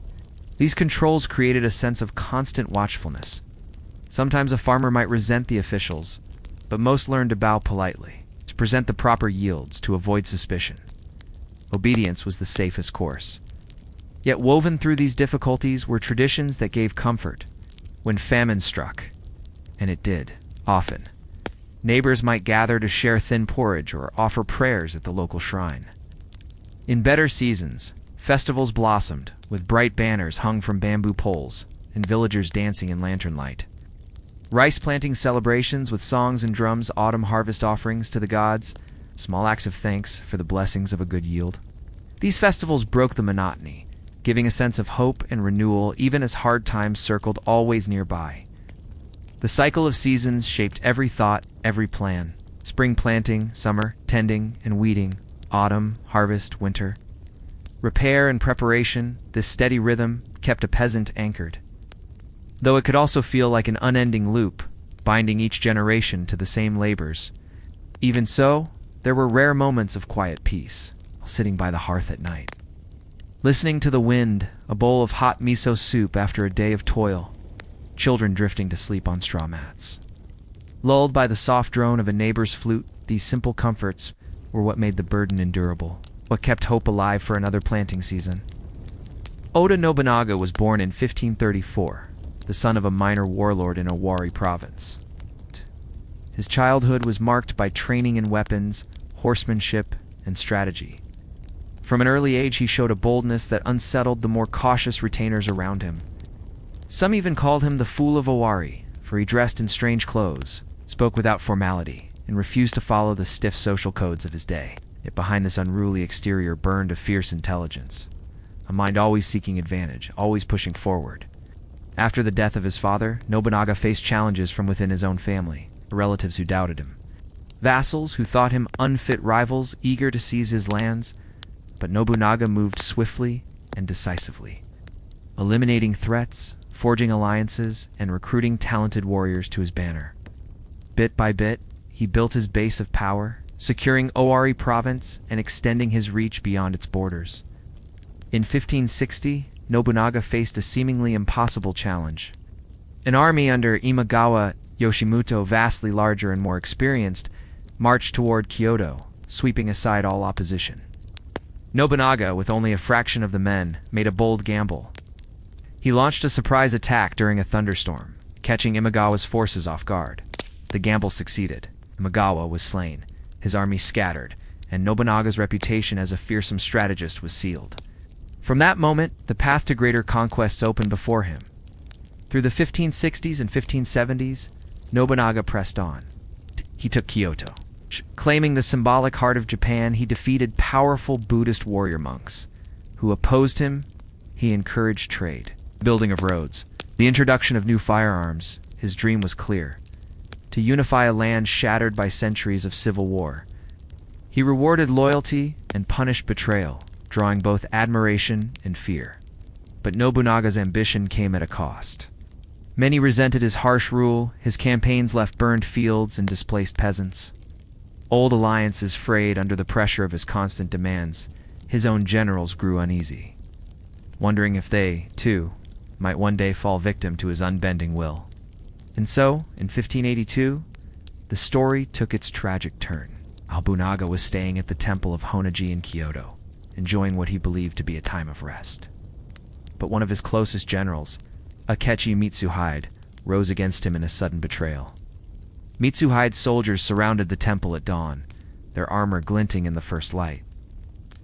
These controls created a sense of constant watchfulness. Sometimes a farmer might resent the officials, but most learned to bow politely, to present the proper yields to avoid suspicion. Obedience was the safest course. Yet woven through these difficulties were traditions that gave comfort. When famine struck, and it did, often, neighbors might gather to share thin porridge or offer prayers at the local shrine. In better seasons, festivals blossomed, with bright banners hung from bamboo poles, and villagers dancing in lantern light. Rice planting celebrations with songs and drums, autumn harvest offerings to the gods, small acts of thanks for the blessings of a good yield. These festivals broke the monotony, giving a sense of hope and renewal even as hard times circled always nearby. The cycle of seasons shaped every thought, every plan. Spring planting, summer, tending and weeding, autumn, harvest, winter. Repair and preparation, this steady rhythm kept a peasant anchored. Though it could also feel like an unending loop, binding each generation to the same labors. Even so, there were rare moments of quiet peace, while sitting by the hearth at night. Listening to the wind, a bowl of hot miso soup after a day of toil, children drifting to sleep on straw mats. Lulled by the soft drone of a neighbor's flute, these simple comforts were what made the burden endurable, what kept hope alive for another planting season. Oda Nobunaga was born in 1534, the son of a minor warlord in Owari province. His childhood was marked by training in weapons, horsemanship, and strategy. From an early age, he showed a boldness that unsettled the more cautious retainers around him. Some even called him the Fool of Owari, for he dressed in strange clothes, spoke without formality, and refused to follow the stiff social codes of his day. Yet behind this unruly exterior burned a fierce intelligence, a mind always seeking advantage, always pushing forward. After the death of his father, Nobunaga faced challenges from within his own family, relatives who doubted him. Vassals who thought him unfit rivals, eager to seize his lands, but Nobunaga moved swiftly and decisively, eliminating threats, forging alliances, and recruiting talented warriors to his banner. Bit by bit, he built his base of power, securing Owari province and extending his reach beyond its borders. In 1560, Nobunaga faced a seemingly impossible challenge. An army under Imagawa Yoshimoto, vastly larger and more experienced, marched toward Kyoto, sweeping aside all opposition. Nobunaga, with only a fraction of the men, made a bold gamble. He launched a surprise attack during a thunderstorm, catching Imagawa's forces off guard. The gamble succeeded. Imagawa was slain, his army scattered, and Nobunaga's reputation as a fearsome strategist was sealed. From that moment, the path to greater conquests opened before him. Through the 1560s and 1570s, Nobunaga pressed on. He took Kyoto. Claiming the symbolic heart of Japan, he defeated powerful Buddhist warrior monks. Who opposed him, he encouraged trade, building of roads, the introduction of new firearms. His dream was clear: to unify a land shattered by centuries of civil war. He rewarded loyalty and punished betrayal, drawing both admiration and fear. But Nobunaga's ambition came at a cost. Many resented his harsh rule. His campaigns left burned fields and displaced peasants. Old alliances frayed under the pressure of his constant demands. His own generals grew uneasy, wondering if they, too, might one day fall victim to his unbending will. And so, in 1582, the story took its tragic turn. Nobunaga was staying at the temple of Honnoji in Kyoto, enjoying what he believed to be a time of rest. But one of his closest generals, Akechi Mitsuhide, rose against him in a sudden betrayal. Mitsuhide's soldiers surrounded the temple at dawn, their armor glinting in the first light.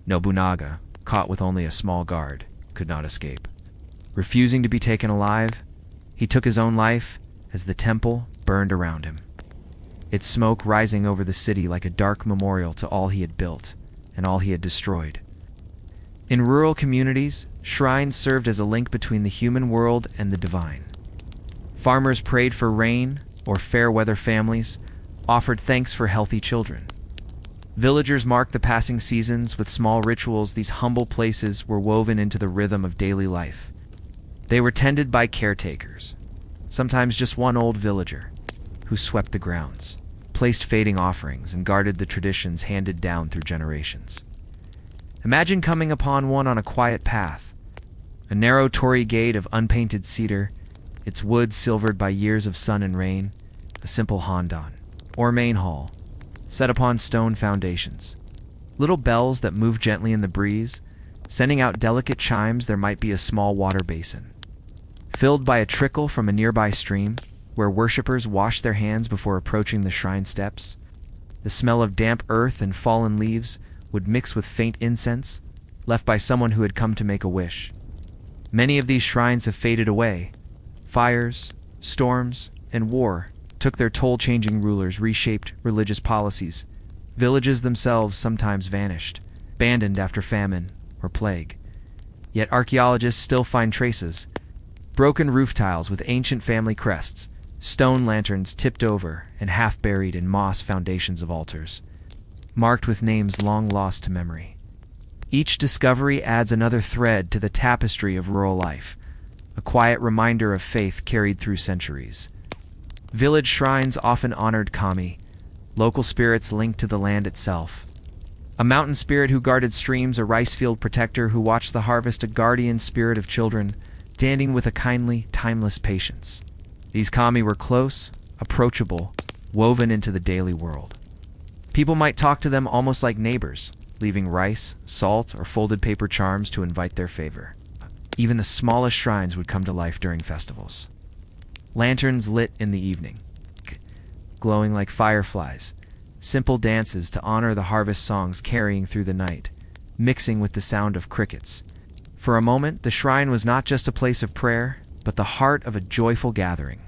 Nobunaga, caught with only a small guard, could not escape. Refusing to be taken alive, he took his own life as the temple burned around him, its smoke rising over the city like a dark memorial to all he had built and all he had destroyed. In rural communities, shrines served as a link between the human world and the divine. Farmers prayed for rain, or fair-weather families offered thanks for healthy children. Villagers marked the passing seasons with small rituals. These humble places were woven into the rhythm of daily life. They were tended by caretakers, sometimes just one old villager, who swept the grounds, placed fading offerings, and guarded the traditions handed down through generations. Imagine coming upon one on a quiet path, a narrow torii gate of unpainted cedar, its wood silvered by years of sun and rain, a simple hondan, or main hall, set upon stone foundations. Little bells that move gently in the breeze, sending out delicate chimes. There might be a small water basin, filled by a trickle from a nearby stream, where worshippers wash their hands before approaching the shrine steps. The smell of damp earth and fallen leaves would mix with faint incense, left by someone who had come to make a wish. Many of these shrines have faded away. Fires, storms, and war took their toll. Changing rulers reshaped religious policies. Villages themselves sometimes vanished, abandoned after famine or plague. Yet archaeologists still find traces: broken roof tiles with ancient family crests, stone lanterns tipped over and half buried in moss foundations of altars, marked with names long lost to memory. Each discovery adds another thread to the tapestry of rural life, a quiet reminder of faith carried through centuries. Village shrines often honored kami, local spirits linked to the land itself. A mountain spirit who guarded streams, a rice field protector who watched the harvest, a guardian spirit of children, standing with a kindly, timeless patience. These kami were close, approachable, woven into the daily world. People might talk to them almost like neighbors, leaving rice, salt, or folded paper charms to invite their favor. Even the smallest shrines would come to life during festivals. Lanterns lit in the evening, glowing like fireflies, simple dances to honor the harvest songs carrying through the night, mixing with the sound of crickets. For a moment, the shrine was not just a place of prayer, but the heart of a joyful gathering.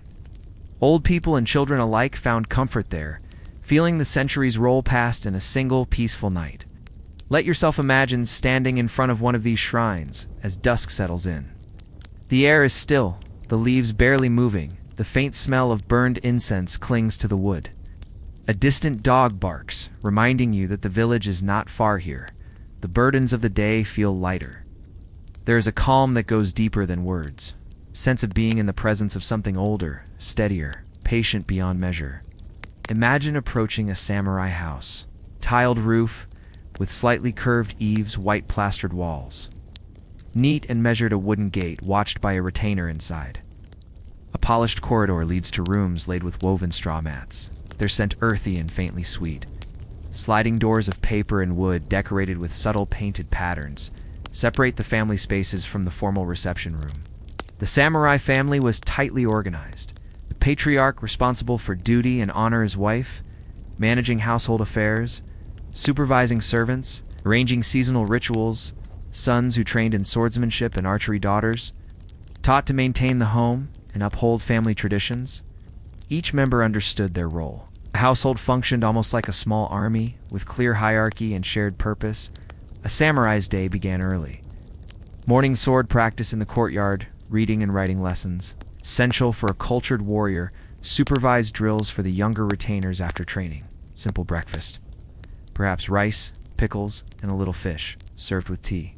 Old people and children alike found comfort there, feeling the centuries roll past in a single peaceful night. Let yourself imagine standing in front of one of these shrines as dusk settles in. The air is still, the leaves barely moving, the faint smell of burned incense clings to the wood. A distant dog barks, reminding you that the village is not far here. The burdens of the day feel lighter. There is a calm that goes deeper than words, a sense of being in the presence of something older, steadier, patient beyond measure. Imagine approaching a samurai house, tiled roof, with slightly curved eaves, white plastered walls. Neat and measured, a wooden gate watched by a retainer inside. A polished corridor leads to rooms laid with woven straw mats, their scent earthy and faintly sweet. Sliding doors of paper and wood decorated with subtle painted patterns separate the family spaces from the formal reception room. The samurai family was tightly organized. The patriarch responsible for duty and honor his wife, managing household affairs, supervising servants, arranging seasonal rituals, sons who trained in swordsmanship and archery, daughters taught to maintain the home and uphold family traditions. Each member understood their role. The household functioned almost like a small army, with clear hierarchy and shared purpose. A samurai's day began early. Morning sword practice in the courtyard, reading and writing lessons, essential for a cultured warrior, supervised drills for the younger retainers after training. Simple breakfast. Perhaps rice, pickles, and a little fish, served with tea.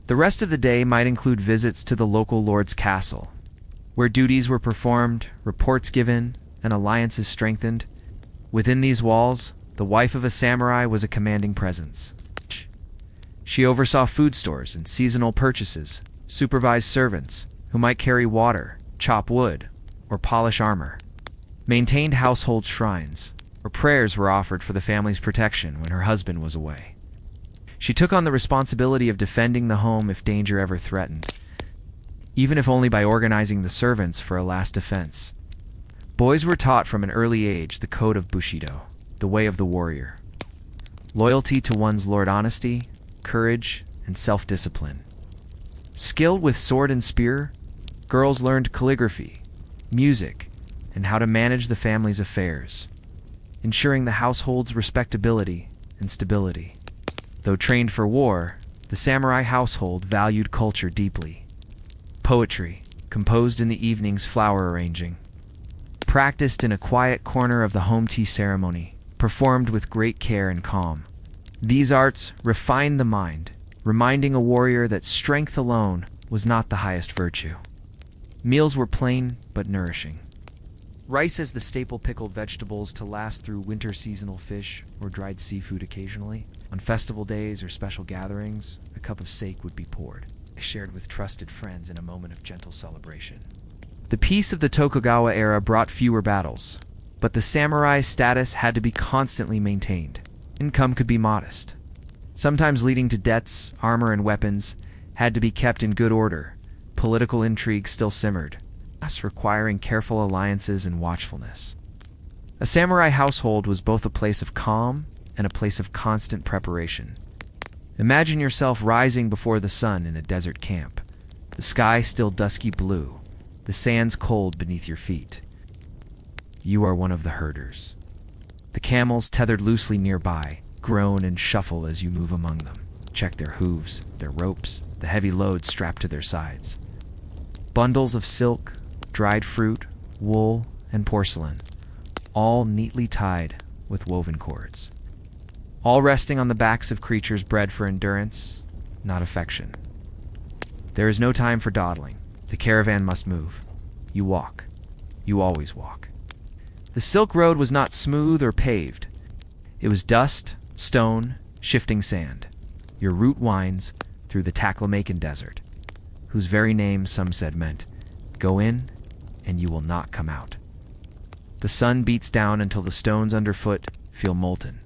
The rest of the day might include visits to the local lord's castle, where duties were performed, reports given, and alliances strengthened. Within these walls, the wife of a samurai was a commanding presence. She oversaw food stores and seasonal purchases, supervised servants who might carry water, chop wood, or polish armor, maintained household shrines, where prayers were offered for the family's protection when her husband was away. She took on the responsibility of defending the home if danger ever threatened, even if only by organizing the servants for a last defense. Boys were taught from an early age the code of Bushido, the way of the warrior. Loyalty to one's lord, honesty, courage, and self-discipline. Skilled with sword and spear, girls learned calligraphy, music, and how to manage the family's affairs, ensuring the household's respectability and stability. Though trained for war, the samurai household valued culture deeply. Poetry, composed in the evening's flower arranging, practiced in a quiet corner of the home tea ceremony, performed with great care and calm. These arts refined the mind, reminding a warrior that strength alone was not the highest virtue. Meals were plain but nourishing. Rice as the staple, pickled vegetables to last through winter, seasonal fish or dried seafood occasionally. On festival days or special gatherings, a cup of sake would be poured, shared with trusted friends in a moment of gentle celebration. The peace of the Tokugawa era brought fewer battles, but the samurai status had to be constantly maintained. Income could be modest, sometimes leading to debts. Armor and weapons had to be kept in good order. Political intrigue still simmered, thus requiring careful alliances and watchfulness. A samurai household was both a place of calm and a place of constant preparation. Imagine yourself rising before the sun in a desert camp, the sky still dusky blue, the sands cold beneath your feet. You are one of the herders. The camels tethered loosely nearby groan and shuffle as you move among them. Check their hooves, their ropes, the heavy loads strapped to their sides. Bundles of silk, dried fruit, wool, and porcelain, all neatly tied with woven cords. All resting on the backs of creatures bred for endurance, not affection. There is no time for dawdling. The caravan must move. You walk. You always walk. The Silk Road was not smooth or paved. It was dust, stone, shifting sand. Your route winds through the Taklamakan Desert, whose very name some said meant, "Go in, and you will not come out." The sun beats down until the stones underfoot feel molten.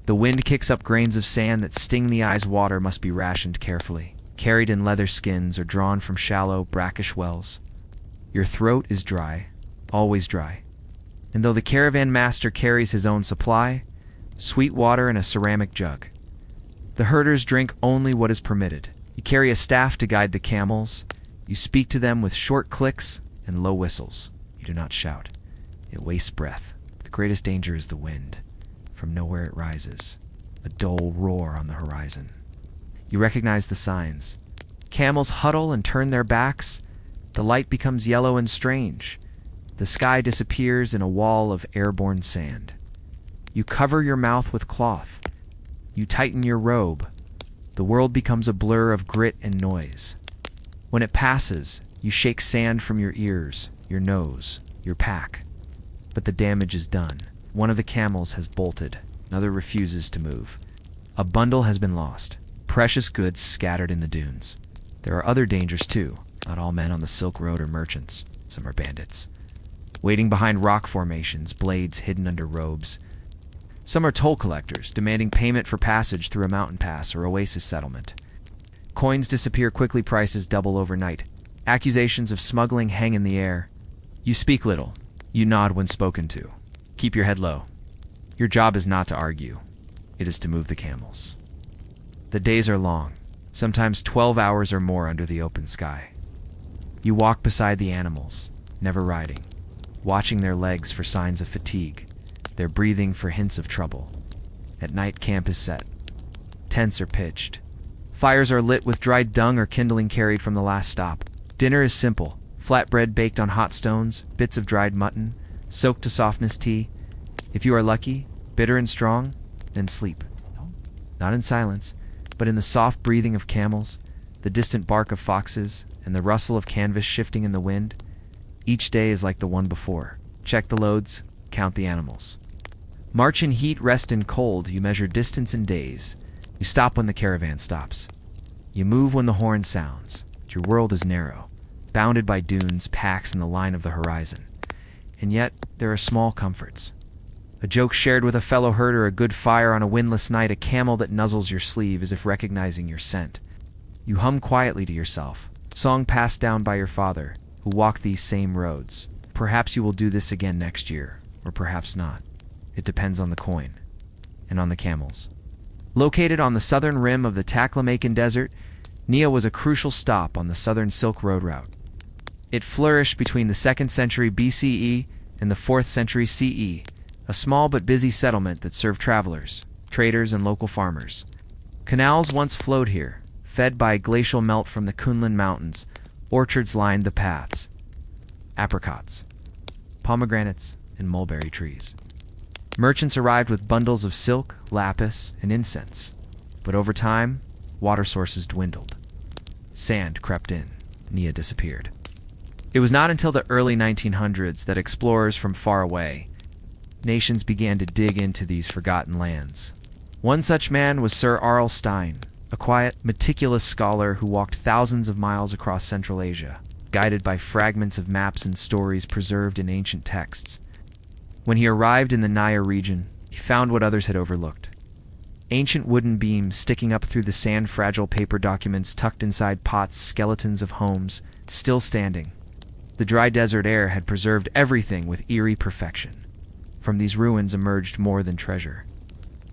The wind kicks up grains of sand that sting the eyes. Water must be rationed carefully, carried in leather skins or drawn from shallow, brackish wells. Your throat is dry, always dry. And though the caravan master carries his own supply, sweet water in a ceramic jug, the herders drink only what is permitted. You carry a staff to guide the camels. You speak to them with short clicks and low whistles. You do not shout. It wastes breath. The greatest danger is the wind. From nowhere it rises, a dull roar on the horizon. You recognize the signs. Camels huddle and turn their backs. The light becomes yellow and strange. The sky disappears in a wall of airborne sand. You cover your mouth with cloth. You tighten your robe. The world becomes a blur of grit and noise. When it passes, you shake sand from your ears, your nose, your pack. But the damage is done. One of the camels has bolted. Another refuses to move. A bundle has been lost. Precious goods scattered in the dunes. There are other dangers too. Not all men on the Silk Road are merchants. Some are bandits, waiting behind rock formations, blades hidden under robes. Some are toll collectors, demanding payment for passage through a mountain pass or oasis settlement. Coins disappear quickly, prices double overnight. Accusations of smuggling hang in the air. You speak little. You nod when spoken to. Keep your head low. Your job is not to argue. It is to move the camels. The days are long, sometimes 12 hours or more under the open sky. You walk beside the animals, never riding, watching their legs for signs of fatigue, their breathing for hints of trouble. At night, camp is set. Tents are pitched. Fires are lit with dried dung or kindling carried from the last stop. Dinner is simple: flatbread baked on hot stones, bits of dried mutton, soaked to softness tea. If you are lucky, bitter and strong, then sleep. Not in silence, but in the soft breathing of camels, the distant bark of foxes, and the rustle of canvas shifting in the wind. Each day is like the one before. Check the loads, count the animals. March in heat, rest in cold. You measure distance in days. You stop when the caravan stops. You move when the horn sounds. Your world is narrow, bounded by dunes, packs, and the line of the horizon. And yet, there are small comforts. A joke shared with a fellow herder, a good fire on a windless night, a camel that nuzzles your sleeve as if recognizing your scent. You hum quietly to yourself, song passed down by your father, who walked these same roads. Perhaps you will do this again next year, or perhaps not. It depends on the coin, and on the camels. Located on the southern rim of the Taklamakan Desert, Nia was a crucial stop on the southern Silk Road route. It flourished between the 2nd century BCE and the 4th century CE, a small but busy settlement that served travelers, traders, and local farmers. Canals once flowed here, fed by glacial melt from the Kunlun Mountains. Orchards lined the paths. Apricots, pomegranates, and mulberry trees. Merchants arrived with bundles of silk, lapis, and incense. But over time, water sources dwindled. Sand crept in. Nia disappeared. It was not until the early 1900s that explorers from far away nations began to dig into these forgotten lands. One such man was Sir Arl Stein, a quiet, meticulous scholar who walked thousands of miles across Central Asia, guided by fragments of maps and stories preserved in ancient texts. When he arrived in the Naya region, he found what others had overlooked. Ancient wooden beams sticking up through the sand-fragile paper documents tucked inside pots, skeletons of homes, still standing. The dry desert air had preserved everything with eerie perfection. From these ruins emerged more than treasure.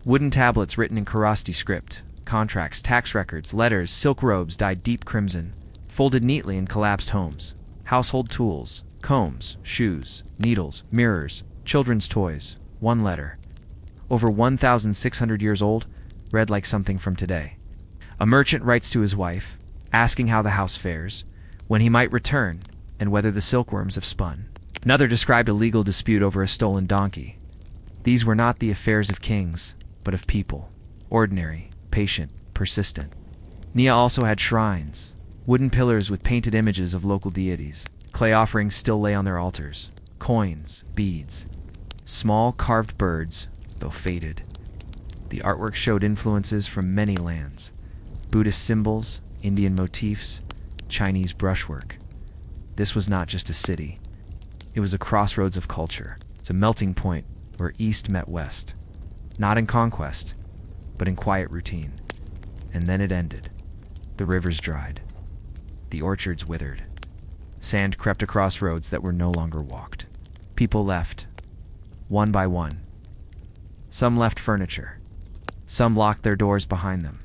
Wooden tablets written in Kharosthi script, contracts, tax records, letters, silk robes dyed deep crimson, folded neatly in collapsed homes, household tools, combs, shoes, needles, mirrors, children's toys, one letter. Over 1,600 years old, read like something from today. A merchant writes to his wife, asking how the house fares, when he might return, and whether the silkworms have spun. Another described a legal dispute over a stolen donkey. These were not the affairs of kings, but of people, ordinary, patient, persistent. Nia also had shrines, wooden pillars with painted images of local deities. Clay offerings still lay on their altars, coins, beads, small carved birds, though faded. The artwork showed influences from many lands: Buddhist symbols, Indian motifs, Chinese brushwork. This was not just a city. It was a crossroads of culture. It's a melting point where East met West. Not in conquest, but in quiet routine. And then it ended. The rivers dried. The orchards withered. Sand crept across roads that were no longer walked. People left, one by one. Some left furniture. Some locked their doors behind them.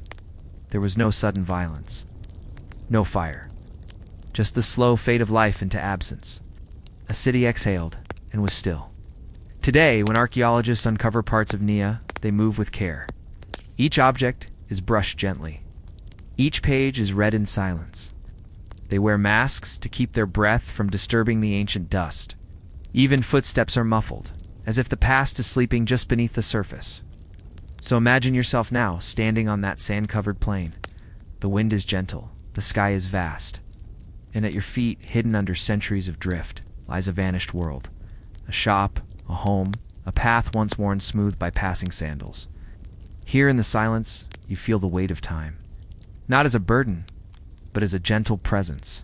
There was no sudden violence. No fire. Just the slow fade of life into absence. A city exhaled and was still. Today, when archaeologists uncover parts of Nia, they move with care. Each object is brushed gently. Each page is read in silence. They wear masks to keep their breath from disturbing the ancient dust. Even footsteps are muffled, as if the past is sleeping just beneath the surface. So imagine yourself now, standing on that sand-covered plain. The wind is gentle, the sky is vast, and at your feet, hidden under centuries of drift, lies a vanished world. A shop, a home, a path once worn smooth by passing sandals. Here in the silence, you feel the weight of time. Not as a burden, but as a gentle presence.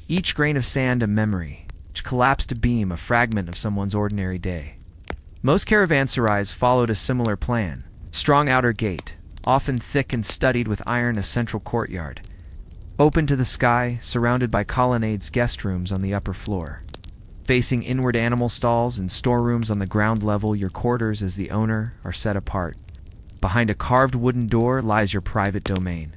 Each grain of sand a memory, each collapsed beam a fragment of someone's ordinary day. Most caravanserais followed a similar plan. Strong outer gate, often thick and studded with iron, a central courtyard. Open to the sky, surrounded by colonnades, guest rooms on the upper floor. Facing inward, animal stalls and storerooms on the ground level. Your quarters as the owner are set apart. Behind a carved wooden door lies your private domain.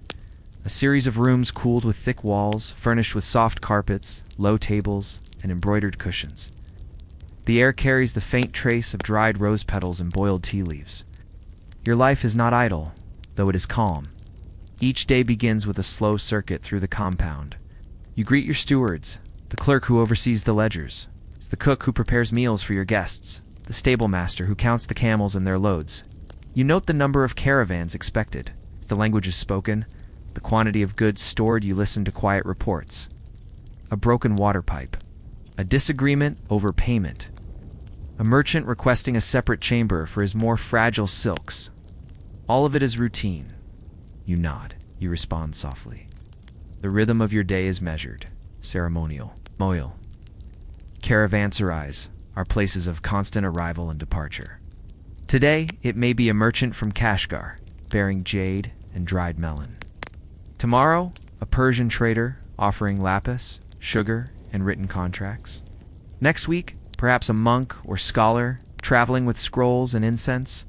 A series of rooms cooled with thick walls, furnished with soft carpets, low tables, and embroidered cushions. The air carries the faint trace of dried rose petals and boiled tea leaves. Your life is not idle, though it is calm. Each day begins with a slow circuit through the compound. You greet your stewards, the clerk who oversees the ledgers, the cook who prepares meals for your guests, the stable master who counts the camels and their loads. You note the number of caravans expected. As the language is spoken, the quantity of goods stored. You listen to quiet reports. A broken water pipe. A disagreement over payment. A merchant requesting a separate chamber for his more fragile silks. All of it is routine. You nod. You respond softly. The rhythm of your day is measured, ceremonial. Moil. Caravanserais are places of constant arrival and departure. Today, it may be a merchant from Kashgar, bearing jade and dried melon. Tomorrow, a Persian trader offering lapis, sugar, and written contracts. Next week, perhaps a monk or scholar traveling with scrolls and incense.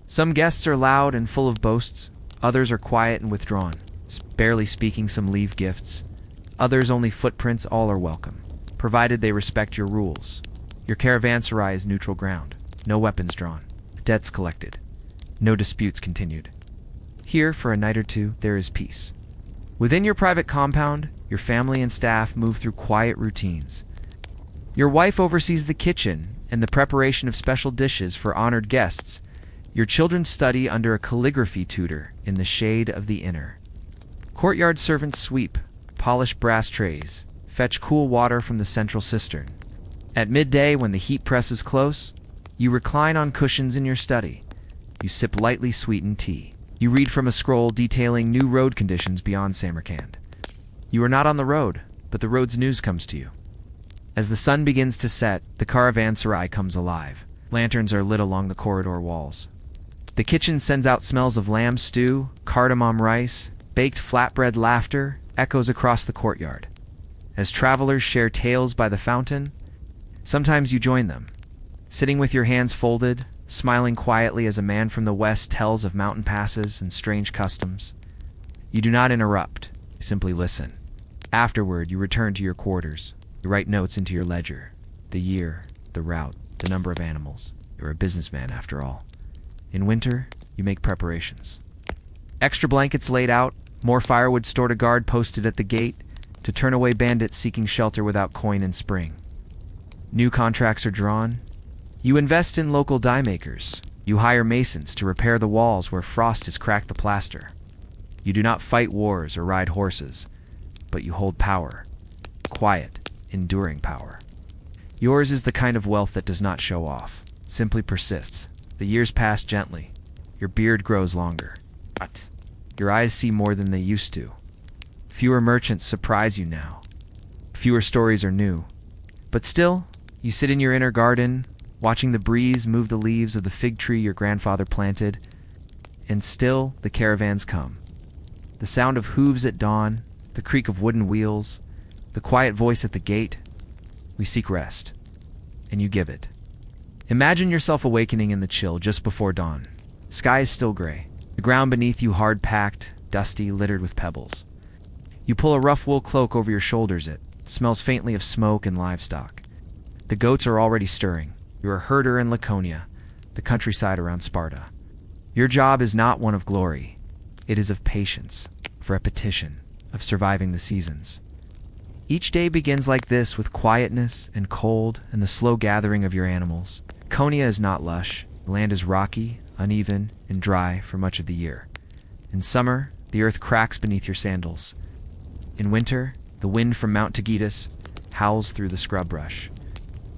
Some guests are loud and full of boasts. Others are quiet and withdrawn, barely speaking. Some leave gifts. Others only footprints. All are welcome, provided they respect your rules. Your caravanserai is neutral ground. No weapons drawn. Debts collected. No disputes continued. Here, for a night or two, there is peace. Within your private compound, your family and staff move through quiet routines. Your wife oversees the kitchen and the preparation of special dishes for honored guests. Your children study under a calligraphy tutor in the shade of the inner. Courtyard servants sweep, polish brass trays, fetch cool water from the central cistern. At midday, when the heat presses close, you recline on cushions in your study. You sip lightly sweetened tea. You read from a scroll detailing new road conditions beyond Samarkand. You are not on the road, but the road's news comes to you. As the sun begins to set, the caravanserai comes alive. Lanterns are lit along the corridor walls. The kitchen sends out smells of lamb stew, cardamom rice, baked flatbread. Laughter echoes across the courtyard. As travelers share tales by the fountain, sometimes you join them, sitting with your hands folded, smiling quietly as a man from the west tells of mountain passes and strange customs. You do not interrupt, you simply listen. Afterward, you return to your quarters. You write notes into your ledger. The year, the route, the number of animals. You're a businessman after all. In winter, you make preparations. Extra blankets laid out, more firewood stored, a guard posted at the gate to turn away bandits seeking shelter without coin in spring. New contracts are drawn. You invest in local die makers. You hire masons to repair the walls where frost has cracked the plaster. You do not fight wars or ride horses, but you hold power. Quiet, enduring power. Yours is the kind of wealth that does not show off, simply persists. The years pass gently. Your beard grows longer. But your eyes see more than they used to. Fewer merchants surprise you now. Fewer stories are new. But still, you sit in your inner garden, watching the breeze move the leaves of the fig tree your grandfather planted. And still, the caravans come. The sound of hooves at dawn, the creak of wooden wheels, the quiet voice at the gate. We seek rest, and you give it. Imagine yourself awakening in the chill just before dawn. Sky is still gray. The ground beneath you hard-packed, dusty, littered with pebbles. You pull a rough wool cloak over your shoulders. It smells faintly of smoke and livestock. The goats are already stirring. You're a herder in Laconia, the countryside around Sparta. Your job is not one of glory. It is of patience, of repetition, of surviving the seasons. Each day begins like this, with quietness and cold and the slow gathering of your animals. Laconia is not lush. The land is rocky, uneven, and dry for much of the year. In summer, the earth cracks beneath your sandals. In winter, the wind from Mount Tagitus howls through the scrub brush.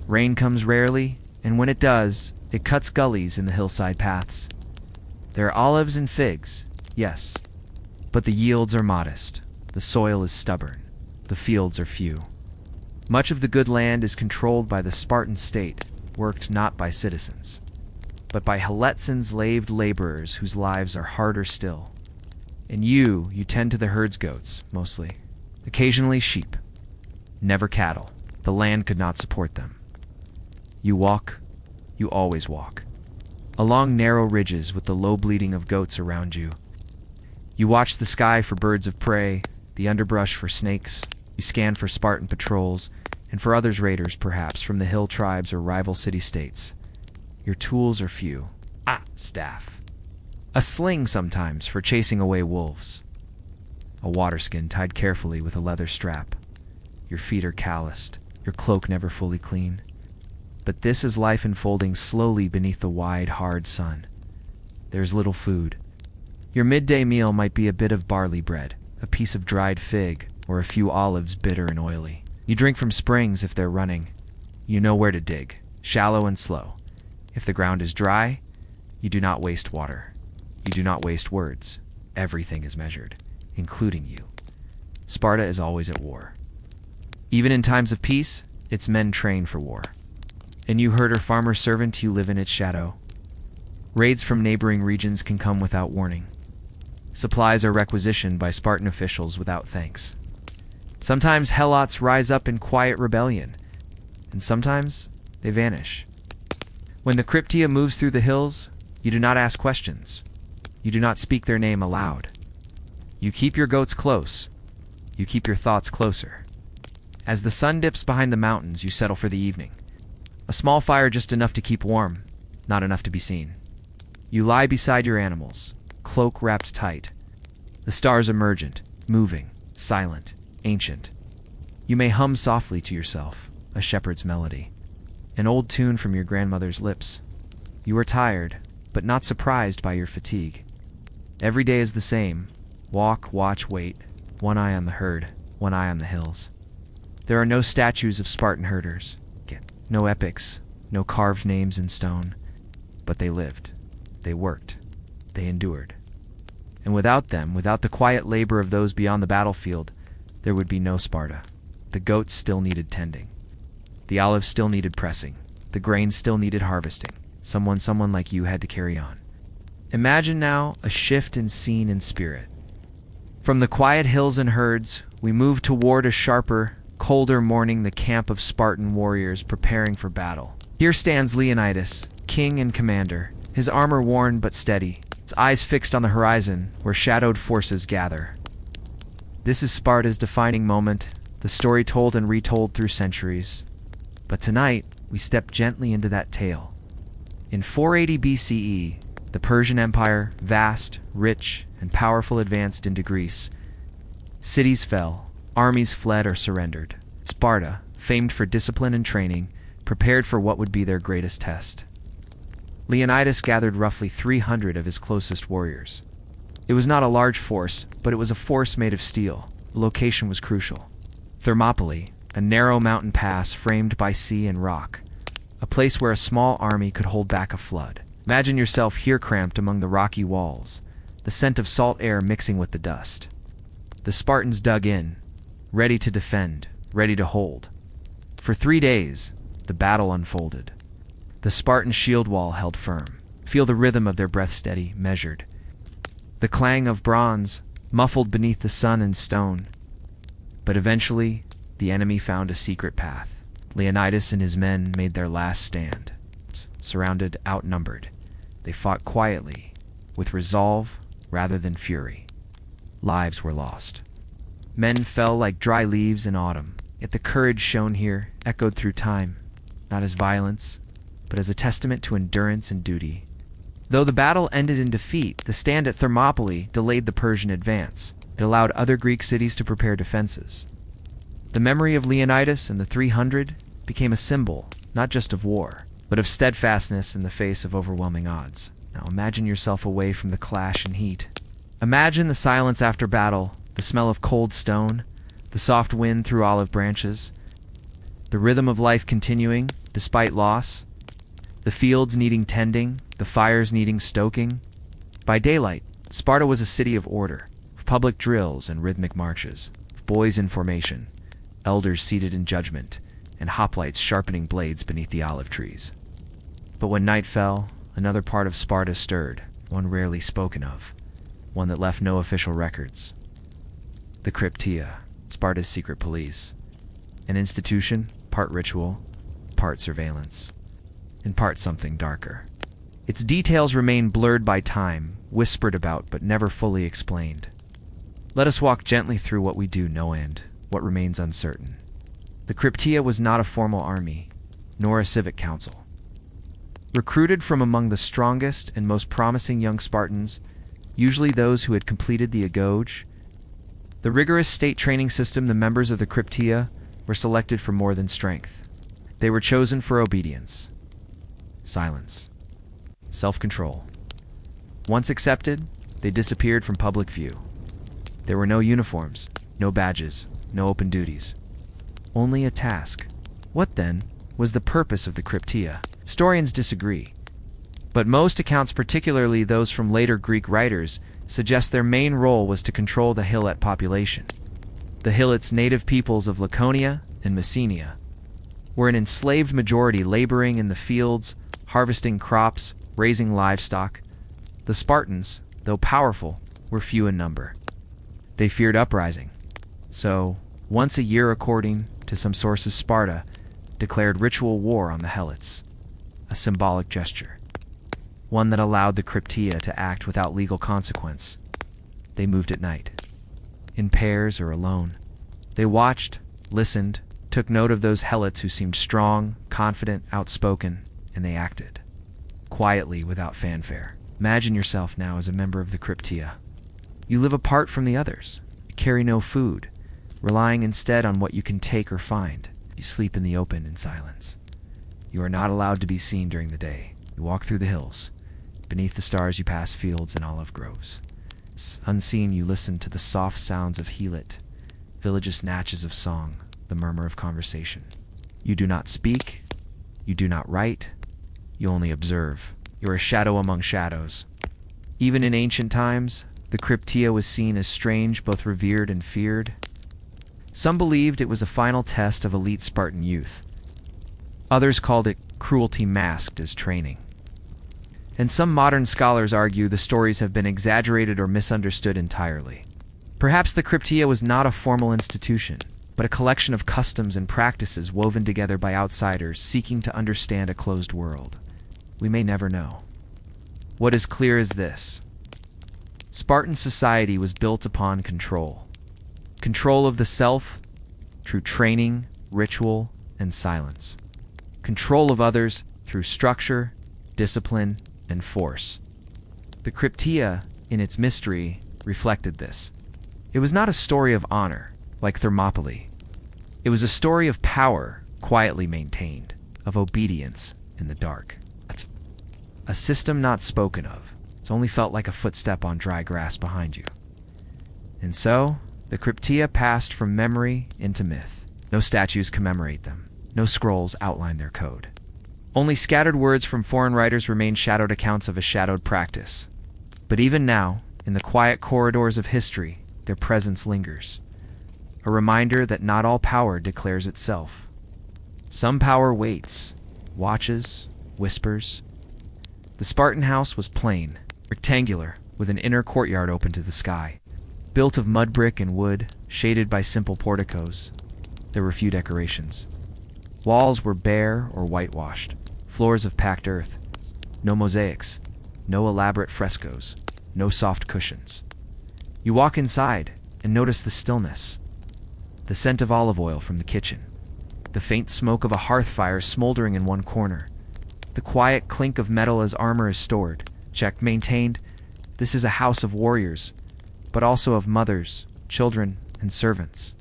Rain comes rarely, and when it does, it cuts gullies in the hillside paths. There are olives and figs, yes, but the yields are modest. The soil is stubborn. The fields are few. Much of the good land is controlled by the Spartan state, worked not by citizens. but by Helletzin-slaved laborers whose lives are harder still. And you tend to the herd's goats, mostly. Occasionally sheep. Never cattle. The land could not support them. You walk, you always walk, along narrow ridges with the low bleating of goats around you. You watch the sky for birds of prey, the underbrush for snakes. You scan for Spartan patrols, and for others raiders, perhaps, from the hill tribes or rival city-states. Your tools are few. Staff. A sling sometimes for chasing away wolves. A waterskin tied carefully with a leather strap. Your feet are calloused, your cloak never fully clean. But this is life unfolding slowly beneath the wide, hard sun. There's little food. Your midday meal might be a bit of barley bread, a piece of dried fig, or a few olives bitter and oily. You drink from springs if they're running. You know where to dig, shallow and slow. If the ground is dry, you do not waste water. You do not waste words. Everything is measured, including you. Sparta is always at war. Even in times of peace, its men train for war. And you herder farmer servant, you live in its shadow. Raids from neighboring regions can come without warning. Supplies are requisitioned by Spartan officials without thanks. Sometimes helots rise up in quiet rebellion, and sometimes they vanish. When the Cryptia moves through the hills, you do not ask questions. You do not speak their name aloud. You keep your goats close. You keep your thoughts closer. As the sun dips behind the mountains, you settle for the evening. A small fire just enough to keep warm, not enough to be seen. You lie beside your animals, cloak wrapped tight. The stars emergent, moving, silent, ancient. You may hum softly to yourself, a shepherd's melody, an old tune from your grandmother's lips. You are tired, but not surprised by your fatigue. Every day is the same. Walk, watch, wait. One eye on the herd, one eye on the hills. There are no statues of Spartan herders. No epics, no carved names in stone. But they lived. They worked. They endured. And without them, without the quiet labor of those beyond the battlefield, there would be no Sparta. The goats still needed tending. The olives still needed pressing. The grain still needed harvesting. Someone like you had to carry on. Imagine now a shift in scene and spirit. From the quiet hills and herds, we move toward a sharper, colder morning, the camp of Spartan warriors preparing for battle. Here stands Leonidas, king and commander, his armor worn but steady, his eyes fixed on the horizon where shadowed forces gather. This is Sparta's defining moment, the story told and retold through centuries. But tonight, we step gently into that tale. In 480 BCE, the Persian Empire, vast, rich, and powerful, advanced into Greece. Cities fell. Armies fled or surrendered. Sparta, famed for discipline and training, prepared for what would be their greatest test. Leonidas gathered roughly 300 of his closest warriors. It was not a large force, but it was a force made of steel. The location was crucial. Thermopylae, a narrow mountain pass framed by sea and rock. A place where a small army could hold back a flood. Imagine yourself here cramped among the rocky walls, the scent of salt air mixing with the dust. The Spartans dug in, ready to defend, ready to hold. For 3 days, the battle unfolded. The Spartan shield wall held firm. Feel the rhythm of their breath steady, measured. The clang of bronze, muffled beneath the sun and stone. But eventually, the enemy found a secret path. Leonidas and his men made their last stand. Surrounded, outnumbered, they fought quietly, with resolve rather than fury. Lives were lost. Men fell like dry leaves in autumn, yet the courage shown here echoed through time, not as violence, but as a testament to endurance and duty. Though the battle ended in defeat, the stand at Thermopylae delayed the Persian advance. It allowed other Greek cities to prepare defenses. The memory of Leonidas and the 300 became a symbol, not just of war, but of steadfastness in the face of overwhelming odds. Now imagine yourself away from the clash and heat. Imagine the silence after battle, the smell of cold stone, the soft wind through olive branches, the rhythm of life continuing despite loss, the fields needing tending, the fires needing stoking. By daylight, Sparta was a city of order, of public drills and rhythmic marches, of boys in formation, elders seated in judgment, and hoplites sharpening blades beneath the olive trees. But when night fell, another part of Sparta stirred, one rarely spoken of, one that left no official records. The Cryptia, Sparta's secret police. An institution, part ritual, part surveillance, and part something darker. Its details remain blurred by time, whispered about but never fully explained. Let us walk gently through what we do know and what remains uncertain. The Cryptia was not a formal army, nor a civic council. Recruited from among the strongest and most promising young Spartans, usually those who had completed the Agoge, the rigorous state training system, the members of the Cryptia were selected for more than strength. They were chosen for obedience, silence, self-control. Once accepted, they disappeared from public view. There were no uniforms, no badges, no open duties. Only a task. What, then, was the purpose of the Cryptia? Historians disagree, but most accounts, particularly those from later Greek writers, suggest their main role was to control the Helot population. The Helots, native peoples of Laconia and Messenia, were an enslaved majority laboring in the fields, harvesting crops, raising livestock. The Spartans, though powerful, were few in number. They feared uprising. So, once a year, according to some sources, Sparta declared ritual war on the Helots, a symbolic gesture, one that allowed the Cryptia to act without legal consequence. They moved at night, in pairs or alone. They watched, listened, took note of those Helots who seemed strong, confident, outspoken, and they acted, quietly, without fanfare. Imagine yourself now as a member of the Cryptia. You live apart from the others, carry no food, relying instead on what you can take or find. You sleep in the open in silence. You are not allowed to be seen during the day. You walk through the hills. Beneath the stars you pass fields and olive groves. Unseen you listen to the soft sounds of Helot, village snatches of song, the murmur of conversation. You do not speak. You do not write. You only observe. You are a shadow among shadows. Even in ancient times, the Cryptia was seen as strange, both revered and feared. Some believed it was a final test of elite Spartan youth. Others called it cruelty masked as training. And some modern scholars argue the stories have been exaggerated or misunderstood entirely. Perhaps the Cryptia was not a formal institution, but a collection of customs and practices woven together by outsiders seeking to understand a closed world. We may never know. What is clear is this: Spartan society was built upon control. Control of the self through training, ritual, and silence. Control of others through structure, discipline, and force. The Cryptia, in its mystery, reflected this. It was not a story of honor, like Thermopylae. It was a story of power, quietly maintained, of obedience in the dark. A system not spoken of. It's only felt like a footstep on dry grass behind you. And so, the Cryptia passed from memory into myth. No statues commemorate them. No scrolls outline their code. Only scattered words from foreign writers remain shadowed accounts of a shadowed practice. But even now, in the quiet corridors of history, their presence lingers. A reminder that not all power declares itself. Some power waits, watches, whispers. The Spartan house was plain, rectangular, with an inner courtyard open to the sky. Built of mud brick and wood, shaded by simple porticos. There were few decorations. Walls were bare or whitewashed, floors of packed earth. No mosaics, no elaborate frescoes, no soft cushions. You walk inside and notice the stillness. The scent of olive oil from the kitchen. The faint smoke of a hearth fire smoldering in one corner. The quiet clink of metal as armor is stored, checked, maintained. This is a house of warriors, but also of mothers, children, and servants.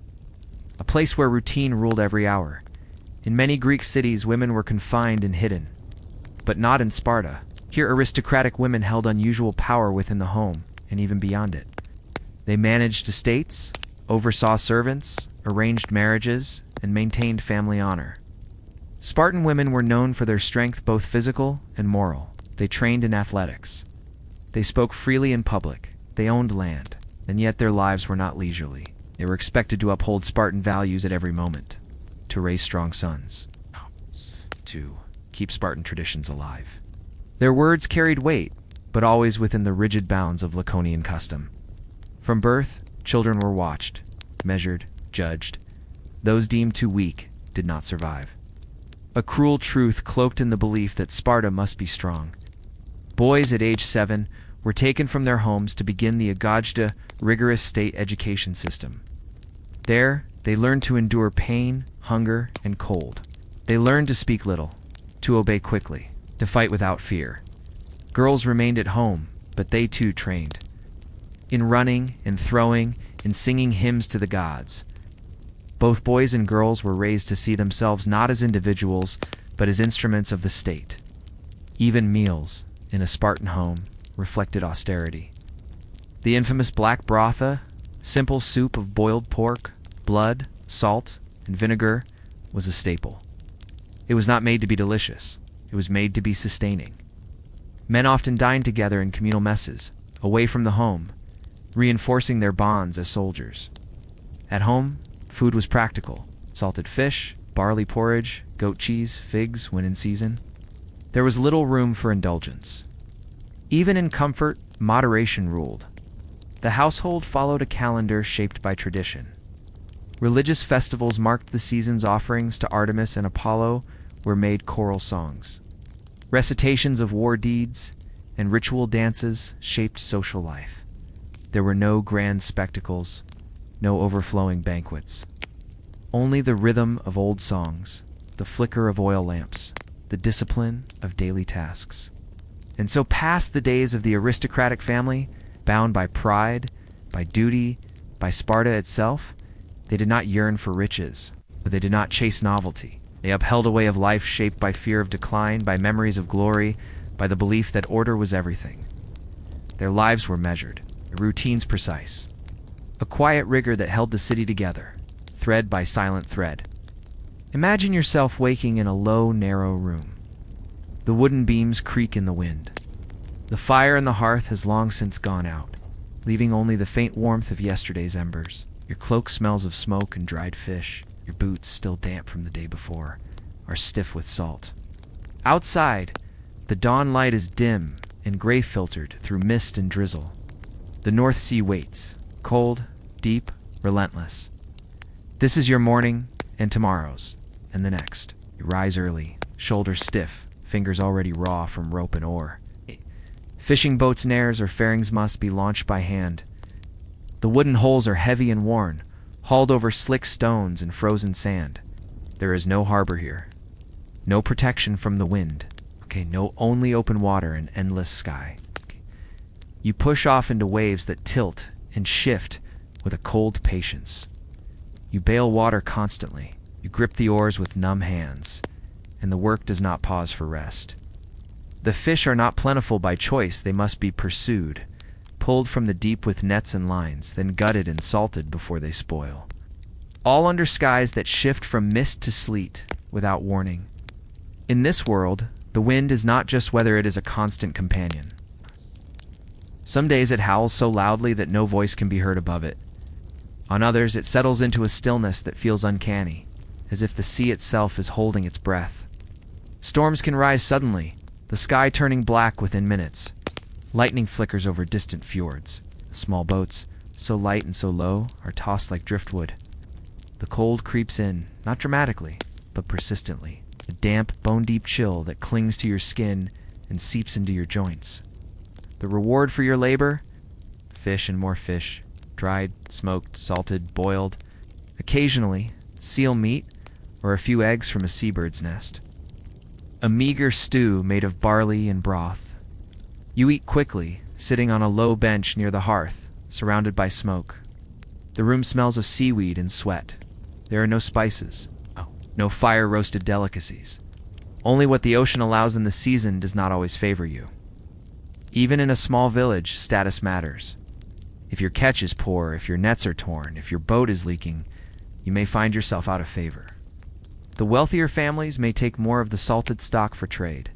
A place where routine ruled every hour. In many Greek cities, women were confined and hidden, but not in Sparta. Here, aristocratic women held unusual power within the home and even beyond it. They managed estates, oversaw servants, arranged marriages, and maintained family honor. Spartan women were known for their strength, both physical and moral. They trained in athletics. They spoke freely in public. They owned land, and yet their lives were not leisurely. They were expected to uphold Spartan values at every moment, to raise strong sons, to keep Spartan traditions alive. Their words carried weight, but always within the rigid bounds of Laconian custom. From birth, children were watched, measured, judged. Those deemed too weak did not survive. A cruel truth cloaked in the belief that Sparta must be strong. Boys at age 7 were taken from their homes to begin the Agajda, rigorous state education system. There, they learned to endure pain, hunger, and cold. They learned to speak little, to obey quickly, to fight without fear. Girls remained at home, but they too trained. In running, in throwing, in singing hymns to the gods. Both boys and girls were raised to see themselves not as individuals, but as instruments of the state. Even meals, in a Spartan home, reflected austerity. The infamous black brotha, simple soup of boiled pork, blood, salt, and vinegar, was a staple. It was not made to be delicious. It was made to be sustaining. Men often dined together in communal messes, away from the home, reinforcing their bonds as soldiers. At home, food was practical: salted fish, barley porridge, goat cheese, figs when in season. There was little room for indulgence. Even in comfort, moderation ruled. The household followed a calendar shaped by tradition. Religious festivals marked the season's offerings to Artemis and Apollo were made choral songs. Recitations of war deeds and ritual dances shaped social life. There were no grand spectacles, no overflowing banquets. Only the rhythm of old songs, the flicker of oil lamps, the discipline of daily tasks. And so passed the days of the aristocratic family, bound by pride, by duty, by Sparta itself. They did not yearn for riches, but they did not chase novelty. They upheld a way of life shaped by fear of decline, by memories of glory, by the belief that order was everything. Their lives were measured, their routines precise. A quiet rigor that held the city together, thread by silent thread. Imagine yourself waking in a low, narrow room. The wooden beams creak in the wind. The fire in the hearth has long since gone out, leaving only the faint warmth of yesterday's embers. Your cloak smells of smoke and dried fish. Your boots, still damp from the day before, are stiff with salt. Outside, the dawn light is dim and gray-filtered through mist and drizzle. The North Sea waits, cold, deep, relentless. This is your morning, and tomorrow's, and the next. You rise early, shoulders stiff, fingers already raw from rope and oar. Fishing boats' nares or fairings must be launched by hand. The wooden holes are heavy and worn, hauled over slick stones and frozen sand. There is no harbor here. No protection from the wind. No only open water and endless sky. You push off into waves that tilt and shift with a cold patience. You bail water constantly. You grip the oars with numb hands, and the work does not pause for rest. The fish are not plentiful by choice. They must be pursued, pulled from the deep with nets and lines, then gutted and salted before they spoil. All under skies that shift from mist to sleet without warning. In this world, the wind is not just weather, it is a constant companion. Some days it howls so loudly that no voice can be heard above it. On others, it settles into a stillness that feels uncanny, as if the sea itself is holding its breath. Storms can rise suddenly, the sky turning black within minutes. Lightning flickers over distant fjords. Small boats, so light and so low, are tossed like driftwood. The cold creeps in, not dramatically, but persistently. A damp, bone-deep chill that clings to your skin and seeps into your joints. The reward for your labor? Fish and more fish, dried, smoked, salted, boiled. Occasionally, seal meat or a few eggs from a seabird's nest. A meager stew made of barley and broth. You eat quickly, sitting on a low bench near the hearth, surrounded by smoke. The room smells of seaweed and sweat. There are no spices. No fire-roasted delicacies. Only what the ocean allows in the season does not always favor you. Even in a small village, status matters. If your catch is poor, if your nets are torn, if your boat is leaking, you may find yourself out of favor. The wealthier families may take more of the salted stock for trade.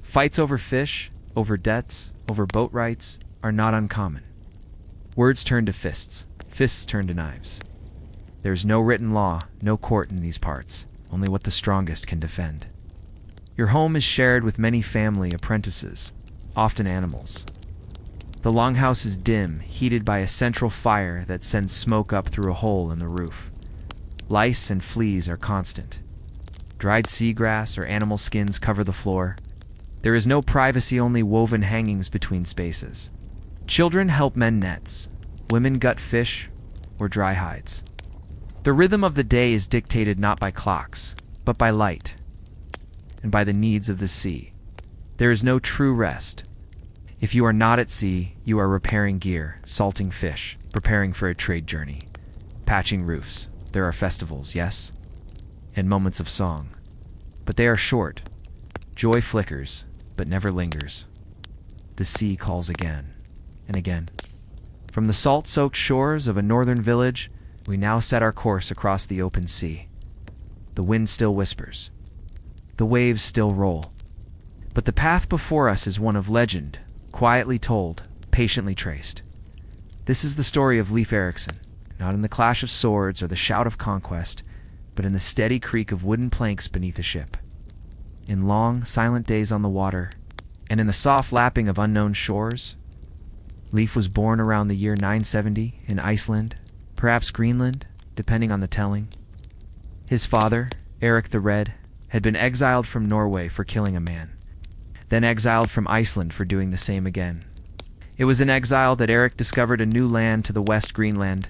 Fights over fish, over debts, over boat rights are not uncommon. Words turn to fists, fists turn to knives. There is no written law, no court in these parts, only what the strongest can defend. Your home is shared with many family apprentices, often animals. The longhouse is dim, heated by a central fire that sends smoke up through a hole in the roof. Lice and fleas are constant. Dried seagrass or animal skins cover the floor. There is no privacy, only woven hangings between spaces. Children help mend nets. Women gut fish or dry hides. The rhythm of the day is dictated not by clocks, but by light and by the needs of the sea. There is no true rest. If you are not at sea, you are repairing gear, salting fish, preparing for a trade journey, patching roofs. There are festivals, yes, and moments of song. But they are short. Joy flickers, but never lingers. The sea calls again and again. From the salt-soaked shores of a northern village, we now set our course across the open sea. The wind still whispers. The waves still roll. But the path before us is one of legend, quietly told, patiently traced. This is the story of Leif Erikson, not in the clash of swords or the shout of conquest, but in the steady creak of wooden planks beneath a ship. In long, silent days on the water, and in the soft lapping of unknown shores. Leif was born around the year 970 in Iceland, perhaps Greenland, depending on the telling. His father, Eric the Red, had been exiled from Norway for killing a man, then exiled from Iceland for doing the same again. It was in exile that Eric discovered a new land to the west, Greenland,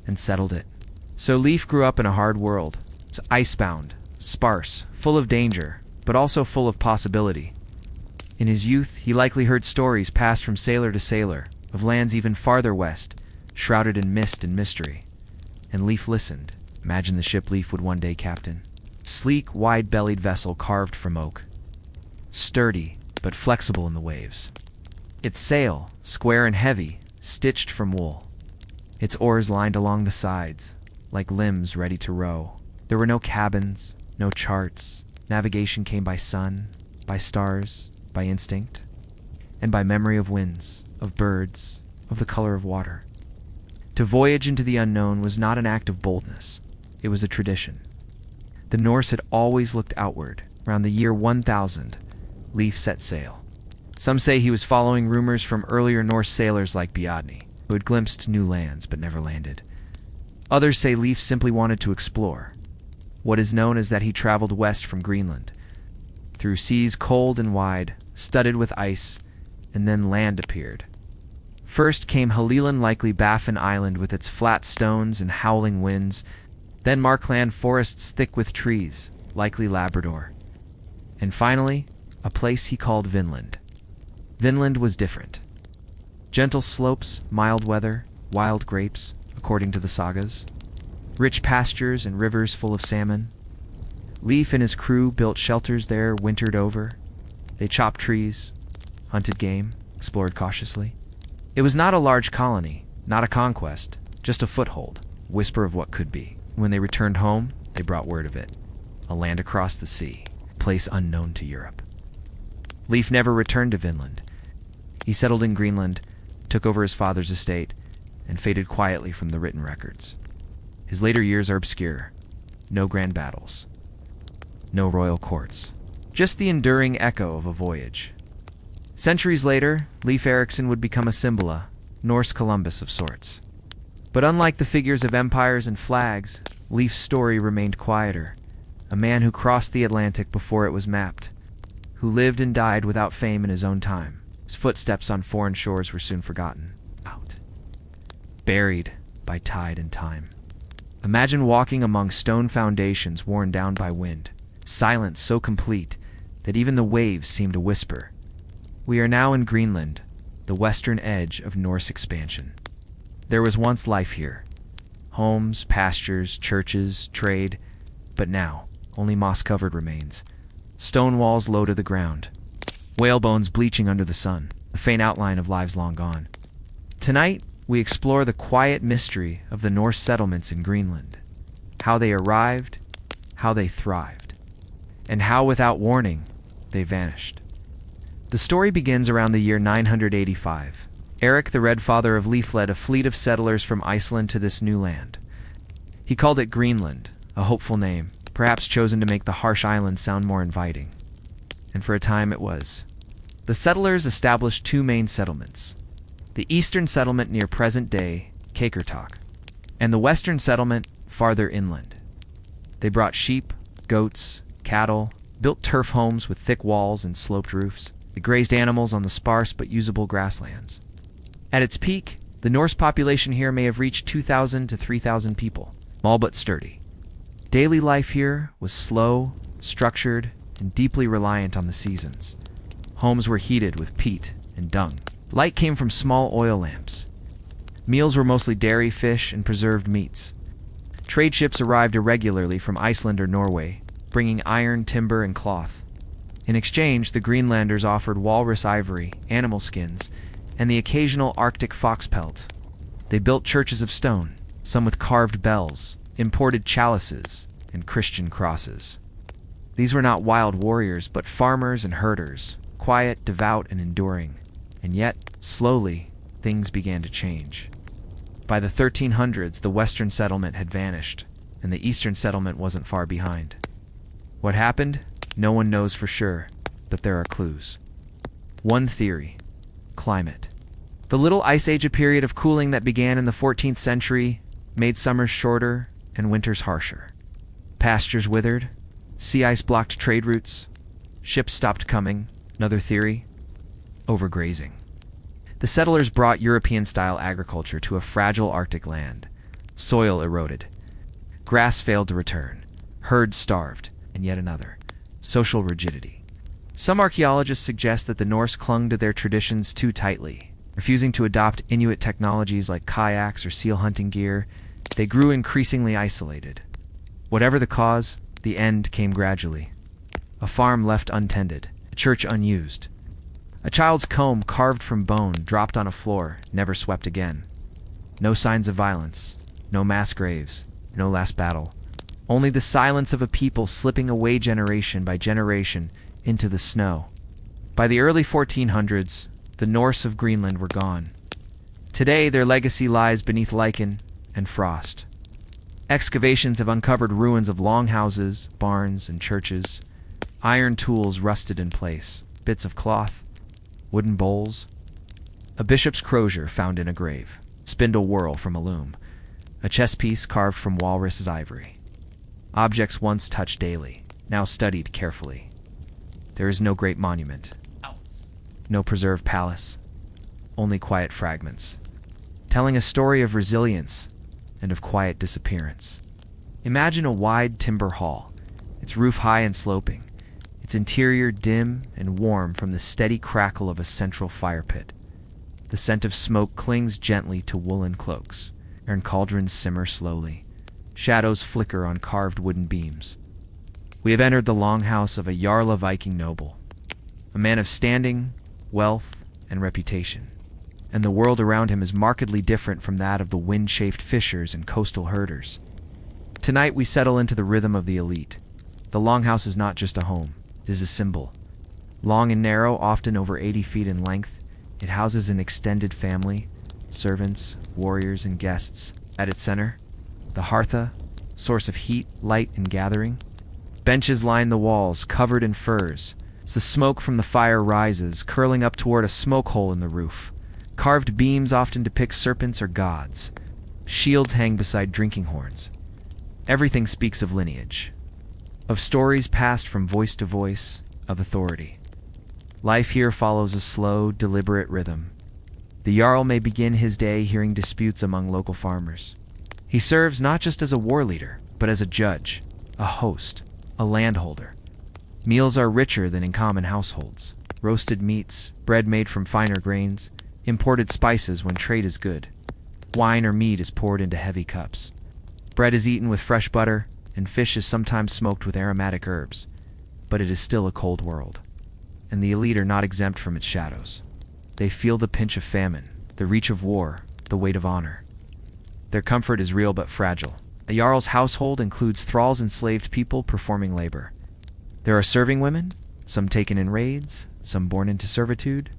and settled it. So Leif grew up in a hard world. It's icebound, sparse, full of danger, but also full of possibility. In his youth, he likely heard stories passed from sailor to sailor, of lands even farther west, shrouded in mist and mystery. And Leif listened. Imagine the ship Leif would one day captain. Sleek, wide-bellied vessel carved from oak. Sturdy, but flexible in the waves. Its sail, square and heavy, stitched from wool. Its oars lined along the sides, like limbs ready to row. There were no cabins, no charts. Navigation came by sun, by stars, by instinct, and by memory of winds, of birds, of the color of water. To voyage into the unknown was not an act of boldness. It was a tradition. The Norse had always looked outward. Around the year 1000, Leif set sail. Some say he was following rumors from earlier Norse sailors like Bjarni, who had glimpsed new lands but never landed. Others say Leif simply wanted to explore. What is known is that he traveled west from Greenland, through seas cold and wide, studded with ice, and then land appeared. First came Halilan, likely Baffin Island with its flat stones and howling winds, then Markland forests thick with trees, likely Labrador. And finally, a place he called Vinland. Vinland was different. Gentle slopes, mild weather, wild grapes, according to the sagas. Rich pastures and rivers full of salmon. Leif and his crew built shelters there, wintered over. They chopped trees, hunted game, explored cautiously. It was not a large colony, not a conquest, just a foothold, whisper of what could be. When they returned home, they brought word of it. A land across the sea, a place unknown to Europe. Leif never returned to Vinland. He settled in Greenland, took over his father's estate, and faded quietly from the written records. His later years are obscure. No grand battles. No royal courts. Just the enduring echo of a voyage. Centuries later, Leif Erikson would become a symbol, a Norse Columbus of sorts. But unlike the figures of empires and flags, Leif's story remained quieter. A man who crossed the Atlantic before it was mapped, who lived and died without fame in his own time. His footsteps on foreign shores were soon forgotten. Out. Buried by tide and time. Imagine walking among stone foundations worn down by wind, silence so complete that even the waves seemed to whisper. We are now in Greenland, the western edge of Norse expansion. There was once life here. Homes, pastures, churches, trade, but now only moss-covered remains. Stone walls low to the ground. Whale bones bleaching under the sun, a faint outline of lives long gone. Tonight, we explore the quiet mystery of the Norse settlements in Greenland. How they arrived, how they thrived, and how, without warning, they vanished. The story begins around the year 985. Eric the Red, father of Leif, led a fleet of settlers from Iceland to this new land. He called it Greenland, a hopeful name, perhaps chosen to make the harsh island sound more inviting. and for a time it was. The settlers established two main settlements: the eastern settlement near present-day Kakertok, and the western settlement farther inland. They brought sheep, goats, cattle, built turf homes with thick walls and sloped roofs. They grazed animals on the sparse but usable grasslands. At its peak, the Norse population here may have reached 2,000 to 3,000 people, small but sturdy. Daily life here was slow, structured, and deeply reliant on the seasons. Homes were heated with peat and dung. Light came from small oil lamps. Meals were mostly dairy, fish, and preserved meats. Trade ships arrived irregularly from Iceland or Norway, bringing iron, timber, and cloth. In exchange, the Greenlanders offered walrus ivory, animal skins, and the occasional Arctic fox pelt. They built churches of stone, some with carved bells, imported chalices, and Christian crosses. These were not wild warriors, but farmers and herders, quiet, devout, and enduring. And yet, slowly, things began to change. By the 1300s, the western settlement had vanished, and the eastern settlement wasn't far behind. What happened? No one knows for sure, but there are clues. One theory: climate. The Little Ice Age, a period of cooling that began in the 14th century, made summers shorter and winters harsher. Pastures withered, sea ice blocked trade routes, ships stopped coming. Another theory: overgrazing. The settlers brought European-style agriculture to a fragile Arctic land. Soil eroded. Grass failed to return. Herds starved. And yet another: social rigidity. Some archaeologists suggest that the Norse clung to their traditions too tightly. Refusing to adopt Inuit technologies like kayaks or seal hunting gear, they grew increasingly isolated. Whatever the cause, the end came gradually. A farm left untended, a church unused. A child's comb carved from bone dropped on a floor, never swept again. No signs of violence, no mass graves, no last battle. Only the silence of a people slipping away generation by generation into the snow. By the early 1400s, the Norse of Greenland were gone. Today, their legacy lies beneath lichen and frost. Excavations have uncovered ruins of longhouses, barns, and churches. Iron tools rusted in place, bits of cloth, wooden bowls. A bishop's crozier found in a grave, spindle whorl from a loom, a chess piece carved from walrus's ivory. Objects once touched daily, now studied carefully. There is no great monument, no preserved palace, only quiet fragments, telling a story of resilience and of quiet disappearance. Imagine a wide timber hall, its roof high and sloping, its interior dim and warm from the steady crackle of a central fire pit. The scent of smoke clings gently to woolen cloaks, and cauldrons simmer slowly. Shadows flicker on carved wooden beams. We have entered the longhouse of a Jarl Viking noble, a man of standing, wealth, and reputation, and the world around him is markedly different from that of the wind-chafed fishers and coastal herders. Tonight we settle into the rhythm of the elite. The longhouse is not just a home, it is a symbol. Long and narrow, often over 80 feet in length, it houses an extended family, servants, warriors, and guests. At its center, the heartha, source of heat, light, and gathering. Benches line the walls, covered in furs. As the smoke from the fire rises, curling up toward a smoke hole in the roof. Carved beams often depict serpents or gods. Shields hang beside drinking horns. Everything speaks of lineage, of stories passed from voice to voice, of authority. Life here follows a slow, deliberate rhythm. The Jarl may begin his day hearing disputes among local farmers. He serves not just as a war leader, but as a judge, a host, a landholder. Meals are richer than in common households. Roasted meats, bread made from finer grains, imported spices when trade is good. Wine or meat is poured into heavy cups. Bread is eaten with fresh butter, and fish is sometimes smoked with aromatic herbs. But it is still a cold world, and the elite are not exempt from its shadows. They feel the pinch of famine, the reach of war, the weight of honor. Their comfort is real but fragile. A Jarl's household includes thralls, enslaved people performing labor. There are serving women, some taken in raids, some born into servitude.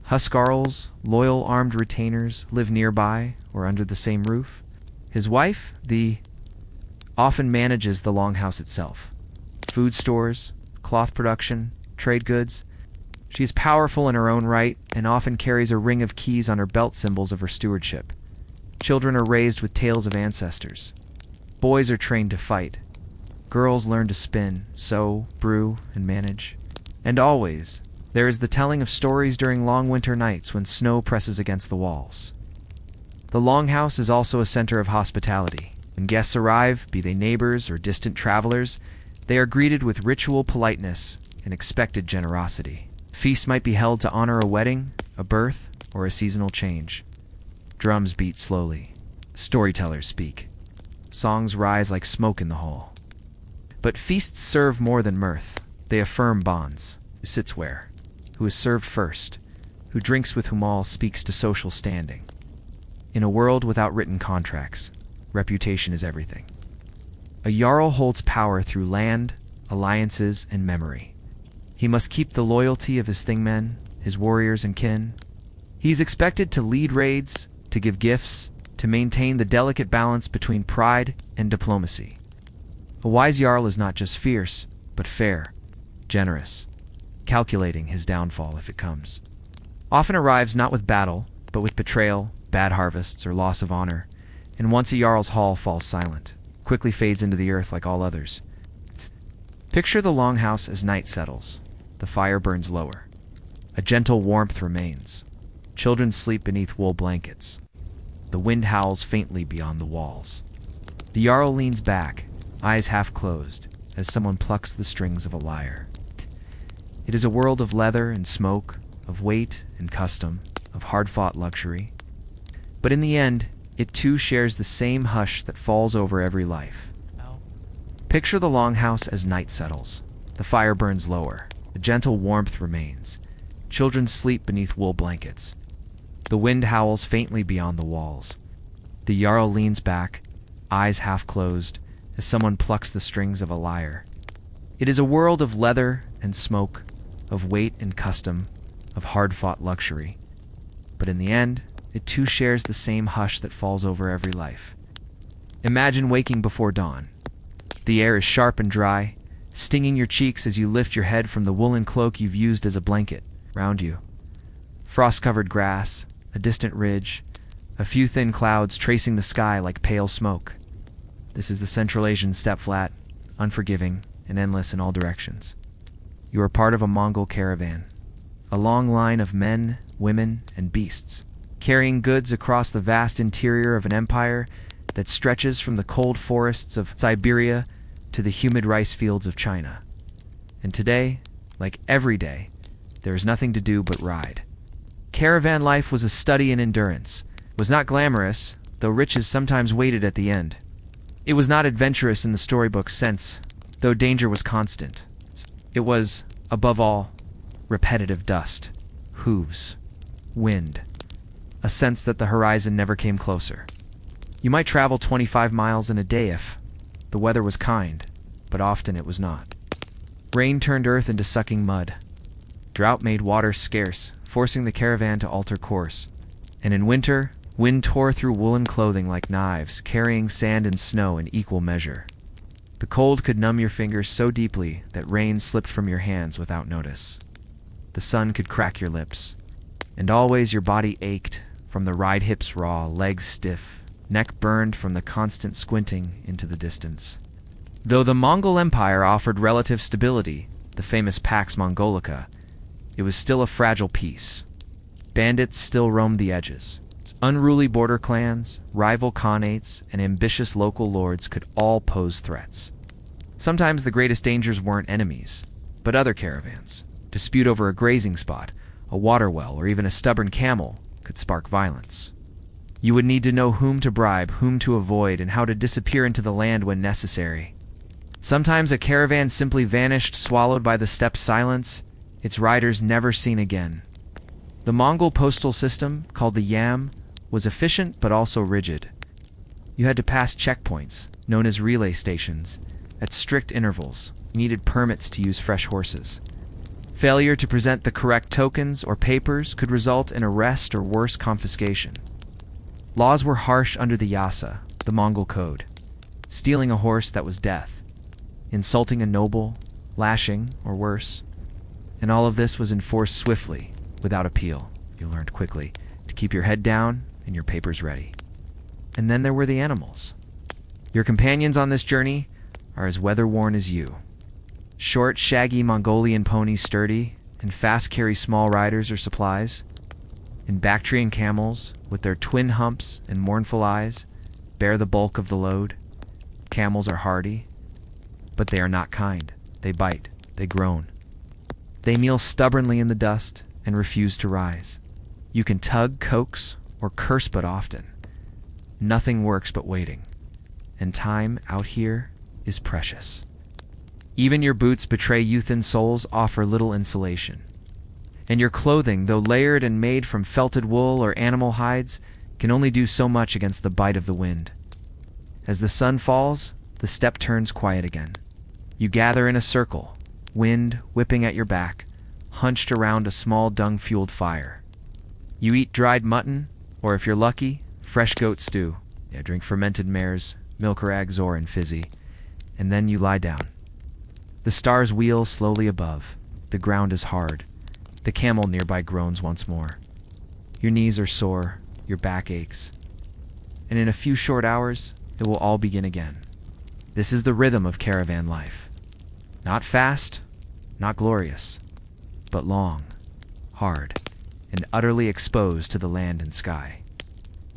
Huskarls, loyal armed retainers, live nearby or under the same roof. His wife, often manages the longhouse itself. Food stores, cloth production, trade goods. She is powerful in her own right and often carries a ring of keys on her belt, symbols of her stewardship. Children are raised with tales of ancestors. Boys are trained to fight. Girls learn to spin, sew, brew, and manage. And always, there is the telling of stories during long winter nights when snow presses against the walls. The Longhouse is also a center of hospitality. When guests arrive, be they neighbors or distant travelers, they are greeted with ritual politeness and expected generosity. Feasts might be held to honor a wedding, a birth, or a seasonal change. Drums beat slowly. Storytellers speak. Songs rise like smoke in the hall. But feasts serve more than mirth. They affirm bonds. Who sits where? Who is served first? Who drinks with whom all speaks to social standing? In a world without written contracts, reputation is everything. A Jarl holds power through land, alliances, and memory. He must keep the loyalty of his thingmen, his warriors and kin. He is expected to lead raids, to give gifts, to maintain the delicate balance between pride and diplomacy. A wise Jarl is not just fierce, but fair, generous, calculating his downfall if it comes. Often arrives not with battle, but with betrayal, bad harvests, or loss of honor, and once a Jarl's hall falls silent, quickly fades into the earth like all others. Picture the Longhouse as night settles. The fire burns lower. A gentle warmth remains. Children sleep beneath wool blankets. The wind howls faintly beyond the walls. The Jarl leans back, eyes half closed, as someone plucks the strings of a lyre. It is a world of leather and smoke, of weight and custom, of hard-fought luxury. But in the end, it too shares the same hush that falls over every life. Picture the Longhouse as night settles. The fire burns lower. A gentle warmth remains. Children sleep beneath wool blankets. The wind howls faintly beyond the walls. The Jarl leans back, eyes half closed, as someone plucks the strings of a lyre. It is a world of leather and smoke, of weight and custom, of hard-fought luxury. But in the end, it too shares the same hush that falls over every life. Imagine waking before dawn. The air is sharp and dry, stinging your cheeks as you lift your head from the woolen cloak you've used as a blanket round you. Frost-covered grass, a distant ridge, a few thin clouds tracing the sky like pale smoke. This is the Central Asian steppe flat, unforgiving and endless in all directions. You are part of a Mongol caravan, a long line of men, women, and beasts, carrying goods across the vast interior of an empire that stretches from the cold forests of Siberia to the humid rice fields of China. And today, like every day, there is nothing to do but ride. Caravan life was a study in endurance. It was not glamorous, though riches sometimes waited at the end. It was not adventurous in the storybook sense, though danger was constant. It was, above all, repetitive dust, hooves, wind, a sense that the horizon never came closer. You might travel 25 miles in a day if the weather was kind, but often it was not. Rain turned earth into sucking mud. Drought made water scarce, forcing the caravan to alter course. And in winter, wind tore through woolen clothing like knives, carrying sand and snow in equal measure. The cold could numb your fingers so deeply that rain slipped from your hands without notice. The sun could crack your lips. And always your body ached, from the ride hips raw, legs stiff, neck burned from the constant squinting into the distance. Though the Mongol Empire offered relative stability, the famous Pax Mongolica, it was still a fragile peace. Bandits still roamed the edges. Unruly border clans, rival khanates, and ambitious local lords could all pose threats. Sometimes the greatest dangers weren't enemies, but other caravans. Dispute over a grazing spot, a water well, or even a stubborn camel could spark violence. You would need to know whom to bribe, whom to avoid, and how to disappear into the land when necessary. Sometimes a caravan simply vanished, swallowed by the steppe silence, its riders never seen again. The Mongol postal system, called the Yam, was efficient but also rigid. You had to pass checkpoints, known as relay stations, at strict intervals. You needed permits to use fresh horses. Failure to present the correct tokens or papers could result in arrest or worse, confiscation. Laws were harsh under the Yasa, the Mongol code. Stealing a horse, that was death. Insulting a noble, lashing, or worse. And all of this was enforced swiftly, without appeal. You learned quickly to keep your head down and your papers ready. And then there were the animals. Your companions on this journey are as weather-worn as you. Short, shaggy Mongolian ponies, sturdy and fast, carry small riders or supplies. And Bactrian camels, with their twin humps and mournful eyes, bear the bulk of the load. Camels are hardy, but they are not kind. They bite, they groan. They kneel stubbornly in the dust and refuse to rise. You can tug, coax, or curse, but often nothing works but waiting. And time out here is precious. Even your boots betray youth, and soles offer little insulation. And your clothing, though layered and made from felted wool or animal hides, can only do so much against the bite of the wind. As the sun falls, the steppe turns quiet again. You gather in a circle, wind whipping at your back, hunched around a small dung-fueled fire. You eat dried mutton, or if you're lucky, fresh goat stew. Drink fermented mare's milk or Agzor and fizzy, and then you lie down. The stars wheel slowly above. The ground is hard. The camel nearby groans once more. Your knees are sore, your back aches. And in a few short hours, it will all begin again. This is the rhythm of caravan life. Not fast, not glorious, but long, hard, and utterly exposed to the land and sky.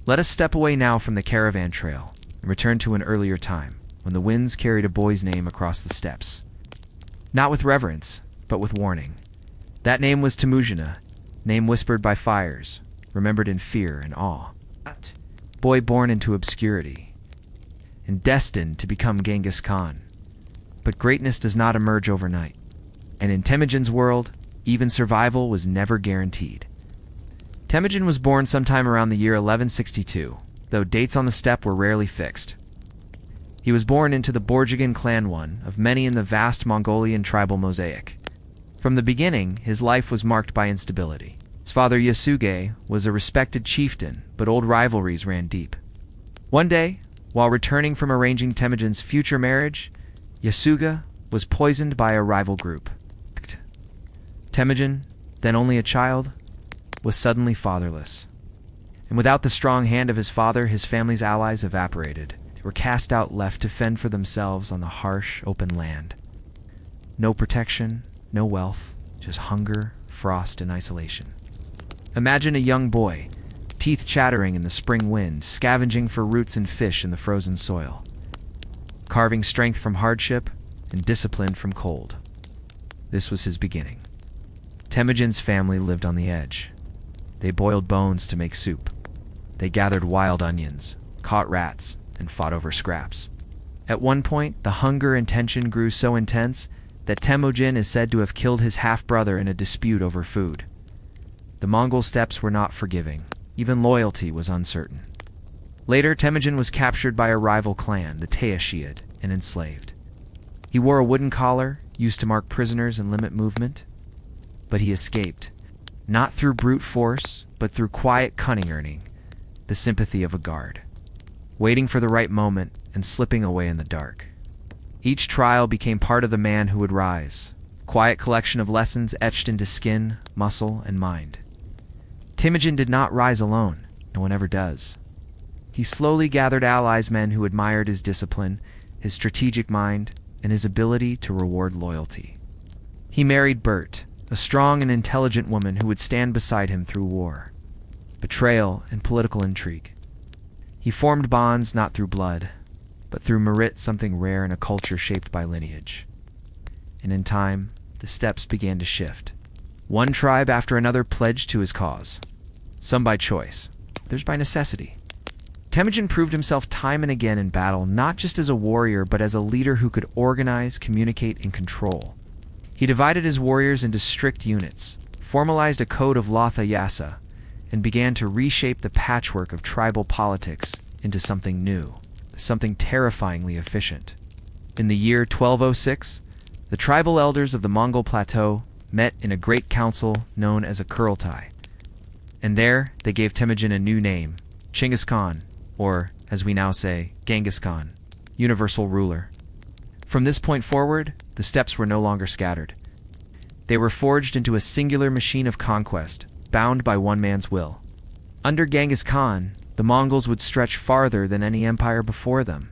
Let us step away now from the caravan trail and return to an earlier time, when the winds carried a boy's name across the steppes. Not with reverence, but with warning. That name was Temujin, name whispered by fires, remembered in fear and awe. Boy born into obscurity, and destined to become Genghis Khan. But greatness does not emerge overnight, and in Temujin's world, even survival was never guaranteed. Temujin was born sometime around the year 1162, though dates on the steppe were rarely fixed. He was born into the Borjigin clan, one of many in the vast Mongolian tribal mosaic. From the beginning, his life was marked by instability. His father Yasuge was a respected chieftain, but old rivalries ran deep. One day, while returning from arranging Temujin's future marriage, Yasuge was poisoned by a rival group. Temujin, then only a child, was suddenly fatherless. And without the strong hand of his father, his family's allies evaporated. They were cast out, left to fend for themselves on the harsh, open land. No protection, no wealth, just hunger, frost, and isolation. Imagine a young boy, teeth chattering in the spring wind, scavenging for roots and fish in the frozen soil, carving strength from hardship and discipline from cold. This was his beginning. Temujin's family lived on the edge. They boiled bones to make soup. They gathered wild onions, caught rats, and fought over scraps. At one point, the hunger and tension grew so intense that Temujin is said to have killed his half-brother in a dispute over food. The Mongol steppes were not forgiving. Even loyalty was uncertain. Later, Temujin was captured by a rival clan, the Taishid, and enslaved. He wore a wooden collar, used to mark prisoners and limit movement. But he escaped, not through brute force, but through quiet cunning, earning the sympathy of a guard, waiting for the right moment and slipping away in the dark. Each trial became part of the man who would rise, a quiet collection of lessons etched into skin, muscle, and mind. Temujin did not rise alone. No one ever does. He slowly gathered allies, men who admired his discipline, his strategic mind, and his ability to reward loyalty. He married Bert, a strong and intelligent woman who would stand beside him through war, betrayal, and political intrigue. He formed bonds not through blood, but through merit, something rare in a culture shaped by lineage. And in time, the steppes began to shift. One tribe after another pledged to his cause, some by choice, others by necessity. Temujin proved himself time and again in battle, not just as a warrior, but as a leader who could organize, communicate, and control. He divided his warriors into strict units, formalized a code of Lotha Yasa, and began to reshape the patchwork of tribal politics into something new, something terrifyingly efficient. In the year 1206, the tribal elders of the Mongol plateau met in a great council known as a Kurultai. And there, they gave Temujin a new name, Chinggis Khan, or, as we now say, Genghis Khan, universal ruler. From this point forward, the steppes were no longer scattered. They were forged into a singular machine of conquest, bound by one man's will. Under Genghis Khan, the Mongols would stretch farther than any empire before them.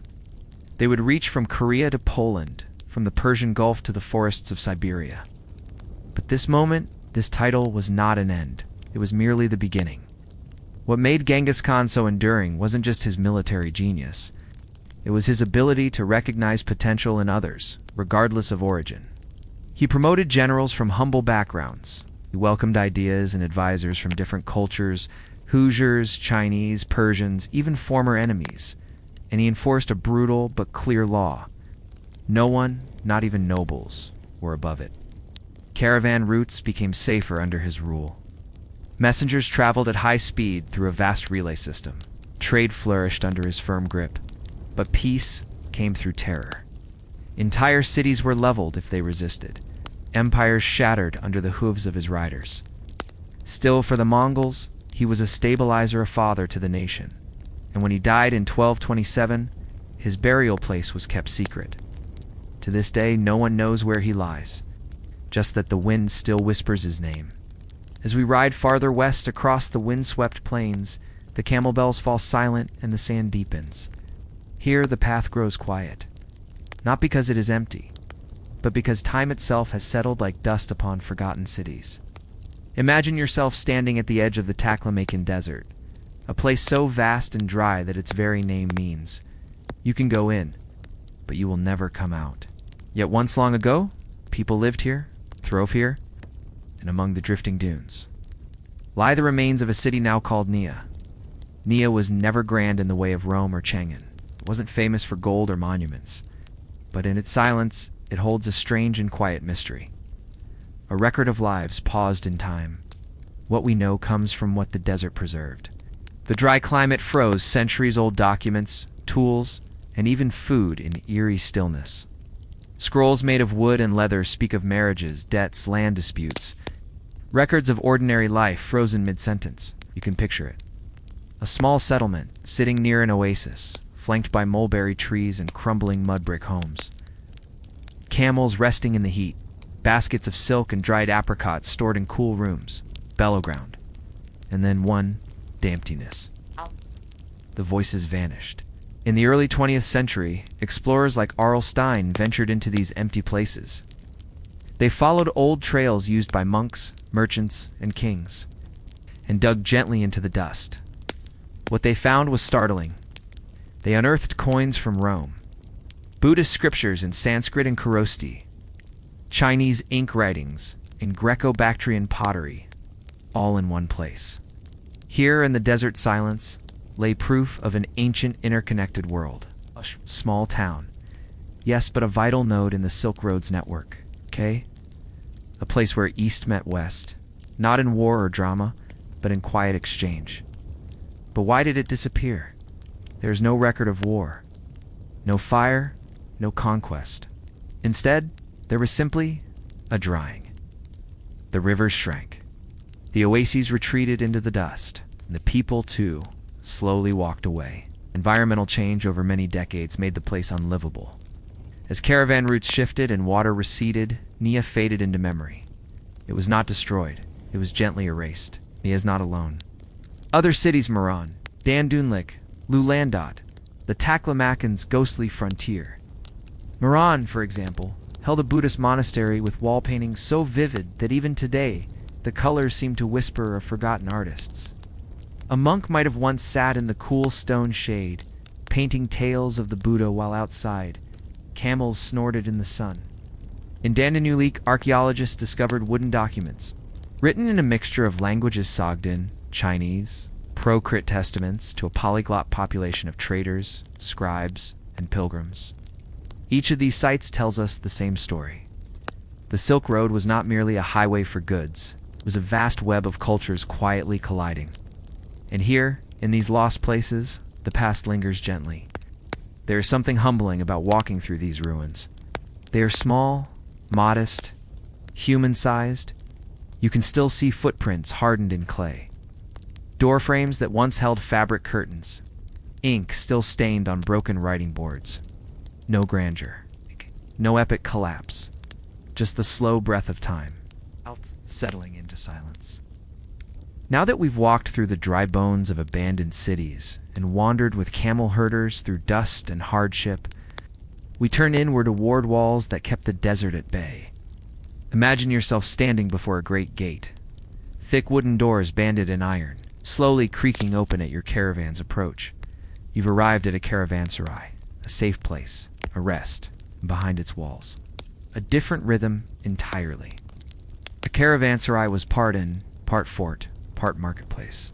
They would reach from Korea to Poland, from the Persian Gulf to the forests of Siberia. But this moment, this title was not an end. It was merely the beginning. What made Genghis Khan so enduring wasn't just his military genius. It was his ability to recognize potential in others, regardless of origin. He promoted generals from humble backgrounds. He welcomed ideas and advisors from different cultures, Hoosiers, Chinese, Persians, even former enemies. And he enforced a brutal but clear law. No one, not even nobles, were above it. Caravan routes became safer under his rule. Messengers traveled at high speed through a vast relay system. Trade flourished under his firm grip. But peace came through terror. Entire cities were leveled if they resisted. Empires shattered under the hooves of his riders. Still, for the Mongols, he was a stabilizer, a father to the nation. And when he died in 1227, his burial place was kept secret. To this day, no one knows where he lies, just that the wind still whispers his name. As we ride farther west across the wind-swept plains, the camel bells fall silent and the sand deepens. Here, the path grows quiet, not because it is empty, but because time itself has settled like dust upon forgotten cities. Imagine yourself standing at the edge of the Taklamakan Desert, a place so vast and dry that its very name means, you can go in, but you will never come out. Yet once long ago, people lived here, throve here, and among the drifting dunes lie the remains of a city now called Nia. Nia was never grand in the way of Rome or Chang'an. It wasn't famous for gold or monuments, but in its silence, it holds a strange and quiet mystery. A record of lives paused in time. What we know comes from what the desert preserved. The dry climate froze centuries-old documents, tools, and even food in eerie stillness. Scrolls made of wood and leather speak of marriages, debts, land disputes. Records of ordinary life frozen mid-sentence. You can picture it. A small settlement sitting near an oasis, flanked by mulberry trees and crumbling mud brick homes. Camels resting in the heat, baskets of silk and dried apricots stored in cool rooms, bellow ground. And then the emptiness. The voices vanished. In the early 20th century, explorers like R.L. Stein ventured into these empty places. They followed old trails used by monks, merchants, and kings, and dug gently into the dust. What they found was startling. They unearthed coins from Rome, Buddhist scriptures in Sanskrit and Kharosthi, Chinese ink writings, and Greco-Bactrian pottery, all in one place. Here in the desert silence lay proof of an ancient interconnected world. A small town, yes, but a vital node in the Silk Road's network, okay? A place where East met West, not in war or drama, but in quiet exchange. But why did it disappear? There is no record of war, no fire, no conquest. Instead, there was simply a drying. The rivers shrank. The oases retreated into the dust, and the people, too, slowly walked away. Environmental change over many decades made the place unlivable. As caravan routes shifted and water receded, Nia faded into memory. It was not destroyed. It was gently erased. Nia is not alone. Other cities, Moran, Dandunlik, Lulandot, the Taklamakan's ghostly frontier. Moran, for example, held a Buddhist monastery with wall paintings so vivid that even today, the colors seem to whisper of forgotten artists. A monk might have once sat in the cool stone shade, painting tales of the Buddha while outside. Camels snorted in the sun. In Dandanulik, archaeologists discovered wooden documents, written in a mixture of languages Sogdian, Chinese, Prakrit testaments to a polyglot population of traders, scribes, and pilgrims. Each of these sites tells us the same story. The Silk Road was not merely a highway for goods. It was a vast web of cultures quietly colliding. And here, in these lost places, the past lingers gently. There is something humbling about walking through these ruins. They are small, modest, human-sized. You can still see footprints hardened in clay. Door frames that once held fabric curtains. Ink still stained on broken writing boards. No grandeur. No epic collapse. Just the slow breath of time. settling into silence. Now that we've walked through the dry bones of abandoned cities and wandered with camel herders through dust and hardship, we turn inward toward walls that kept the desert at bay. Imagine yourself standing before a great gate, thick wooden doors banded in iron, slowly creaking open at your caravan's approach. You've arrived at a caravanserai, a safe place, a rest, behind its walls. A different rhythm entirely. A caravanserai was part inn, part fort, part marketplace.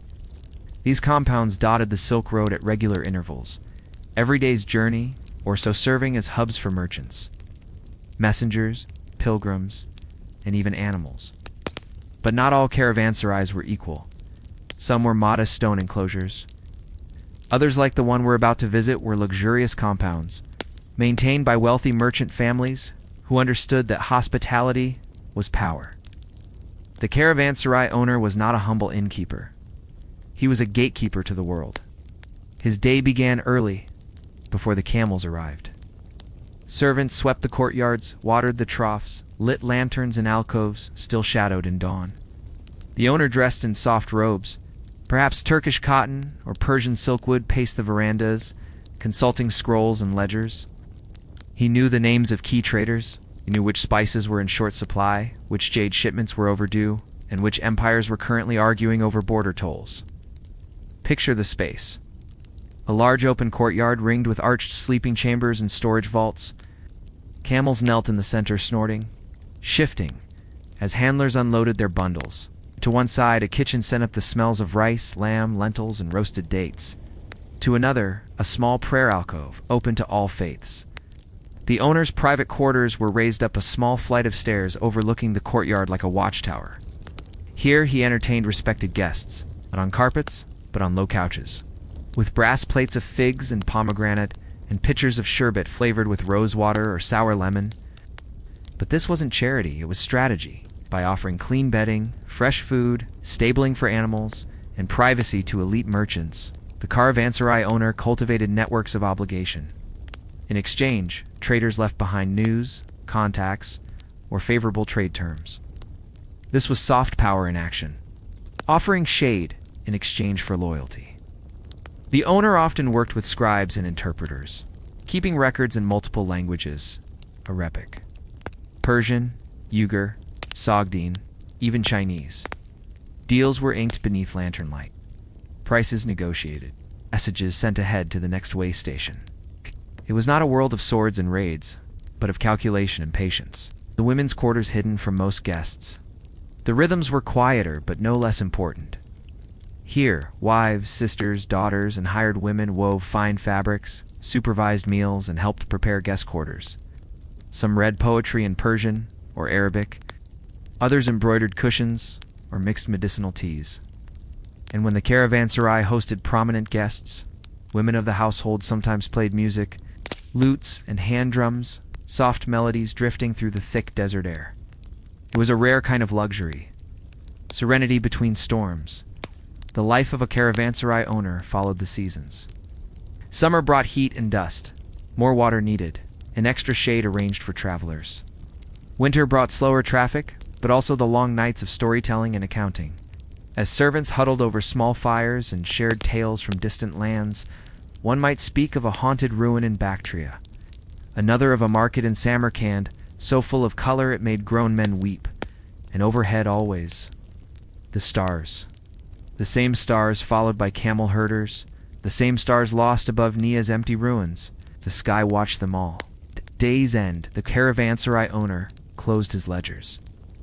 These compounds dotted the Silk Road at regular intervals, every day's journey, or so, serving as hubs for merchants, messengers, pilgrims, and even animals. But not all caravanserais were equal. Some were modest stone enclosures. Others, like the one we're about to visit, were luxurious compounds, maintained by wealthy merchant families who understood that hospitality was power. The caravanserai owner was not a humble innkeeper. He was a gatekeeper to the world. His day began early, before the camels arrived. Servants swept the courtyards, watered the troughs, lit lanterns in alcoves still shadowed in dawn. The owner, dressed in soft robes, perhaps Turkish cotton or Persian silkwood, paced the verandas, consulting scrolls and ledgers. He knew the names of key traders. He knew which spices were in short supply, which jade shipments were overdue, and which empires were currently arguing over border tolls. Picture the space. A large open courtyard ringed with arched sleeping chambers and storage vaults. Camels knelt in the center, snorting, shifting, as handlers unloaded their bundles. To one side, a kitchen sent up the smells of rice, lamb, lentils, and roasted dates. To another, a small prayer alcove, open to all faiths. The owner's private quarters were raised up a small flight of stairs overlooking the courtyard like a watchtower. Here he entertained respected guests, not on carpets, but on low couches, with brass plates of figs and pomegranate and pitchers of sherbet flavored with rose water or sour lemon. But this wasn't charity, it was strategy. By offering clean bedding, fresh food, stabling for animals, and privacy to elite merchants, the caravanserai owner cultivated networks of obligation. In exchange, traders left behind news, contacts, or favorable trade terms. This was soft power in action, offering shade in exchange for loyalty. The owner often worked with scribes and interpreters, keeping records in multiple languages, Arabic, Persian, Uyghur, Sogdian, even Chinese. Deals were inked beneath lantern light, prices negotiated, messages sent ahead to the next way station. It was not a world of swords and raids, but of calculation and patience. The women's quarters hidden from most guests. The rhythms were quieter, but no less important. Here, wives, sisters, daughters, and hired women wove fine fabrics, supervised meals, and helped prepare guest quarters. Some read poetry in Persian or Arabic. Others embroidered cushions or mixed medicinal teas. And when the caravanserai hosted prominent guests, women of the household sometimes played music, lutes and hand drums, soft melodies drifting through the thick desert air. It was a rare kind of luxury. Serenity between storms. The life of a caravanserai owner followed the seasons. Summer brought heat and dust, more water needed, and extra shade arranged for travelers. Winter brought slower traffic, but also the long nights of storytelling and accounting. As servants huddled over small fires and shared tales from distant lands, one might speak of a haunted ruin in Bactria, another of a market in Samarkand, so full of color it made grown men weep, and overhead always, the stars. The same stars followed by camel herders, the same stars lost above Nia's empty ruins. The sky watched them all. At day's end, the caravanserai owner closed his ledgers.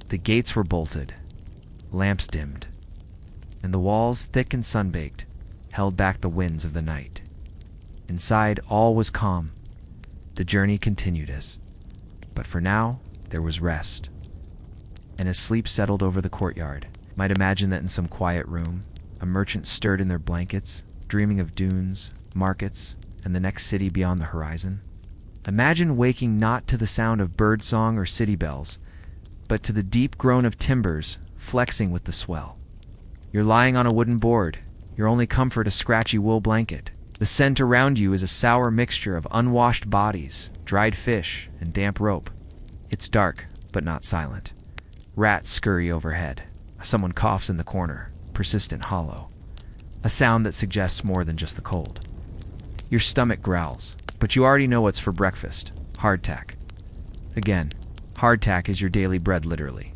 The gates were bolted, lamps dimmed, and the walls, thick and sun-baked, held back the winds of the night. Inside, all was calm. The journey continued but for now, there was rest. And as sleep settled over the courtyard, might imagine that in some quiet room, a merchant stirred in their blankets, dreaming of dunes, markets, and the next city beyond the horizon. Imagine waking not to the sound of birdsong or city bells, but to the deep groan of timbers flexing with the swell. You're lying on a wooden board, your only comfort a scratchy wool blanket. The scent around you is a sour mixture of unwashed bodies, dried fish, and damp rope. It's dark, but not silent. Rats scurry overhead. Someone coughs in the corner, persistent hollow. A sound that suggests more than just the cold. Your stomach growls, but you already know what's for breakfast. Hardtack. Again, hardtack is your daily bread, literally.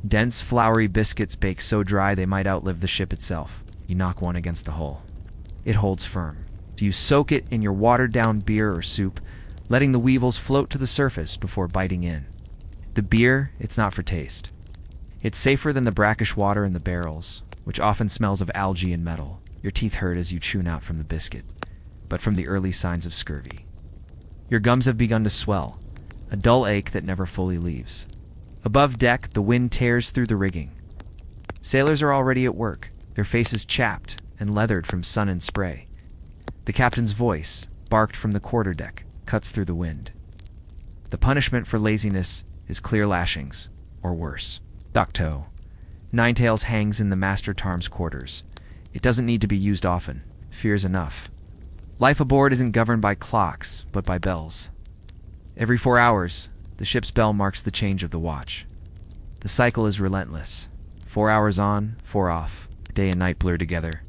Dense, floury biscuits baked so dry they might outlive the ship itself. You knock one against the hull. It holds firm. So you soak it in your watered-down beer or soup, letting the weevils float to the surface before biting in. The beer, it's not for taste. It's safer than the brackish water in the barrels, which often smells of algae and metal. Your teeth hurt as you chew out from the biscuit, but from the early signs of scurvy. Your gums have begun to swell, a dull ache that never fully leaves. Above deck, the wind tears through the rigging. Sailors are already at work, their faces chapped and leathered from sun and spray. The captain's voice, barked from the quarterdeck, cuts through the wind. The punishment for laziness is clear lashings, or worse. Docto. Ninetails hangs in the master tarm's quarters. It doesn't need to be used often. Fear's enough. Life aboard isn't governed by clocks, but by bells. Every 4 hours, the ship's bell marks the change of the watch. The cycle is relentless. 4 hours on, 4 off. Day and night blur together.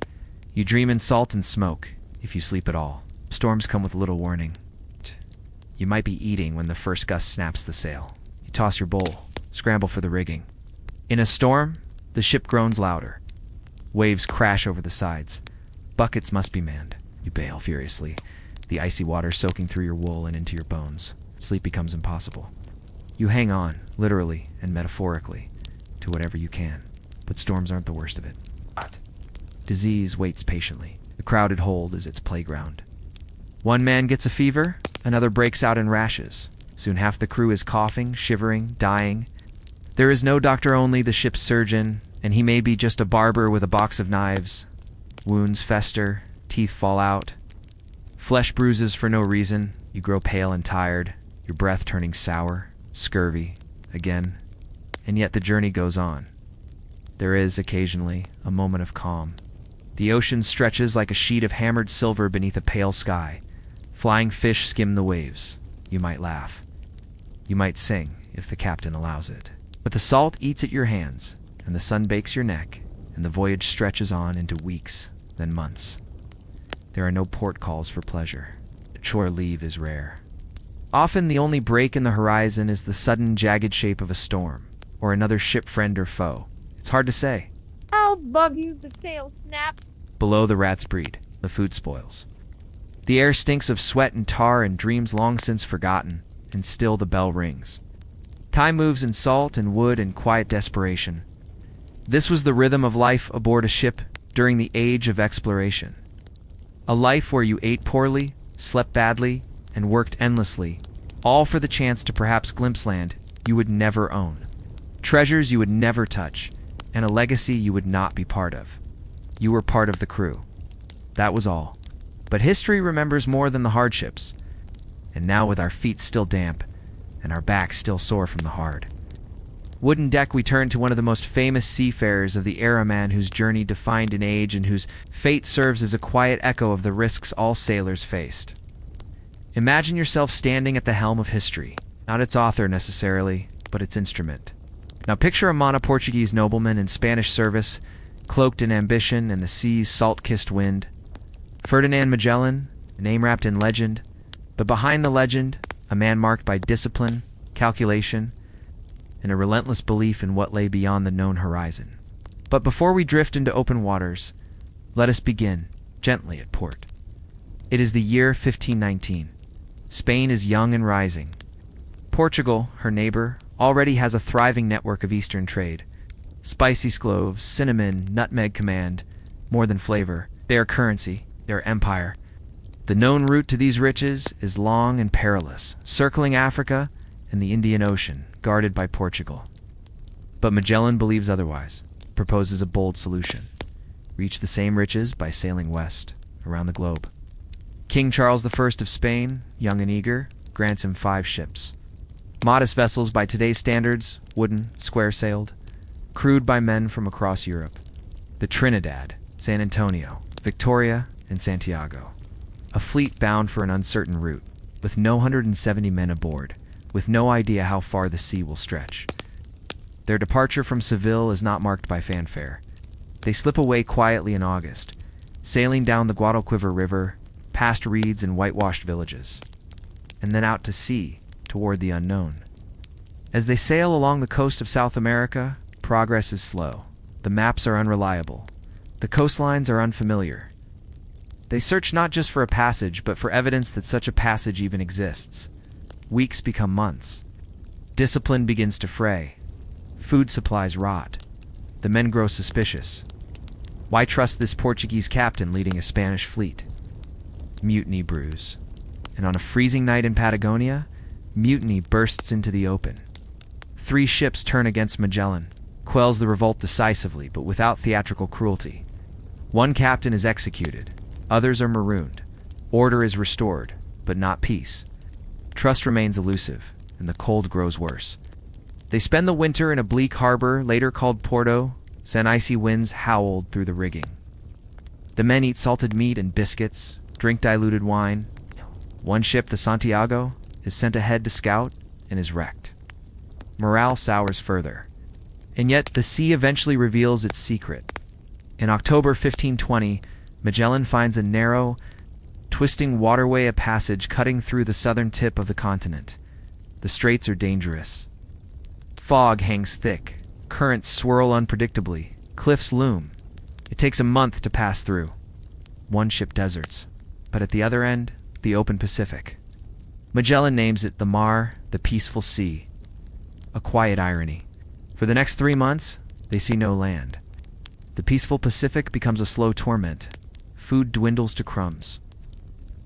You dream in salt and smoke, if you sleep at all. Storms come with little warning. You might be eating when the first gust snaps the sail. You toss your bowl, scramble for the rigging. In a storm, the ship groans louder. Waves crash over the sides. Buckets must be manned. You bail furiously, the icy water soaking through your wool and into your bones. Sleep becomes impossible. You hang on, literally and metaphorically, to whatever you can. But storms aren't the worst of it. Disease waits patiently. The crowded hold is its playground. One man gets a fever, another breaks out in rashes. Soon half the crew is coughing, shivering, dying. There is no doctor, only the ship's surgeon, and he may be just a barber with a box of knives. Wounds fester, teeth fall out. Flesh bruises for no reason. You grow pale and tired, your breath turning sour, scurvy, again. And yet the journey goes on. There is, occasionally, a moment of calm. The ocean stretches like a sheet of hammered silver beneath a pale sky. Flying fish skim the waves. You might laugh. You might sing, if the captain allows it. But the salt eats at your hands, and the sun bakes your neck, and the voyage stretches on into weeks, then months. There are no port calls for pleasure. Shore leave is rare. Often the only break in the horizon is the sudden jagged shape of a storm, or another ship friend or foe. It's hard to say. I'll bug you, the sail snaps. Below, the rats breed, the food spoils. The air stinks of sweat and tar and dreams long since forgotten, and still the bell rings. Time moves in salt and wood and quiet desperation. This was the rhythm of life aboard a ship during the age of exploration. A life where you ate poorly, slept badly, and worked endlessly, all for the chance to perhaps glimpse land you would never own. Treasures you would never touch, and a legacy you would not be part of. You were part of the crew. That was all. But history remembers more than the hardships. And now, with our feet still damp, and our backs still sore from the hard wooden deck, we turn to one of the most famous seafarers of the era, a man whose journey defined an age and whose fate serves as a quiet echo of the risks all sailors faced. Imagine yourself standing at the helm of history, not its author necessarily, but its instrument. Now picture a Mono-Portuguese nobleman in Spanish service, cloaked in ambition and the sea's salt-kissed wind. Ferdinand Magellan, a name wrapped in legend, but behind the legend, a man marked by discipline, calculation, and a relentless belief in what lay beyond the known horizon. But before we drift into open waters, let us begin, gently at port. It is the year 1519. Spain is young and rising. Portugal, her neighbor, already has a thriving network of Eastern trade. Spicy cloves, cinnamon, nutmeg command, more than flavor. They are currency, they are empire. The known route to these riches is long and perilous, circling Africa and the Indian Ocean, guarded by Portugal. But Magellan believes otherwise, proposes a bold solution. Reach the same riches by sailing west, around the globe. King Charles I of Spain, young and eager, grants him 5 ships. Modest vessels by today's standards, wooden, square-sailed, crewed by men from across Europe. The Trinidad, San Antonio, Victoria, and Santiago. A fleet bound for an uncertain route, with no 170 men aboard, with no idea how far the sea will stretch. Their departure from Seville is not marked by fanfare. They slip away quietly in August, sailing down the Guadalquivir River, past reeds and whitewashed villages, and then out to sea, toward the unknown. As they sail along the coast of South America, progress is slow. The maps are unreliable. The coastlines are unfamiliar. They search not just for a passage, but for evidence that such a passage even exists. Weeks become months. Discipline begins to fray. Food supplies rot. The men grow suspicious. Why trust this Portuguese captain leading a Spanish fleet? Mutiny brews. And on a freezing night in Patagonia, mutiny bursts into the open. 3 ships turn against Magellan, quells the revolt decisively, but without theatrical cruelty. 1 captain is executed. Others are marooned. Order is restored, but not peace. Trust remains elusive, and the cold grows worse. They spend the winter in a bleak harbor, later called Porto, and icy winds howled through the rigging. The men eat salted meat and biscuits, drink diluted wine. 1 ship, the Santiago, is sent ahead to scout and is wrecked. Morale sours further. And yet the sea eventually reveals its secret. In October 1520, Magellan finds a narrow, twisting waterway, a passage cutting through the southern tip of the continent. The straits are dangerous. Fog hangs thick. Currents swirl unpredictably. Cliffs loom. It takes a month to pass through. 1 ship deserts, but at the other end, the open Pacific. Magellan names it the Mar, the peaceful sea. A quiet irony. For the next 3 months, they see no land. The peaceful Pacific becomes a slow torment. Food dwindles to crumbs.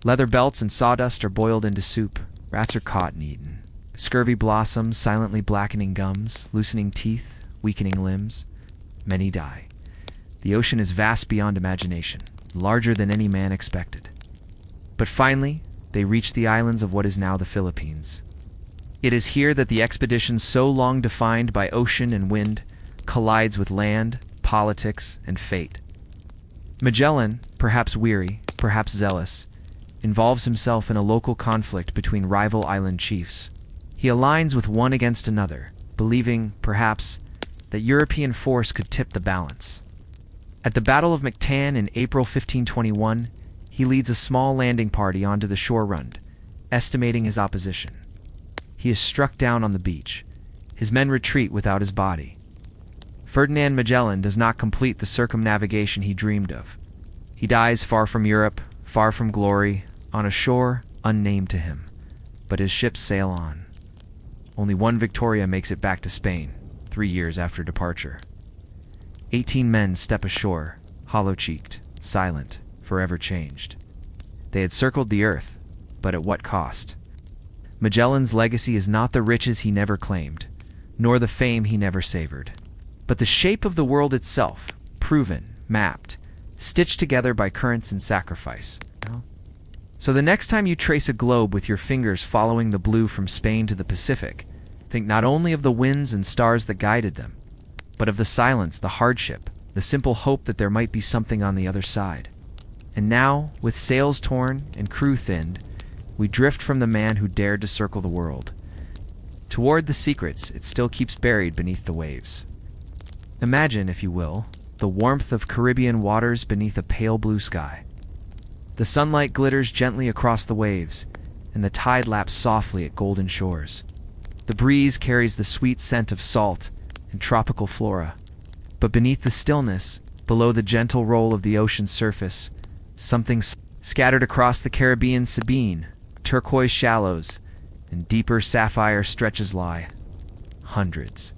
Leather belts and sawdust are boiled into soup. Rats are caught and eaten. Scurvy blossoms, silently blackening gums, loosening teeth, weakening limbs. Many die. The ocean is vast beyond imagination, larger than any man expected. But finally, they reach the islands of what is now the Philippines. It is here that the expedition so long defined by ocean and wind collides with land, politics, and fate. Magellan, perhaps weary, perhaps zealous, involves himself in a local conflict between rival island chiefs. He aligns with one against another, believing, perhaps, that European force could tip the balance. At the Battle of Mactan in April 1521, he leads a small landing party onto the shore rund, estimating his opposition. He is struck down on the beach. His men retreat without his body. Ferdinand Magellan does not complete the circumnavigation he dreamed of. He dies far from Europe, far from glory, on a shore unnamed to him. But his ships sail on. Only 1 Victoria makes it back to Spain, 3 years after departure. 18 men step ashore, hollow-cheeked, silent, forever changed. They had circled the earth, but at what cost? Magellan's legacy is not the riches he never claimed, nor the fame he never savored, but the shape of the world itself, proven, mapped, stitched together by currents and sacrifice. So the next time you trace a globe with your fingers following the blue from Spain to the Pacific, think not only of the winds and stars that guided them, but of the silence, the hardship, the simple hope that there might be something on the other side. And now, with sails torn and crew thinned, we drift from the man who dared to circle the world. Toward the secrets it still keeps buried beneath the waves. Imagine, if you will, the warmth of Caribbean waters beneath a pale blue sky. The sunlight glitters gently across the waves, and the tide laps softly at golden shores. The breeze carries the sweet scent of salt and tropical flora. But beneath the stillness, below the gentle roll of the ocean's surface, something scattered across the Caribbean Sabine, turquoise shallows, and deeper sapphire stretches lie. Hundreds,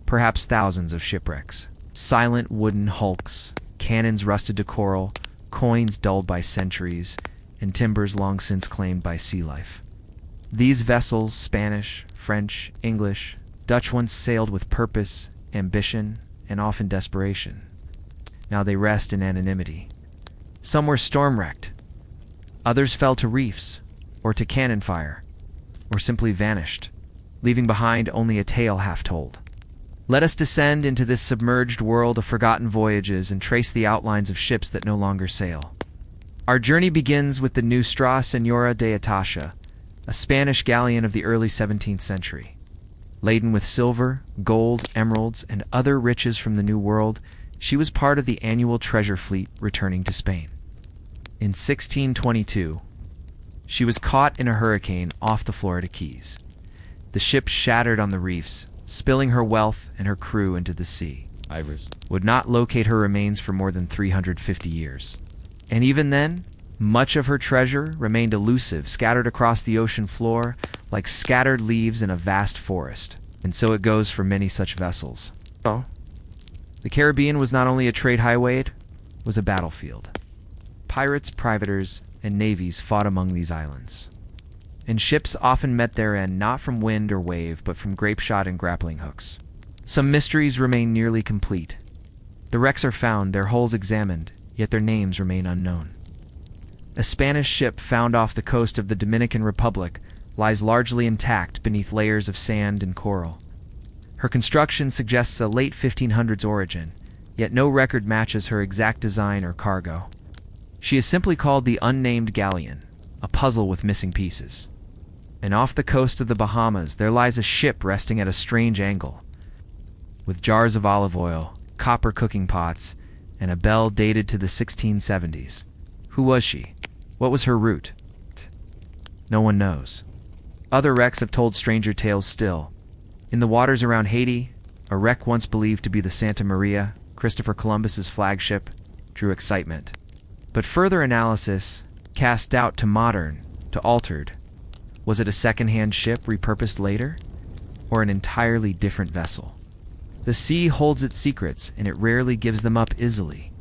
perhaps thousands of shipwrecks, silent wooden hulks, cannons rusted to coral, coins dulled by centuries, and timbers long since claimed by sea life. These vessels, Spanish, French, English, Dutch, once sailed with purpose, ambition, and often desperation. Now they rest in anonymity. Some were storm-wrecked. Others fell to reefs, or to cannon fire, or simply vanished, leaving behind only a tale half told. Let us descend into this submerged world of forgotten voyages and trace the outlines of ships that no longer sail. Our journey begins with the Nuestra Señora de Atasha, a Spanish galleon of the early 17th century. Laden with silver, gold, emeralds, and other riches from the New World, she was part of the annual treasure fleet returning to Spain. In 1622, she was caught in a hurricane off the Florida Keys. The ship shattered on the reefs, spilling her wealth and her crew into the sea. Ivers. Would not locate her remains for more than 350 years. And even then, much of her treasure remained elusive, scattered across the ocean floor like scattered leaves in a vast forest. And so it goes for many such vessels. The Caribbean was not only a trade highway, it was a battlefield. Pirates, privateers, and navies fought among these islands. And ships often met their end not from wind or wave, but from grape shot and grappling hooks. Some mysteries remain nearly complete. The wrecks are found, their hulls examined, yet their names remain unknown. A Spanish ship found off the coast of the Dominican Republic lies largely intact beneath layers of sand and coral. Her construction suggests a late 1500s origin, yet no record matches her exact design or cargo. She is simply called the Unnamed Galleon, a puzzle with missing pieces. And off the coast of the Bahamas there lies a ship resting at a strange angle, with jars of olive oil, copper cooking pots, and a bell dated to the 1670s. Who was she? What was her route? No one knows. Other wrecks have told stranger tales still. In the waters around Haiti, a wreck once believed to be the Santa Maria, Christopher Columbus's flagship, drew excitement. But further analysis cast doubt to modern, to altered. Was it a second-hand ship repurposed later? Or an entirely different vessel? The sea holds its secrets, and it rarely gives them up easily.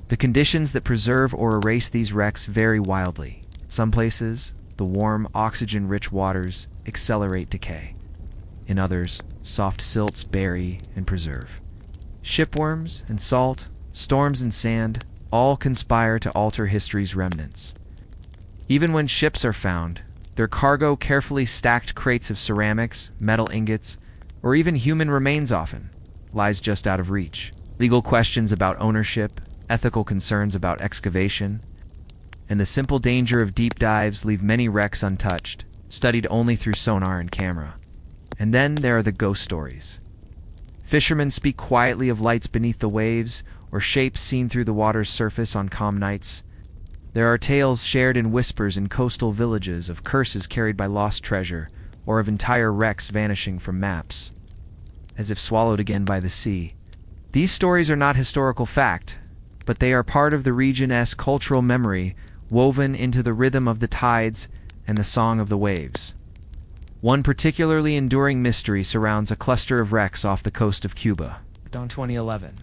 The conditions that preserve or erase these wrecks vary wildly. Some places, the warm, oxygen-rich waters accelerate decay. In others, soft silts bury and preserve. Shipworms and salt, storms and sand, all conspire to alter history's remnants. Even when ships are found, their cargo carefully stacked crates of ceramics, metal ingots, or even human remains often, lies just out of reach. Legal questions about ownership, ethical concerns about excavation, and the simple danger of deep dives leave many wrecks untouched, studied only through sonar and camera. And then there are the ghost stories. Fishermen speak quietly of lights beneath the waves, or shapes seen through the water's surface on calm nights. There are tales shared in whispers in coastal villages of curses carried by lost treasure, or of entire wrecks vanishing from maps, as if swallowed again by the sea. These stories are not historical fact, but they are part of the region's cultural memory, woven into the rhythm of the tides and the song of the waves. One particularly enduring mystery surrounds a cluster of wrecks off the coast of Cuba. In 2011,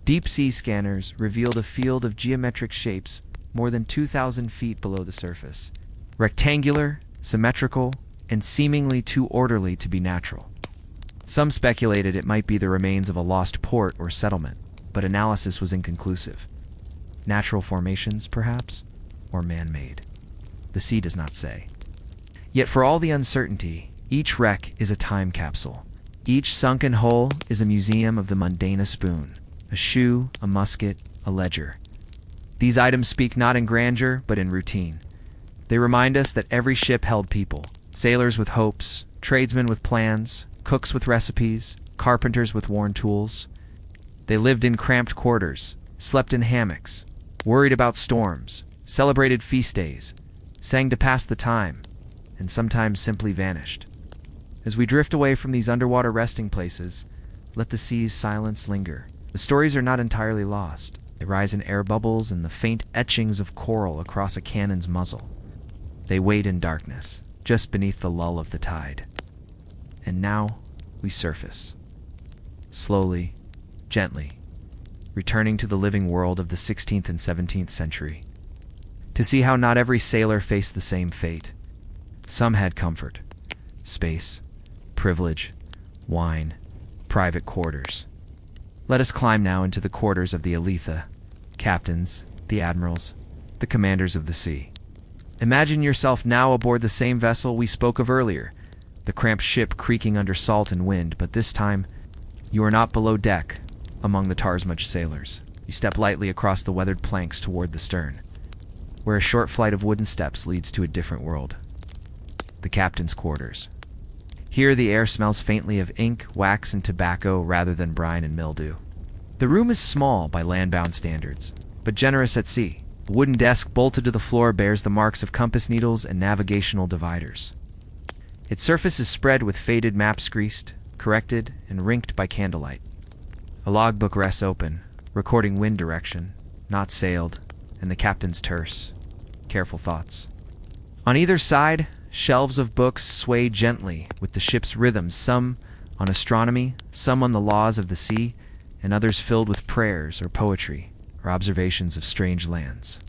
deep-sea scanners revealed a field of geometric shapes more than 2,000 feet below the surface. Rectangular, symmetrical, and seemingly too orderly to be natural. Some speculated it might be the remains of a lost port or settlement, but analysis was inconclusive. Natural formations, perhaps, or man-made. The sea does not say. Yet for all the uncertainty, each wreck is a time capsule. Each sunken hull is a museum of the mundane: a spoon, a shoe, a musket, a ledger. These items speak not in grandeur, but in routine. They remind us that every ship held people, sailors with hopes, tradesmen with plans, cooks with recipes, carpenters with worn tools. They lived in cramped quarters, slept in hammocks, worried about storms, celebrated feast days, sang to pass the time, and sometimes simply vanished. As we drift away from these underwater resting places, let the sea's silence linger. The stories are not entirely lost. They rise in air bubbles and the faint etchings of coral across a cannon's muzzle. They wait in darkness, just beneath the lull of the tide. And now we surface. Slowly, gently, returning to the living world of the 16th and 17th century. To see how not every sailor faced the same fate. Some had comfort, space, privilege, wine, private quarters. Let us climb now into the quarters of the Aletha, captains, the admirals, the commanders of the sea. Imagine yourself now aboard the same vessel we spoke of earlier, the cramped ship creaking under salt and wind, but this time you are not below deck among the tar-smudged sailors. You step lightly across the weathered planks toward the stern, where a short flight of wooden steps leads to a different world. The captain's quarters. Here the air smells faintly of ink, wax, and tobacco rather than brine and mildew. The room is small by land-bound standards, but generous at sea. A wooden desk bolted to the floor bears the marks of compass needles and navigational dividers. Its surface is spread with faded maps greased, corrected, and rinked by candlelight. A logbook rests open, recording wind direction, knots sailed, and the captain's terse, careful thoughts. On either side, shelves of books sway gently with the ship's rhythms, some on astronomy, some on the laws of the sea, and others filled with prayers or poetry or observations of strange lands.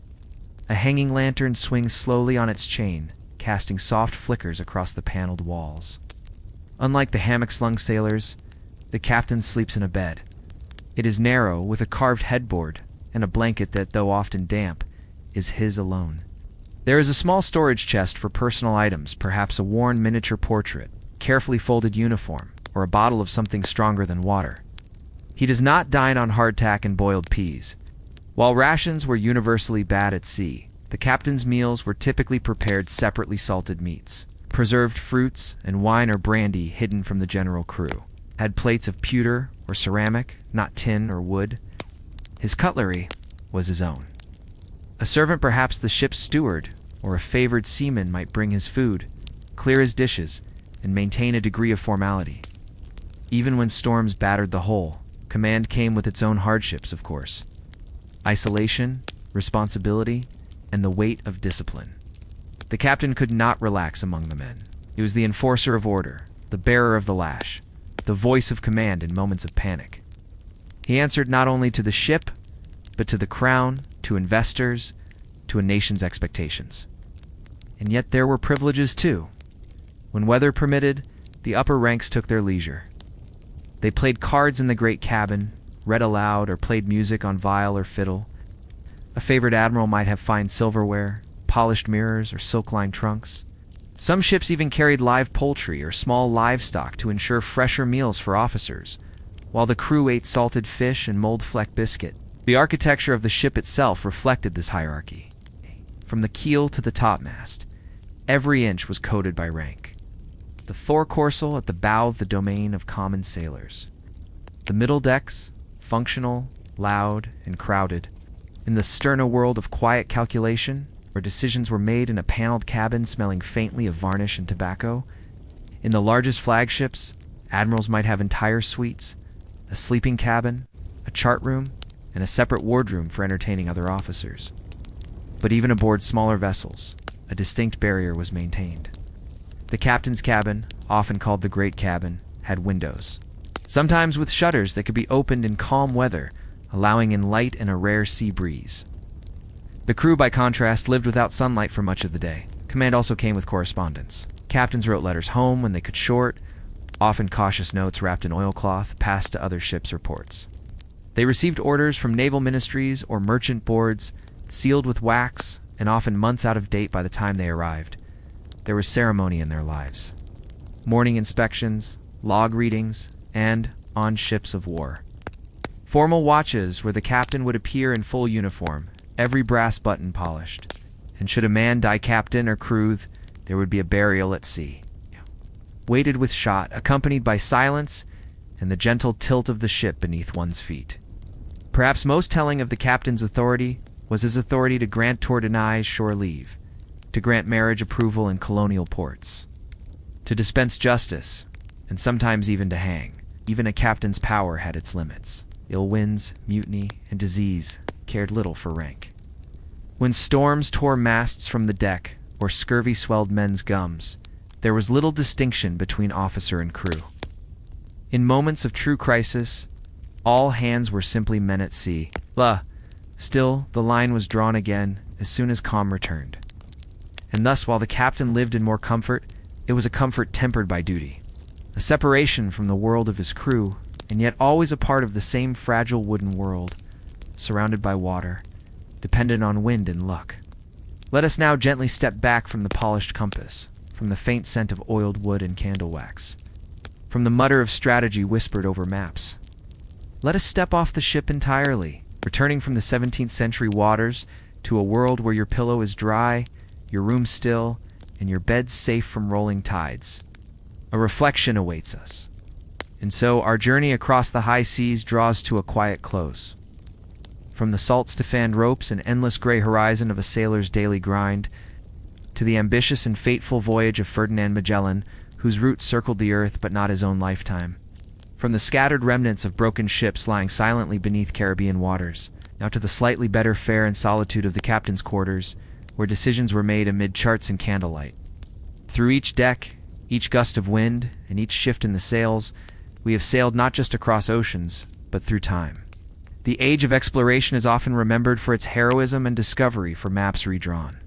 A hanging lantern swings slowly on its chain, casting soft flickers across the paneled walls. Unlike the hammock-slung sailors, the captain sleeps in a bed. It is narrow, with a carved headboard and a blanket that, though often damp, is his alone. There is a small storage chest for personal items, perhaps a worn miniature portrait, carefully folded uniform, or a bottle of something stronger than water. He does not dine on hardtack and boiled peas. While rations were universally bad at sea, the captain's meals were typically prepared separately salted meats, preserved fruits, and wine or brandy hidden from the general crew. Had plates of pewter or ceramic, not tin or wood. His cutlery was his own. A servant, perhaps the ship's steward, or a favored seaman might bring his food, clear his dishes, and maintain a degree of formality. Even when storms battered the hull, command came with its own hardships, of course. Isolation, responsibility, and the weight of discipline. The captain could not relax among the men. He was the enforcer of order, the bearer of the lash, the voice of command in moments of panic. He answered not only to the ship, but to the crown, to investors, to a nation's expectations. And yet there were privileges too. When weather permitted, the upper ranks took their leisure. They played cards in the great cabin, read aloud, or played music on viol or fiddle. A favored admiral might have fine silverware, polished mirrors, or silk-lined trunks. Some ships even carried live poultry or small livestock to ensure fresher meals for officers, while the crew ate salted fish and mold-flecked biscuit. The architecture of the ship itself reflected this hierarchy. From the keel to the topmast, every inch was coded by rank. The forecastle at the bow, the domain of common sailors. The middle decks, functional, loud, and crowded. In the sterner world of quiet calculation, where decisions were made in a paneled cabin smelling faintly of varnish and tobacco. In the largest flagships, admirals might have entire suites, a sleeping cabin, a chart room, and a separate wardroom for entertaining other officers. But even aboard smaller vessels, a distinct barrier was maintained. The captain's cabin, often called the Great Cabin, had windows, sometimes with shutters that could be opened in calm weather, allowing in light and a rare sea breeze. The crew, by contrast, lived without sunlight for much of the day. Command also came with correspondence. Captains wrote letters home when they could short, often cautious notes wrapped in oilcloth, passed to other ships or ports. They received orders from naval ministries or merchant boards, sealed with wax, and often months out of date by the time they arrived. There was ceremony in their lives. Morning inspections, log readings, and on ships of war. Formal watches where the captain would appear in full uniform, every brass button polished. And should a man die captain or crew, there would be a burial at sea. Weighted with shot, accompanied by silence and the gentle tilt of the ship beneath one's feet. Perhaps most telling of the captain's authority was his authority to grant or deny shore leave, to grant marriage approval in colonial ports, to dispense justice, and sometimes even to hang. Even a captain's power had its limits. Ill winds, mutiny, and disease cared little for rank. When storms tore masts from the deck, or scurvy swelled men's gums, there was little distinction between officer and crew. In moments of true crisis, all hands were simply men at sea. Still, the line was drawn again as soon as calm returned. And thus, while the captain lived in more comfort, it was a comfort tempered by duty. A separation from the world of his crew, and yet always a part of the same fragile wooden world, surrounded by water, dependent on wind and luck. Let us now gently step back from the polished compass, from the faint scent of oiled wood and candle wax, from the mutter of strategy whispered over maps. Let us step off the ship entirely, returning from the 17th century waters to a world where your pillow is dry, your room still, and your bed safe from rolling tides. A reflection awaits us. And so our journey across the high seas draws to a quiet close. From the salt-stiffened ropes and endless gray horizon of a sailor's daily grind, to the ambitious and fateful voyage of Ferdinand Magellan, whose route circled the earth but not his own lifetime. From the scattered remnants of broken ships lying silently beneath Caribbean waters, now to the slightly better fare and solitude of the captain's quarters, where decisions were made amid charts and candlelight. Through each deck, each gust of wind, and each shift in the sails, we have sailed not just across oceans, but through time. The age of exploration is often remembered for its heroism and discovery, for maps redrawn,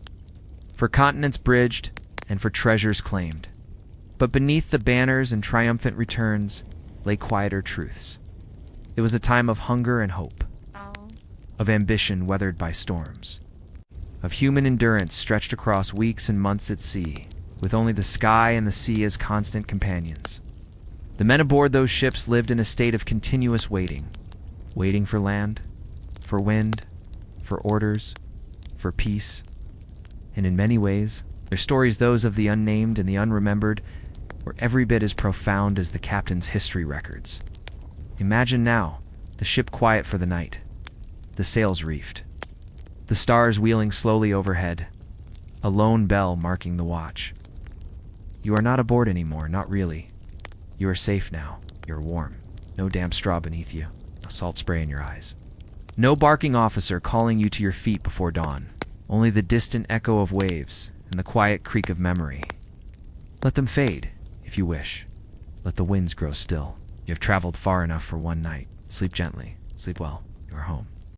for continents bridged, and for treasures claimed. But beneath the banners and triumphant returns lay quieter truths. It was a time of hunger and hope, of ambition weathered by storms, of human endurance stretched across weeks and months at sea, with only the sky and the sea as constant companions. The men aboard those ships lived in a state of continuous waiting for land, for wind, for orders, for peace. And in many ways, their stories, those of the unnamed and the unremembered, were every bit as profound as the captain's history records. Imagine now, the ship quiet for the night, the sails reefed, the stars wheeling slowly overhead, a lone bell marking the watch. You are not aboard anymore, not really. You are safe now. You're warm. No damp straw beneath you. No salt spray in your eyes. No barking officer calling you to your feet before dawn. Only the distant echo of waves and the quiet creak of memory. Let them fade, if you wish. Let the winds grow still. You have traveled far enough for one night. Sleep gently. Sleep well. You are home.